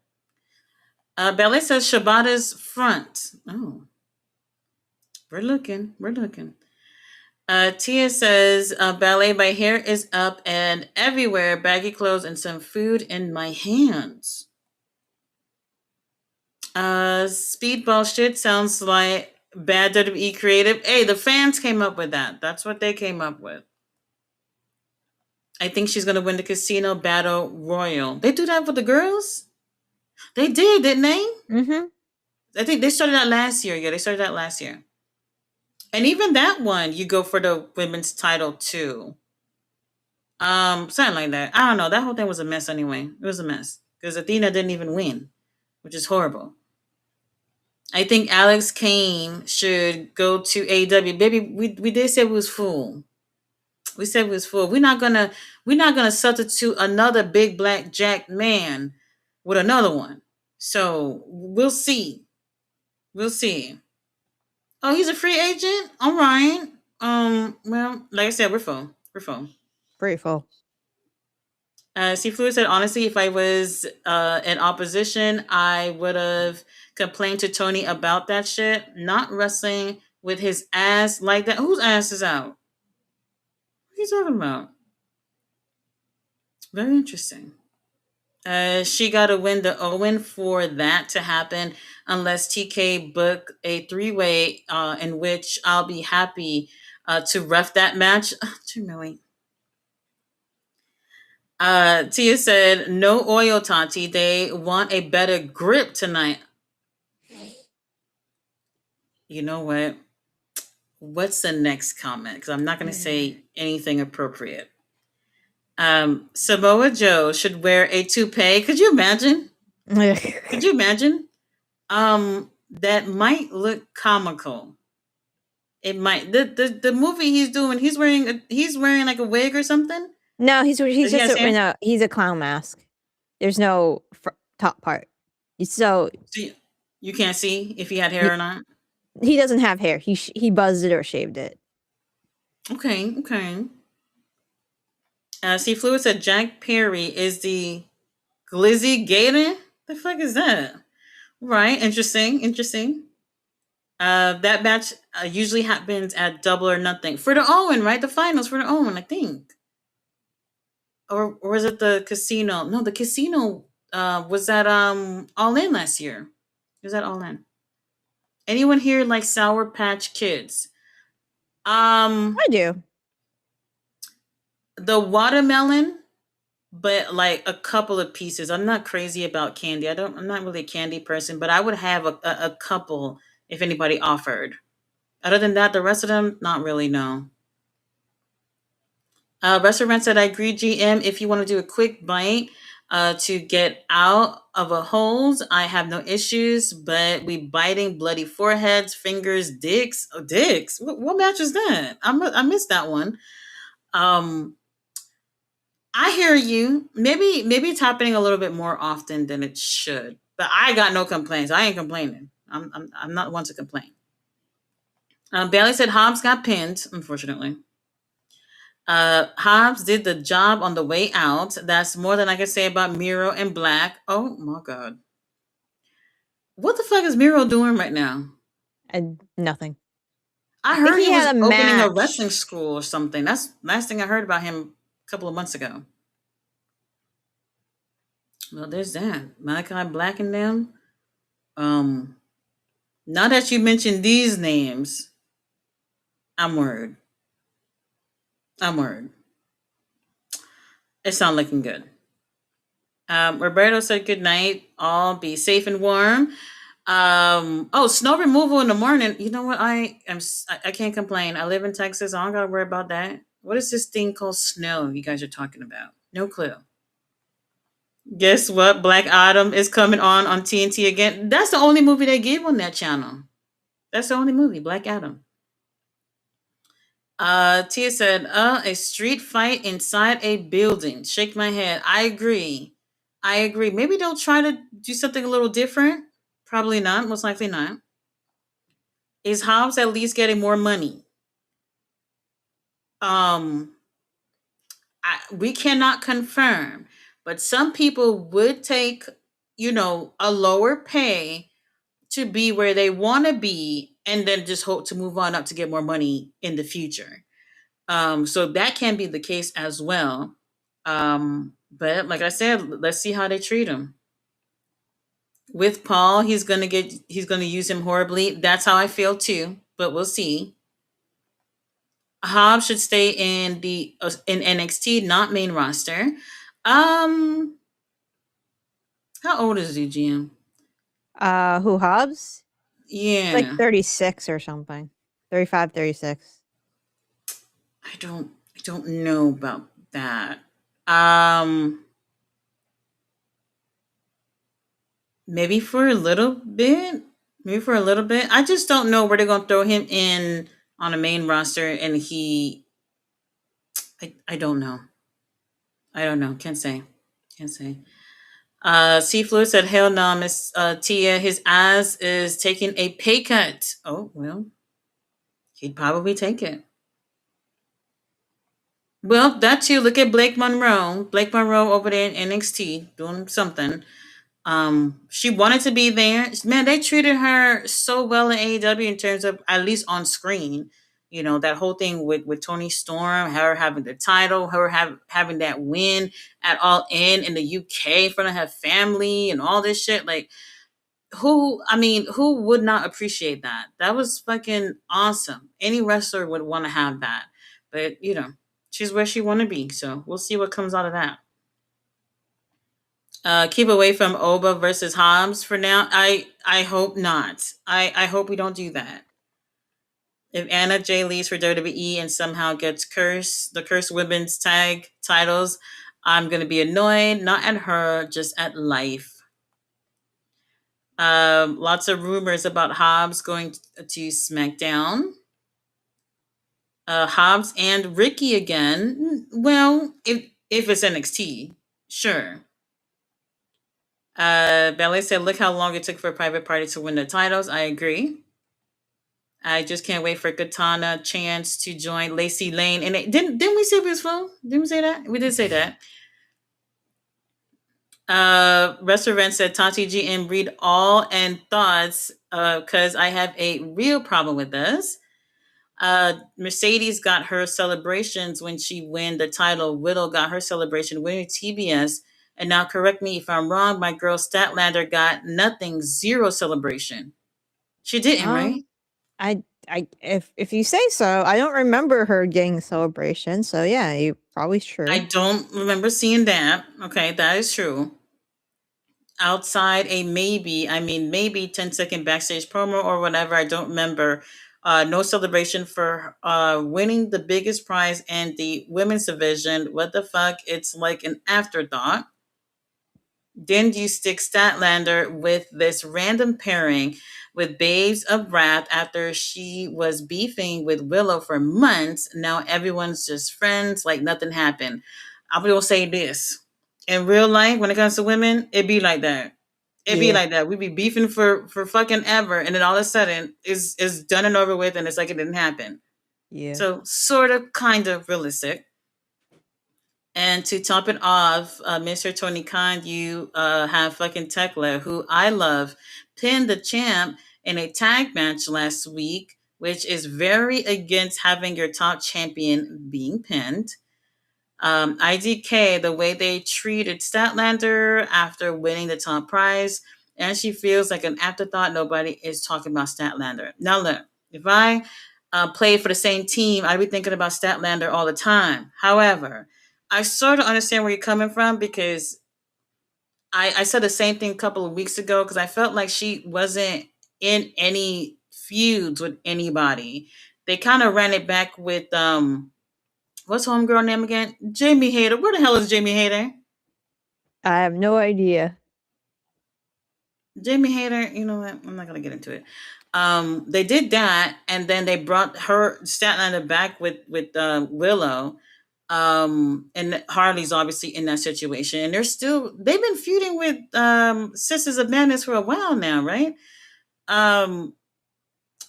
Ballet says Shabata's front. Oh, we're looking. We're looking. Tia says ballet. My hair is up and everywhere. Baggy clothes and some food in my hands. Speedball shit sounds like bad WWE creative. Hey, the fans came up with that. That's what they came up with. I think she's gonna win the casino battle royal. They do that for the girls. They did, didn't they? Mm-hmm. I think they started that last year. Yeah, they started that last year. And even that one, you go for the women's title too. Something like that. I don't know. That whole thing was a mess anyway. It was a mess because Athena didn't even win, which is horrible. I think Alex Kane should go to AEW. Baby, we did say we was full. We said we was full. We're not gonna substitute another big black jack man with another one. So we'll see. We'll see. Oh, he's a free agent. All right. Well, like I said, we're full. We're full. Pretty full. C. Fluid said, honestly, if I was in opposition, I would have complained to Tony about that shit. Not wrestling with his ass like that. Whose ass is out? What are you talking about? Very interesting. She got to win the Owen for that to happen, unless TK book a three-way in which I'll be happy to ref that match. Jamili. Tia said, no oil, Tati. They want a better grip tonight. You know what? What's the next comment? Because I'm not going to say anything appropriate. Samoa Joe should wear a toupee. Could you imagine? Could you imagine? That might look comical. It might. The movie he's doing, he's wearing like a wig or something. No, he's Does he have just hair? he's a clown mask. There's no top part. So So You can't see if he had hair Y- or not. He doesn't have hair. He buzzed it or shaved it. Okay, okay. See, Fluid said Jack Perry is the Glizzy Gator. The fuck is that? Right, interesting, interesting. That match usually happens at Double or Nothing for the Owen, right? The finals for the Owen, I think, or was it the Casino? No, the Casino was that All In last year. Was that All In? Anyone here like Sour Patch Kids? Um, I do. the watermelon, but like a couple of pieces. I'm not crazy about candy. I don't. I'm not really a candy person, but I would have a couple if anybody offered. Other than that, the rest of them, not really. No. Restaurant said, I agree, GM. If you want to do a quick bite to get out of a holes, I have no issues. But we biting bloody foreheads, fingers, dicks. Oh, dicks. What match is that? I missed that one. Um, I hear you. Maybe it's happening a little bit more often than it should. But I got no complaints. I ain't complaining. I'm not one to complain. Bailey said Hobbs got pinned, unfortunately. Hobbs did the job on the way out. That's more than I can say about Miro and Black. Oh my god. What the fuck is Miro doing right now? And nothing. I I think heard he he was had a opening a wrestling match. school or something. That's last thing I heard about him a couple of months ago. Well, there's that. Malachi Black and them. Um, now that you mentioned these names, I'm worried. I'm worried. It's not looking good. Roberto said good night. All be safe and warm. Oh, snow removal in the morning. You know what? I can't complain. I live in Texas. I don't gotta worry about that. What is this thing called snow you guys are talking about? No clue. Guess what? Black Adam is coming on TNT again. That's the only movie they give on that channel. That's the only movie, Black Adam. Tia said, a street fight inside a building. Shake my head. I agree. I agree. Maybe they'll try to do something a little different. Probably not. Most likely not. Is Hobbs at least getting more money? Um, we cannot confirm, but some people would take, a lower pay to be where they want to be, and then just hope to move on up to get more money in the future. So that can be the case as well. But like I said, let's see how they treat him. With Paul, he's gonna use him horribly. That's how I feel too. But we'll see. Hobbs should stay in NXT, not main roster. Um, how old is he, GM? Who Hobbs? Like Yeah, 36 or something. 35, 36. I don't know about that. Um, maybe for a little bit. Maybe for a little bit. I just don't know where they're gonna throw him in on a main roster, and he. I don't know. I don't know. Can't say. Can't say. Seafluid said, "Hell no, Miss Tia. His ass is taking a pay cut." Oh well, he'd probably take it. Well, that too. Look at Blake Monroe. Blake Monroe over there in NXT doing something. She wanted to be there. Man, they treated her so well in AEW in terms of at least on screen. That whole thing with Tony Storm, her having the title, having that win at All in the UK in front of her family and all this shit. Like, who would not appreciate that? That was fucking awesome. Any wrestler would want to have that. But, she's where she want to be. So we'll see what comes out of that. Keep away from Oba versus Hobbs for now. I hope not. I hope we don't do that. If Anna Jay leaves for WWE and somehow gets the cursed women's tag titles, I'm gonna be annoyed. Not at her, just at life. Lots of rumors about Hobbs going to SmackDown. Hobbs and Ricky again. Well, if it's NXT, sure. Ballet said, "Look how long it took for a private party to win the titles." I agree. I just can't wait for Katana Chance to join Lacey Lane. And didn't we say it was full? Didn't we say that? We did say that. Restaurant said Tati G and read all and thoughts because I have a real problem with this. Mercedes got her celebrations when she win the title. Widow got her celebration winning TBS. And now correct me if I'm wrong, my girl Statlander got nothing, zero celebration. She didn't, right? Um, if you say so, I don't remember her getting a celebration. So yeah, you probably I true. don't remember seeing that. Okay, that is true. Outside a maybe, I mean maybe 10-second backstage promo or whatever. I don't remember. No celebration for winning the biggest prize and the women's division. What the fuck? It's like an afterthought. Then you stick Statlander with this random pairing with Babes of Wrath after she was beefing with Willow for months. Now everyone's just friends, like nothing happened. I will say this. In real life, when it comes to women, it be like that. It be Yeah, like that. We be beefing for fucking ever, and then all of a sudden is done and over with, and it's like it didn't happen. yeah. So sort of, kind of realistic. And to top it off, Mr. Tony Khan, you have fucking Tekla, who I love, pinned the champ in a tag match last week, which is very against having your top champion being pinned. IDK, the way they treated Statlander after winning the top prize, and she feels like an afterthought. Nobody is talking about Statlander. Now, look, if I played for the same team, I'd be thinking about Statlander all the time. However, I sort of understand where you're coming from because I said the same thing a couple of weeks ago because I felt like she wasn't in any feuds with anybody. They kind of ran it back with what's homegirl name again? Jamie Hayter. Where the hell is Jamie Hayter? I have no idea. Jamie Hayter. You know what? I'm not gonna get into it. They did that, and then they brought her Statlander back with Willow. And Harley's obviously in that situation, and they've been feuding with Sisters of Madness for a while now, right? Um,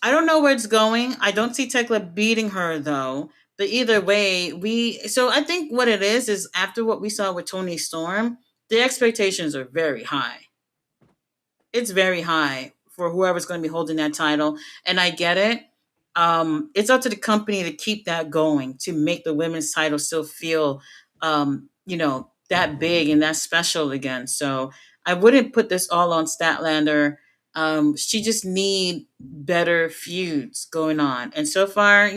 I don't know where it's going. I don't see Tekla beating her though. But either way, so I think what it is after what we saw with Tony Storm, the expectations are very high. It's very high for whoever's going to be holding that title, and I get it. It's up to the company to keep that going to make the women's title still feel, that big and that special again. So I wouldn't put this all on Statlander. She just need better feuds going on, and so far,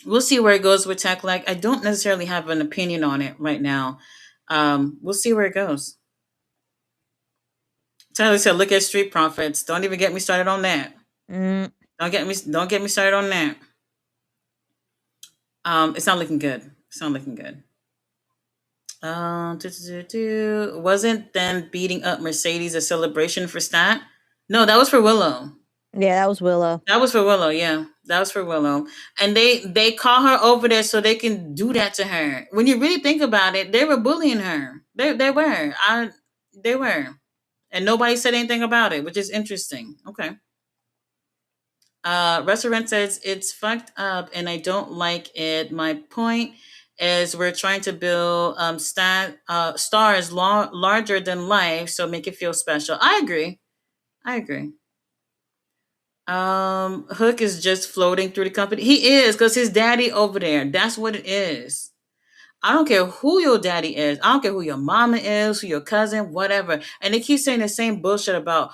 we'll see where it goes with Tech. Like I don't necessarily have an opinion on it right now. We'll see where it goes. Tyler said, "Look at Street Profits. Don't even get me started on that. Mm, Don't get me started on that. It's not looking good. It's not looking good. Wasn't then beating up Mercedes a celebration for Stat? No, that was for Willow. yeah, that was Willow. That was for Willow. Yeah, that was for Willow. And they call her over there so they can do that to her. When you really think about it, they were bullying her. They were. They were. And nobody said anything about it, which is interesting. Okay. Restaurant says it's fucked up and I don't like it. My point is we're trying to build stars larger than life, so make it feel special. I agree. I agree. Hook is just floating through the company. He is because his daddy over there. That's what it is. I don't care who your daddy is. I don't care who your mama is, who your cousin, whatever. And they keep saying the same bullshit about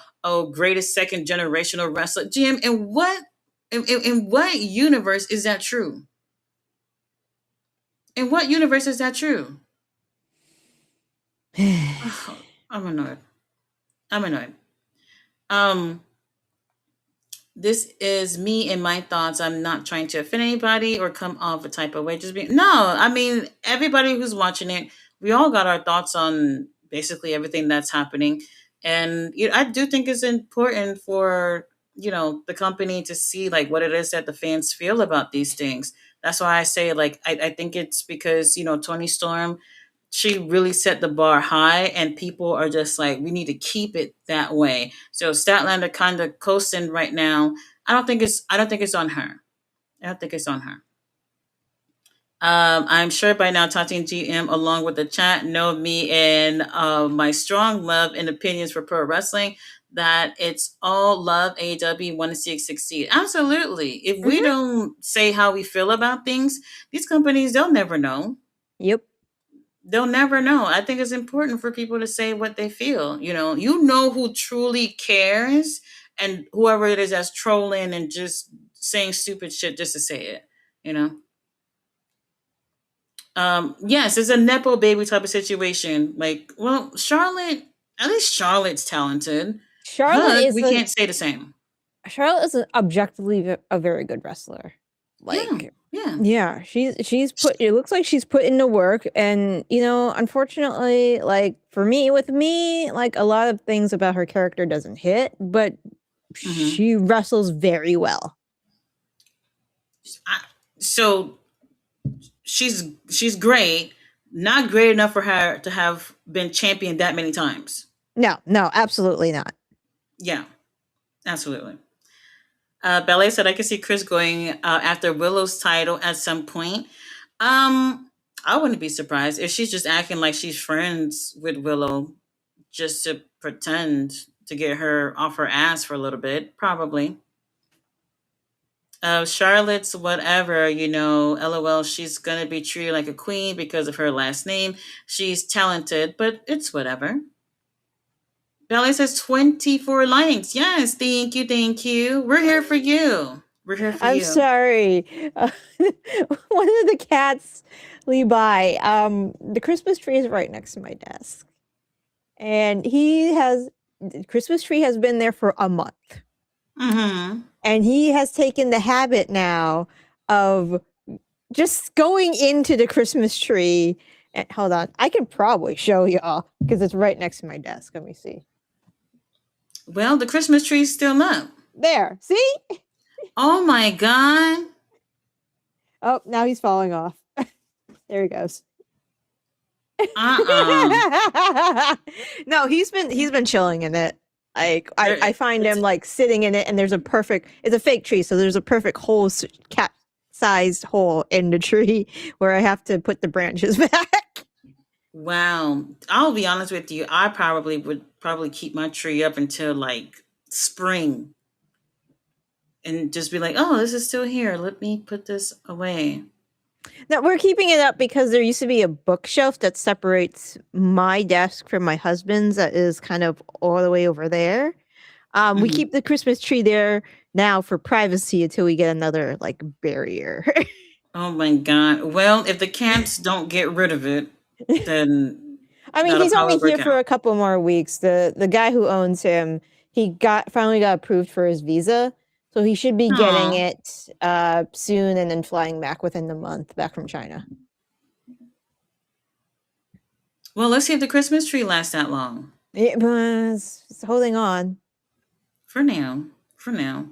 greatest second generational wrestler. Jim, in what universe is that true? In what universe is that true? Oh, I'm annoyed. I'm annoyed. Um, this is me and my thoughts. I'm not trying to offend anybody or come off a type of way. Just being no. I mean, everybody who's watching it, we all got our thoughts on basically everything that's happening, and I do think it's important for the company to see like what it is that the fans feel about these things. That's why I say like I think it's because Tony Storm. she really set the bar high, and people are just like, we need to keep it that way. So Statlander kind of coasting right now. I don't think it's on her. I don't think it's on her. I'm sure by now Tati and GM, along with the chat, know me and my strong love and opinions for pro wrestling. That it's all love. AEW want to see it succeed. Absolutely. If we Mhm. don't say how we feel about things, these companies, they'll never know. Yep. They'll never know. I think it's important for people to say what they feel. You know who truly cares, and whoever it is that's trolling and just saying stupid shit just to say it. You know. Yes, it's a nepo baby type of situation. Like, well, Charlotte, at least Charlotte's talented. Charlotte Hook, is we a can't say the same. Charlotte is objectively a very good wrestler. Yeah, Like, yeah. yeah, she's put. It looks like she's put in the work, and unfortunately, like for me, with me, like a lot of things about her character doesn't hit, but hmm she wrestles very well. So she's great. Not great enough for her to have been championed that many times. No, no, absolutely not. Yeah, absolutely. Ballet said I could see Chris going after Willow's title at some point. Um, I wouldn't be surprised if she's just acting like she's friends with Willow just to pretend to get her off her ass for a little bit. Probably. Charlotte's whatever, LOL, she's gonna be treated like a queen because of her last name. She's talented, but it's whatever. Ballet says 24 likes. Yes, thank you, thank you. We're here for you. We're here for I'm you. sorry. One of the cats leave by. The Christmas tree is right next to my desk, and the Christmas tree has been there for a month. Mm-hmm. And he has taken the habit now of just going into the Christmas tree. And hold on, I can probably show y'all because it's right next to my desk. Let me see. Well, the Christmas tree's still up. There, see? Oh my god. Oh, now he's falling off. There he goes. Uh-uh. No, he's been chilling in it. Like I find It's him like sitting in it, and it's a fake tree, so there's a perfect hole, cat sized hole in the tree where I have to put the branches back. wow. I'll be honest with you. I probably would keep my tree up until like spring and just be like, "Oh, this is still here. Let me put this away." No, we're keeping it up because there used to be a bookshelf that separates my desk from my husband's that is kind of all the way over there. We Mhm. keep the Christmas tree there now for privacy until we get another like barrier. Oh my god. Well, if the cats don't get rid of it, then I mean, that'll he's only probably here work for out. a couple more weeks. The guy who owns him, he finally got approved for his visa, so he should be getting Oh. it soon and then flying back within the month back from China. Well, let's see if the Christmas tree lasts that long. It was it's holding on. For now. For now.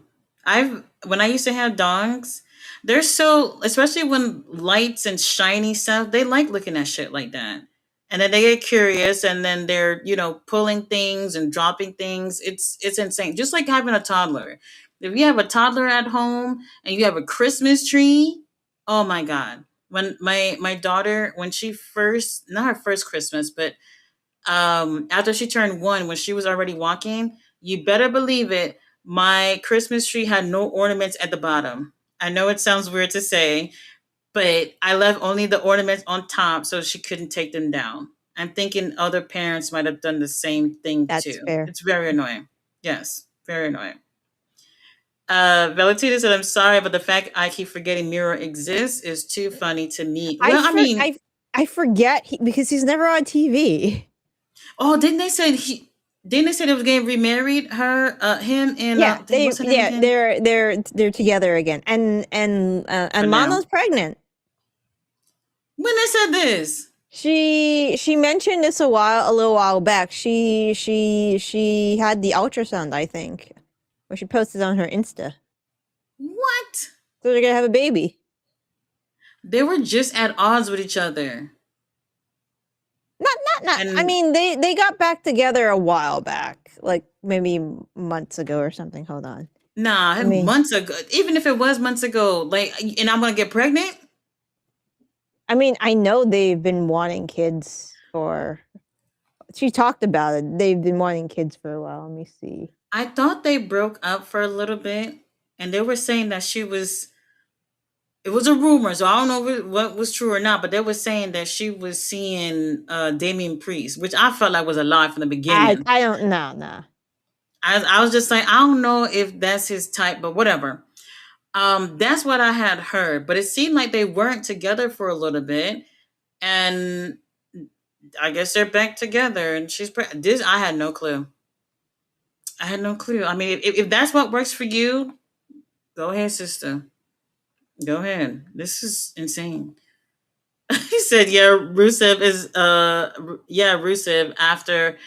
I've when I used to have dogs, they're so, especially when lights and shiny stuff, they like looking at shit like that. And then they get curious, and then they're, pulling things and dropping things. It's insane. Just like having a toddler. If you have a toddler at home and you have a Christmas tree, oh my god. When my daughter, when she first, not her first Christmas, but after she turned 1, when she was already walking, you better believe it, my Christmas tree had no ornaments at the bottom. I know it sounds weird to say, but I left only the ornaments on top so she couldn't take them down. I'm thinking other parents might have done the same thing That's too. fair. It's very annoying. Yes, very annoying. Valentina said, I'm sorry, but the fact I keep forgetting Miro exists is too funny to me. I Well, I for mean, I forget because he's never on TV. oh, didn't they say they was getting remarried? Him and Yeah, dang, what's her name again? they're together again, For and now. Lana's pregnant. When they said this? She mentioned this a little while back. She had the ultrasound, I think, or she posted on her Insta. What? So they're gonna have a baby. They were just at odds with each other. not. I And mean, they got back together a while back, like maybe months ago or something. Hold on. nah, I mean, months ago. Even if it was months ago, like, and I'm gonna get pregnant. I know they've been wanting kids for. She talked about it. They've been wanting kids for a while. Let me see. I thought they broke up for a little bit, and they were saying that she was. It was a rumor, so I don't know what was true or not. But they were saying that she was seeing Damian Priest, which I felt like was a lie from the beginning. I don't know. No. I was just like, I don't know if that's his type, but whatever. That's what I had heard, but it seemed like they weren't together for a little bit, and I guess they're back together. And this. I had no clue. I had no clue. I mean, if that's what works for you, go ahead, sister. Go ahead. This is insane. He said, "Yeah, Rusev is yeah, Rusev after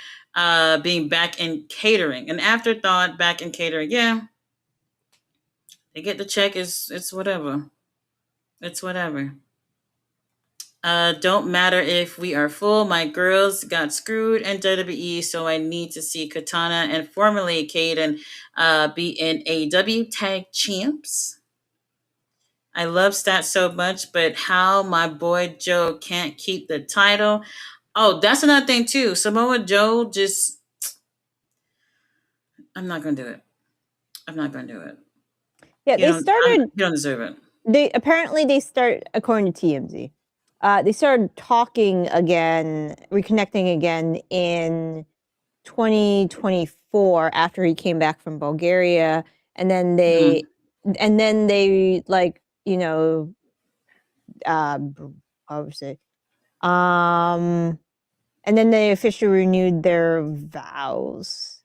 being back in catering, an afterthought back in catering. Yeah, they get the check. It's whatever. It's whatever. Don't matter if we are full. My girls got screwed in WWE, so I need to see Katana and formerly Kaden be in AEW Tag Champs. I love Stats so much, but how my boy Joe can't keep the title. Oh, that's another thing too. Samoa Joe just, I'm not gonna do it. I'm not gonna do it. Yeah, they started. He don't deserve it. They apparently they start according to TMZ. They started talking again, reconnecting again in 2024 after he came back from Bulgaria, and then Mhm. they like how would I say and then they officially renewed their vows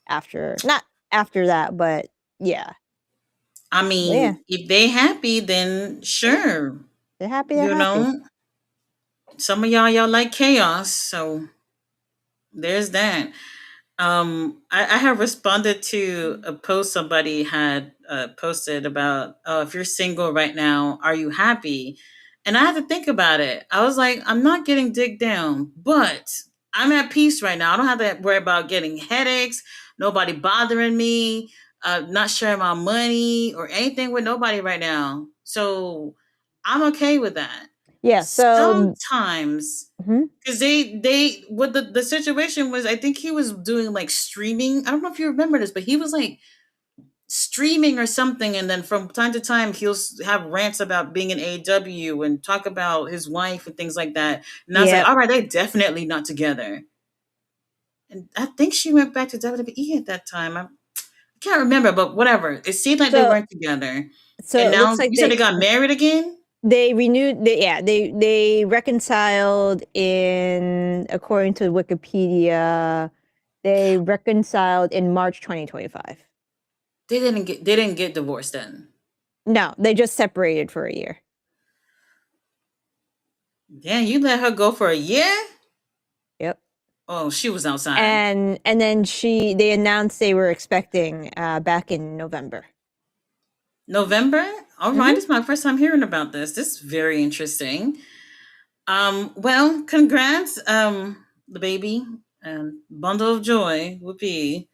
after not after that, but yeah, I yeah, mean, if they happy, then yeah, sure. they're happy. They're You happy. know, some of y'all like chaos, so there's that. I have responded to a post somebody had posted about, oh, if you're single right now, are you happy? And I had to think about it. I was like, I'm not getting digged down, but I'm at peace right now. I don't have to worry about getting headaches, nobody bothering me, not sharing my money or anything with nobody right now. So I'm okay with that. Yeah. So Sometimes mhm. because they what the situation was, I think he was doing like streaming. I don't know if you remember this, but he was like streaming or something, and then from time to time he'll have rants about being in AW and talk about his wife and things like that. And I was like, Yep. all right, they're definitely not together. And I think she went back to WWE at that time. I can't remember, but whatever. It seemed like they So weren't together. And it now looks like you said they got married again. they renewed. They reconciled in according to Wikipedia. They reconciled in March 2025. They didn't get divorced then. No, they just separated for a year. Damn, you let her go for a year? Yep. Oh, she was outside. And then they announced they were expecting back in November. November? All right, Hmm. this is my first time hearing about this. This is very interesting. Well, congrats, the baby, bundle of joy would be.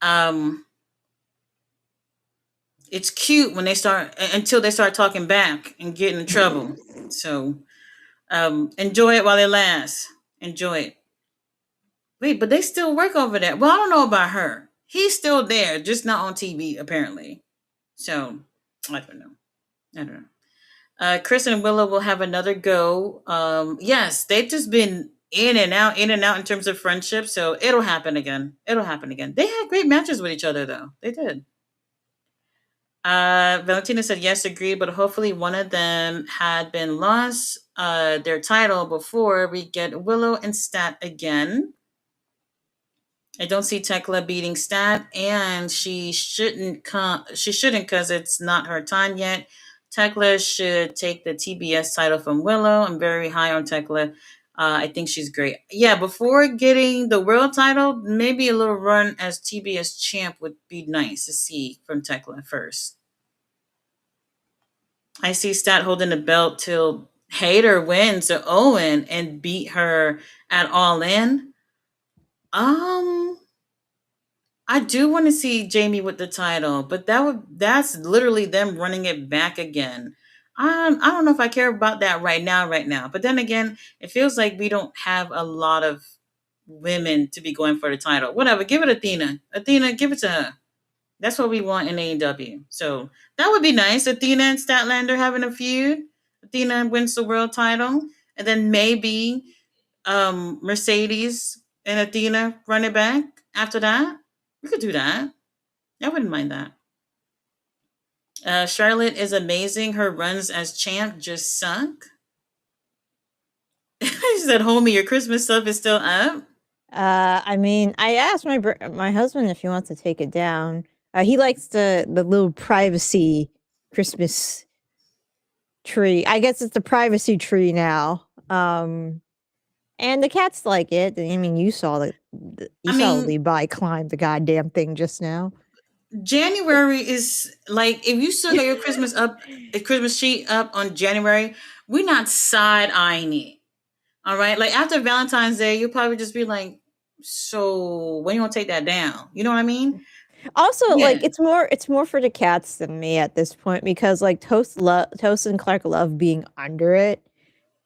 Um, it's cute when they start until they start talking back and getting in trouble. So, enjoy it while it lasts. Enjoy it. Wait, but they still work over there. Well, I don't know about her. He's still there, just not on TV apparently. So, I don't know. I don't know. Chris and Willow will have another go. Yes, they've just been in and out in terms of friendship. So it'll happen again. It'll happen again. They had great matches with each other, though. They did. Valentina said yes, agreed, but hopefully one of them had been lost their title before we get Willow and Stat again. I don't see Tekla beating Stat, and she shouldn't come. She shouldn't because it's not her time yet. Tekla should take the TBS title from Willow. I'm very high on Tekla. I think she's great. Yeah, before getting the world title, maybe a little run as TBS champ would be nice to see from Tekla first. I see Stat holding the belt till Hater wins to Owen and beat her at All In. Um, I do want to see Jamie with the title, but that's literally them running it back again. I don't know if I care about that right now. But then again, it feels like we don't have a lot of women to be going for the title. Whatever, give it Athena. Athena, give it to her. That's what we want in AEW. So that would be nice. Athena and Statlander having a feud. Athena wins the world title, and then maybe Mercedes and Athena run it back after that. We could do that. I wouldn't mind that. Charlotte is amazing. Her runs as champ just sunk. She said, "Homie, your Christmas stuff is still up." I mean, I asked my husband if he wants to take it down. He likes the little privacy Christmas tree. I guess it's the privacy tree now. And the cats like it. I mean, you I saw mean, Levi climb the goddamn thing just now. January is like if you still got your a Christmas sheet up on January, we're not side eyeing it. All right, like after Valentine's Day, you'll probably just be like, "So when you gonna take that down?" You know what I mean? Also, Yeah. like it's more for the cats than me at this point because like Toast and Clark love being under it,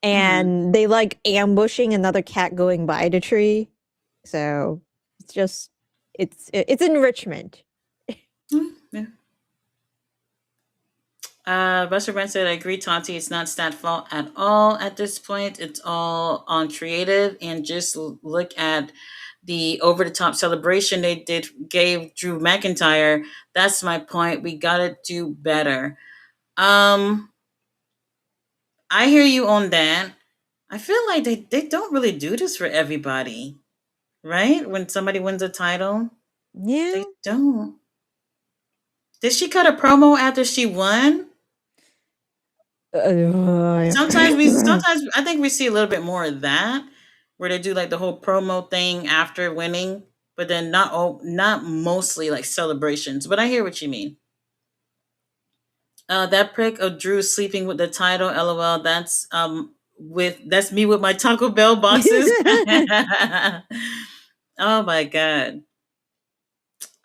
Mm-hmm. and they like ambushing another cat going by the tree. So it's just it's enrichment. Yeah. Buster Brand said, I agree, Tati. It's not stat fault at all at this point. It's all on creative. And just look at the over the top celebration they gave Drew McIntyre. That's my point. We got to do better. Um, I hear you on that. I feel like they don't really do this for everybody, right? When somebody wins a title, Yeah. they don't. Did she cut a promo after she won? Uh, Sometimes I think we see a little bit more of that where they do like the whole promo thing after winning, but then not mostly like celebrations. But I hear what you mean. That prick of Drew sleeping with the title, lol. That's me with my Taco Bell boxes. Oh my god.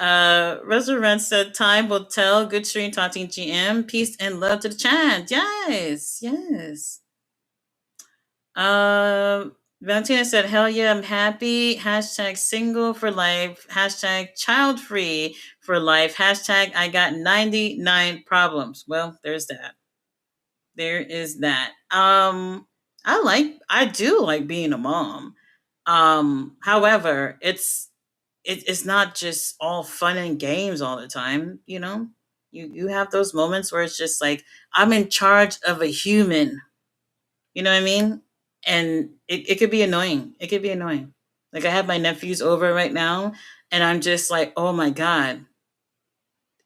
Resurrect said time will tell. Good stream talking GM. Peace and love to the chat. Yes, yes. Valentina said, hell yeah, I'm happy. Hashtag single for life. Hashtag child free for life. Hashtag I got 99 problems. Well, there's that. There is that. I do like being a mom. However, it's not just all fun and games all the time, you know? You have those moments where it's just like I'm in charge of a human. You know what I mean? And it could be annoying. It could be annoying. Like I have my nephews over right now and I'm just like, oh my God.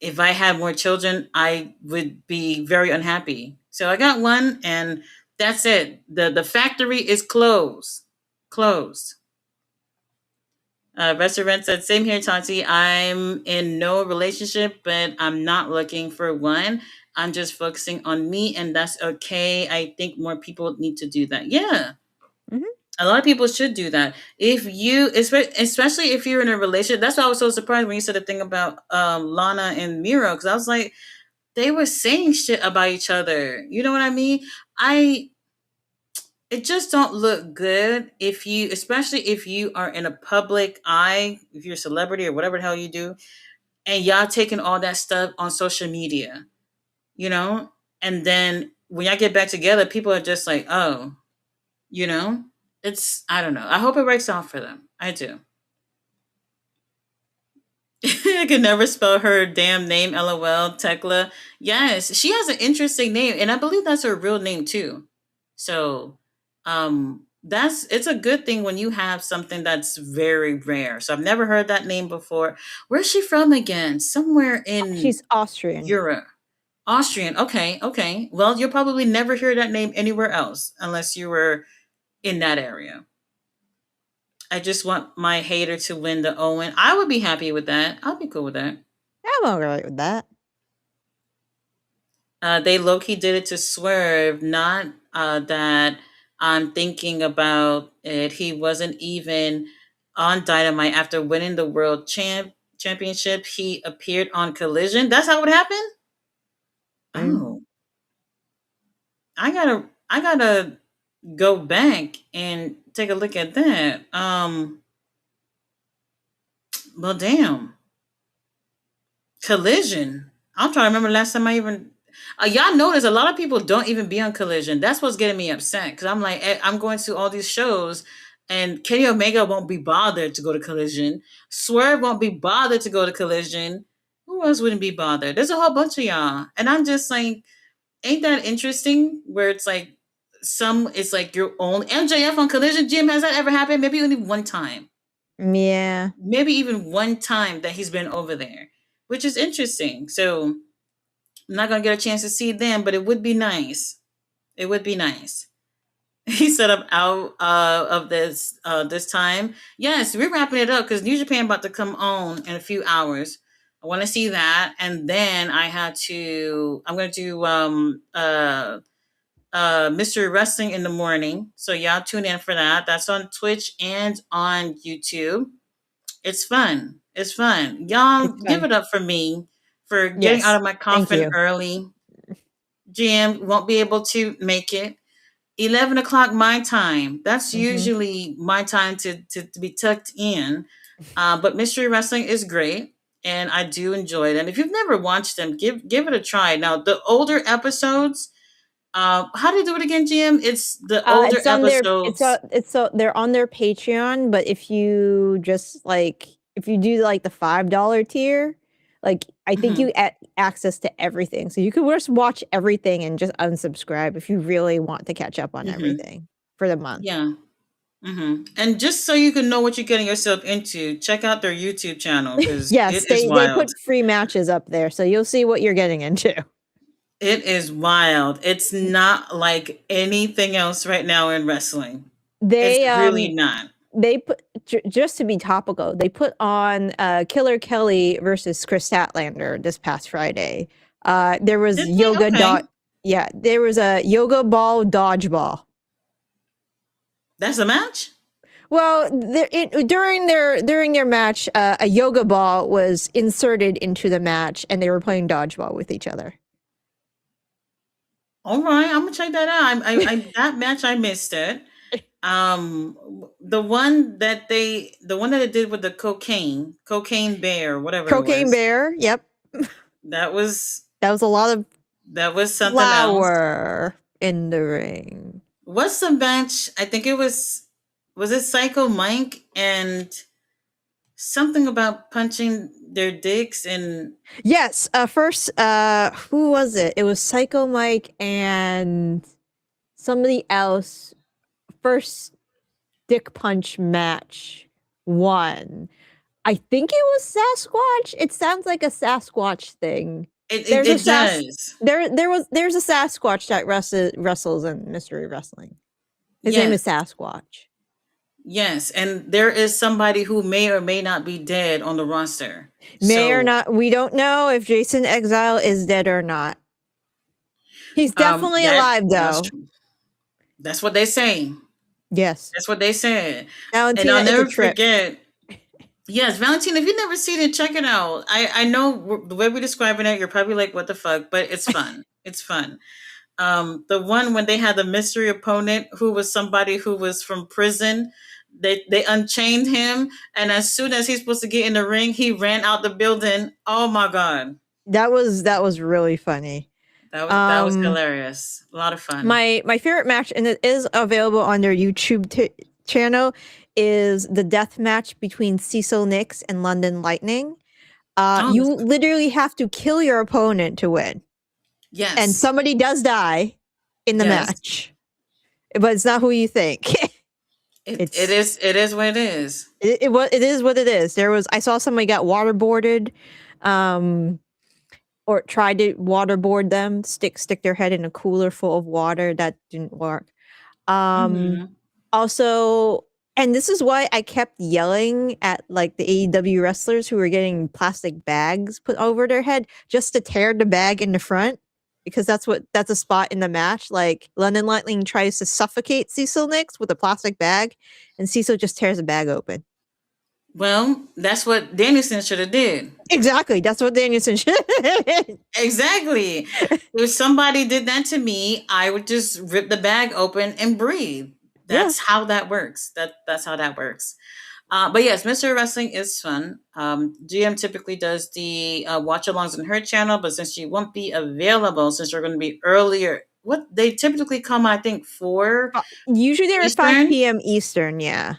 If I had more children, I would be very unhappy. So I got one and that's it. The factory is closed. Closed. Restaurant said, same here, Tati. I'm in no relationship, but I'm not looking for one. I'm just focusing on me, and that's okay. I think more people need to do that. Yeah, Mhm. a lot of people should do that. If you, especially if you're in a relationship, that's why I was so surprised when you said the thing about Lana and Miro, because I was like, they were saying shit about each other. You know what I mean? I it just don't look good if you, especially if you are in a public eye, if you're a celebrity or whatever the hell you do, and y'all taking all that stuff on social media, you know, and then when y'all get back together, people are just like, oh, you know, it's I don't know. I hope it works out for them. I do. I could never spell her damn name. LOL. Tekla. Yes, she has an interesting name, and I believe that's her real name too. So, that's it's a good thing when you have something that's very rare. So I've never heard that name before. Where's she from again? Somewhere in She's Austrian. Europe. Austrian. Okay, okay. Well, you'll probably never hear that name anywhere else unless you were in that area. I just want my hater to win the Owen. I would be happy with that. I'll be cool with that. I'm alright with that. They low key did it to Swerve, not that I'm thinking about it. He wasn't even on Dynamite after winning the championship. He appeared on Collision. That's how it happened. I'm Oh, I gotta go back and take a look at that. Well, damn. Collision. I'm trying to remember last time I even. Y'all notice a lot of people don't even be on Collision. That's what's getting me upset because I'm like, I'm going to all these shows, and Kenny Omega won't be bothered to go to Collision. Swerve won't be bothered to go to Collision. Who else wouldn't be bothered? There's a whole bunch of y'all, and I'm just like, ain't that interesting? Where it's like it's like your own MJF on Collision. Jim, has that ever happened? Maybe only one time. yeah. Maybe even one time that he's been over there, which is interesting. So I'm not gonna get a chance to see them, but it would be nice. It would be nice. He said I'm out of this time. Yes, we're wrapping it up because New Japan about to come on in a few hours. I want to see that, and then I had to. I'm gonna do Mystery Wrestling in the morning. So y'all tune in for that. That's on Twitch and on YouTube. It's fun. It's fun. Y'all It's give fun. it up for me for getting out Yes. of my Thank coffin you. early. Jim won't be able to make it. 11 o'clock my time. That's Hmm. usually my time to be tucked in. But Mystery Wrestling is great. And I do enjoy it. And if you've never watched them, give it a try. Now, the older episodes, how do you do it again, Jim? It's the older It's on their episodes. they're on their Patreon, but if you just if you do like the $5 tier, like I think Hmm. you get access to everything. So you could just watch everything and just unsubscribe if you really want to catch up on Hmm. everything for the month. Yeah. And just so you can know what you're getting yourself into, check out their YouTube channel because Yes, it is they wild. put free matches up there, so you'll see what you're getting into. It is wild. It's not like anything else right now in wrestling. It's They really not. they put just to be topical, they put on Killer Kelly versus Chris Statlander this past Friday. There was Did they? Okay. there was a yoga ball dodgeball. That's a match? Well, during their match, a yoga ball was inserted into the match, and they were playing dodgeball with each other. All right, I'm gonna check that out. That match I missed it. The one that they did with the cocaine bear, whatever it Cocaine was. Bear, yep, That was that was a lot of that was something else. flour in the ring. What's the match? I think it was it Psycho Mike and something about punching their dicks and Yes, first, who was it? It was Psycho Mike and somebody else. First dick punch match won. I think it was Sasquatch. It sounds like a Sasquatch thing. There's a it does. there's a Sasquatch that wrestles in Mystery Wrestling. His name is Yes. Sasquatch. Yes, and there is somebody who may or may not be dead on the roster. May or So, not, we don't know if Jason Exile is dead or not. He's definitely alive that's though. true. That's what they say. Yes. That's what they said. And Valentina I'll is a never trip. forget. Yes, Valentine, if you've never seen it, check it out. I know the way we're describing it, you're probably like, what the fuck? But it's fun. It's fun. The one when they had the mystery opponent who was somebody who was from prison. They unchained him, and as soon as he's supposed to get in the ring, he ran out the building. Oh my god, That was really funny. that was hilarious. A lot of fun. My favorite match, and it is available on their YouTube channel, is the death match between Cecil Nix and London Lightning. Oh You literally have to kill your opponent to win, and yes, somebody does die in the yes. match, but it's not who you think. It it's is what it is. it is what it is. I saw somebody got waterboarded, or tried to waterboard them, stick their head in a cooler full of water. That didn't work. Um, Hmm. Also, and this is why I kept yelling at like the AEW wrestlers who were getting plastic bags put over their head just to tear the bag in the front because that's a spot in the match. Like London Lightning tries to suffocate Cecil Nix with a plastic bag, and Cecil just tears the bag open. Well, that's what Danielson should have did. Exactly. That's what Danielson should. Exactly. If somebody did that to me, I would just rip the bag open and breathe. Yeah. That's how that works. That's how that works. But yes, Mystery Wrestling is fun. GM typically does the watch alongs on her channel, but since she won't be available, since you're going to be earlier, what they typically come, I think, 4 Usually they're at 5 Eastern. p.m. Eastern. Yeah.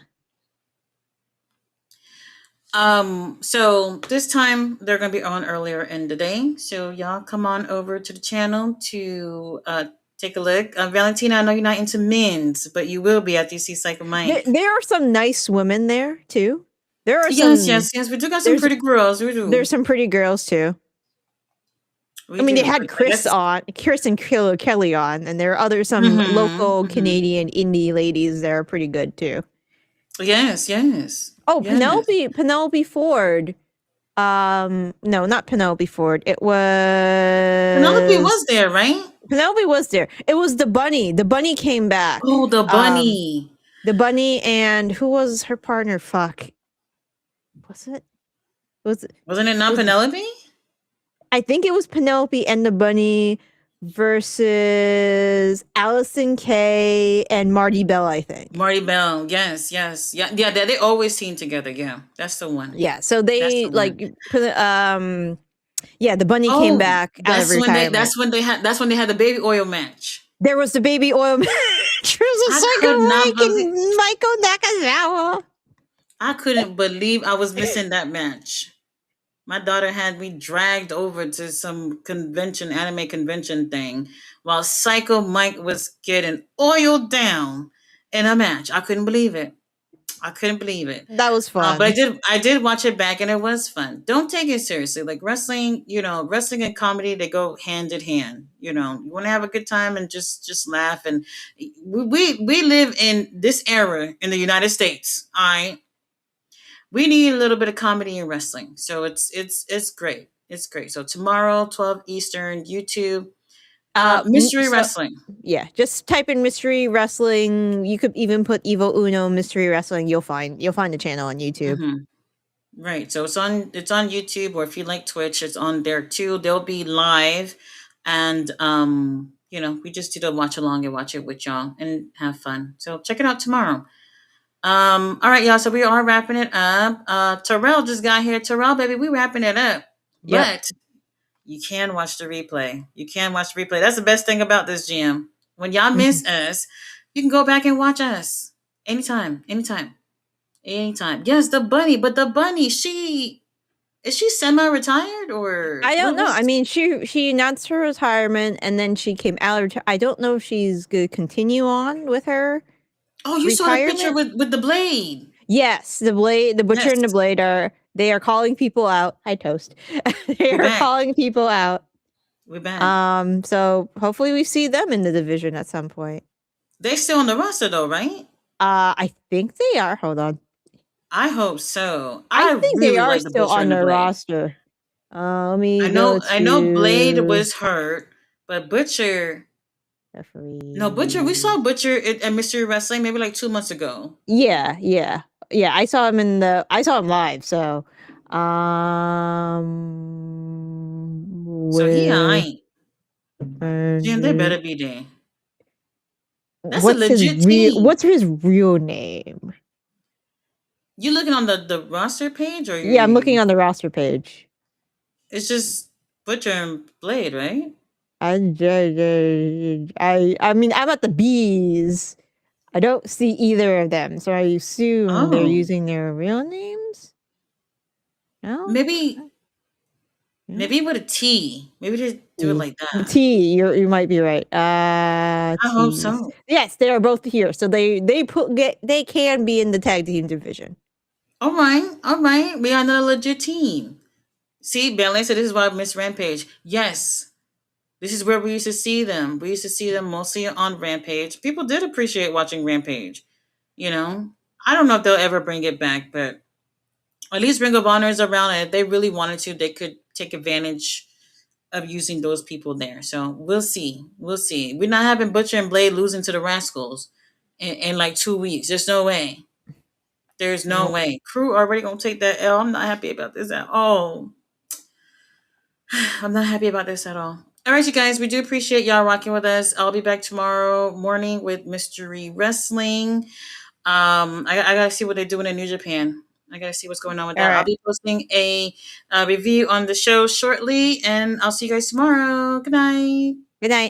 So this time they're gonna be on earlier in the day. So y'all come on over to the channel to take a look. Valentina, I know you're not into men's, but you will be after you see Psycho Mike. There are some nice women there too. There are Yes, some. yes, yes. We do got some pretty girls. We do. There's some pretty girls too. We I mean, they do. had But I Chris guess- on, Chris and Kelly on, and there are other some local Canadian indie ladies that are pretty good too. Yes, yes. Oh, yes. Penelope Ford. No, not Penelope Ford. It was Penelope was there, right? Penelope was there. It was the bunny. The bunny came back. Oh, the bunny. The bunny and who was her partner? Fuck. Was it? Wasn't it not Penelope? I think it was Penelope and the bunny versus Allison Kay and Marty Bell, I think. Marty Bell. Yes, yes. Yeah, yeah, they always team together. Yeah, that's the one. Yeah, so they the bunny came back out of retirement. That's when they had the baby oil match. There was the baby oil match. It was a Psycho Mike and Michael Nakazawa. I couldn't believe I was missing that match. My daughter had me dragged over to some anime convention thing, while Psycho Mike was getting oiled down in a match. I couldn't believe it. That was fun. But I did watch it back, and it was fun. Don't take it seriously. Like wrestling, wrestling and comedy, they go hand in hand. You want to have a good time and just laugh. And we live in this era in the United States. We need a little bit of comedy in wrestling, so it's great. It's great. So tomorrow, 12 Eastern, YouTube, Mystery Wrestling. Yeah, just type in Mystery Wrestling. You could even put Evo Uno Mystery Wrestling. You'll find the channel on YouTube. Mm-hmm. Right. So it's on YouTube, or if you like Twitch, it's on there too. They'll be live, and we just do the watch along and watch it with y'all and have fun. So check it out tomorrow. All right, y'all. So we are wrapping it up. Terrell just got here. Terrell, baby, we wrapping it up. Yep. But you can watch the replay. That's the best thing about this gym. When y'all miss us, you can go back and watch us anytime. Yes, the bunny, but the bunny, is she semi-retired or I don't know. I mean, she announced her retirement and then she came out. I don't know if she's going to continue on with her. Oh, you saw the picture with the blade. Yes, the butcher and the blade they are calling people out. Hi, Toast. They are calling people out. We're back. So hopefully we see them in the division at some point. They're still on the roster though, right? I think they are. Hold on. I hope so. I think really they are still on the roster. Let me. I know Blade was hurt, but Butcher. Referee. No, Butcher. We saw Butcher at Mystery Wrestling maybe like 2 months ago. Yeah. I saw him live. So, so he ain't. Jim, they better be there. That's a legit team. What's his real name? You looking on the roster page, or yeah, I'm looking on the roster page. It's just Butcher and Blade, right? I mean, I'm at the B's. I don't see either of them, so I assume they're using their real names. No, maybe with a T. Maybe they do it like that. T. You might be right. I hope so. Yes, they are both here, so they can be in the tag team division. All right. We are another legit team. See, Bentley said this is why I miss Rampage. Yes. This is where we used to see them. We used to see them mostly on Rampage. People did appreciate watching Rampage. I don't know if they'll ever bring it back, but at least Ring of Honor is around, and if they really wanted to, they could take advantage of using those people there. So we'll see. We'll see. We're not having Butcher and Blade losing to the Rascals in like 2 weeks. There's no way. There's no Nope. way. Crew already gonna take that L. I'm not happy about this at all. I'm not happy about this at all. All right, you guys, we do appreciate y'all rocking with us. I'll be back tomorrow morning with Mystery Wrestling. I gotta see what they're doing in New Japan. I gotta see what's going on with All that. I'll right. be posting a review on the show shortly, and I'll see you guys tomorrow. Good night. Good night.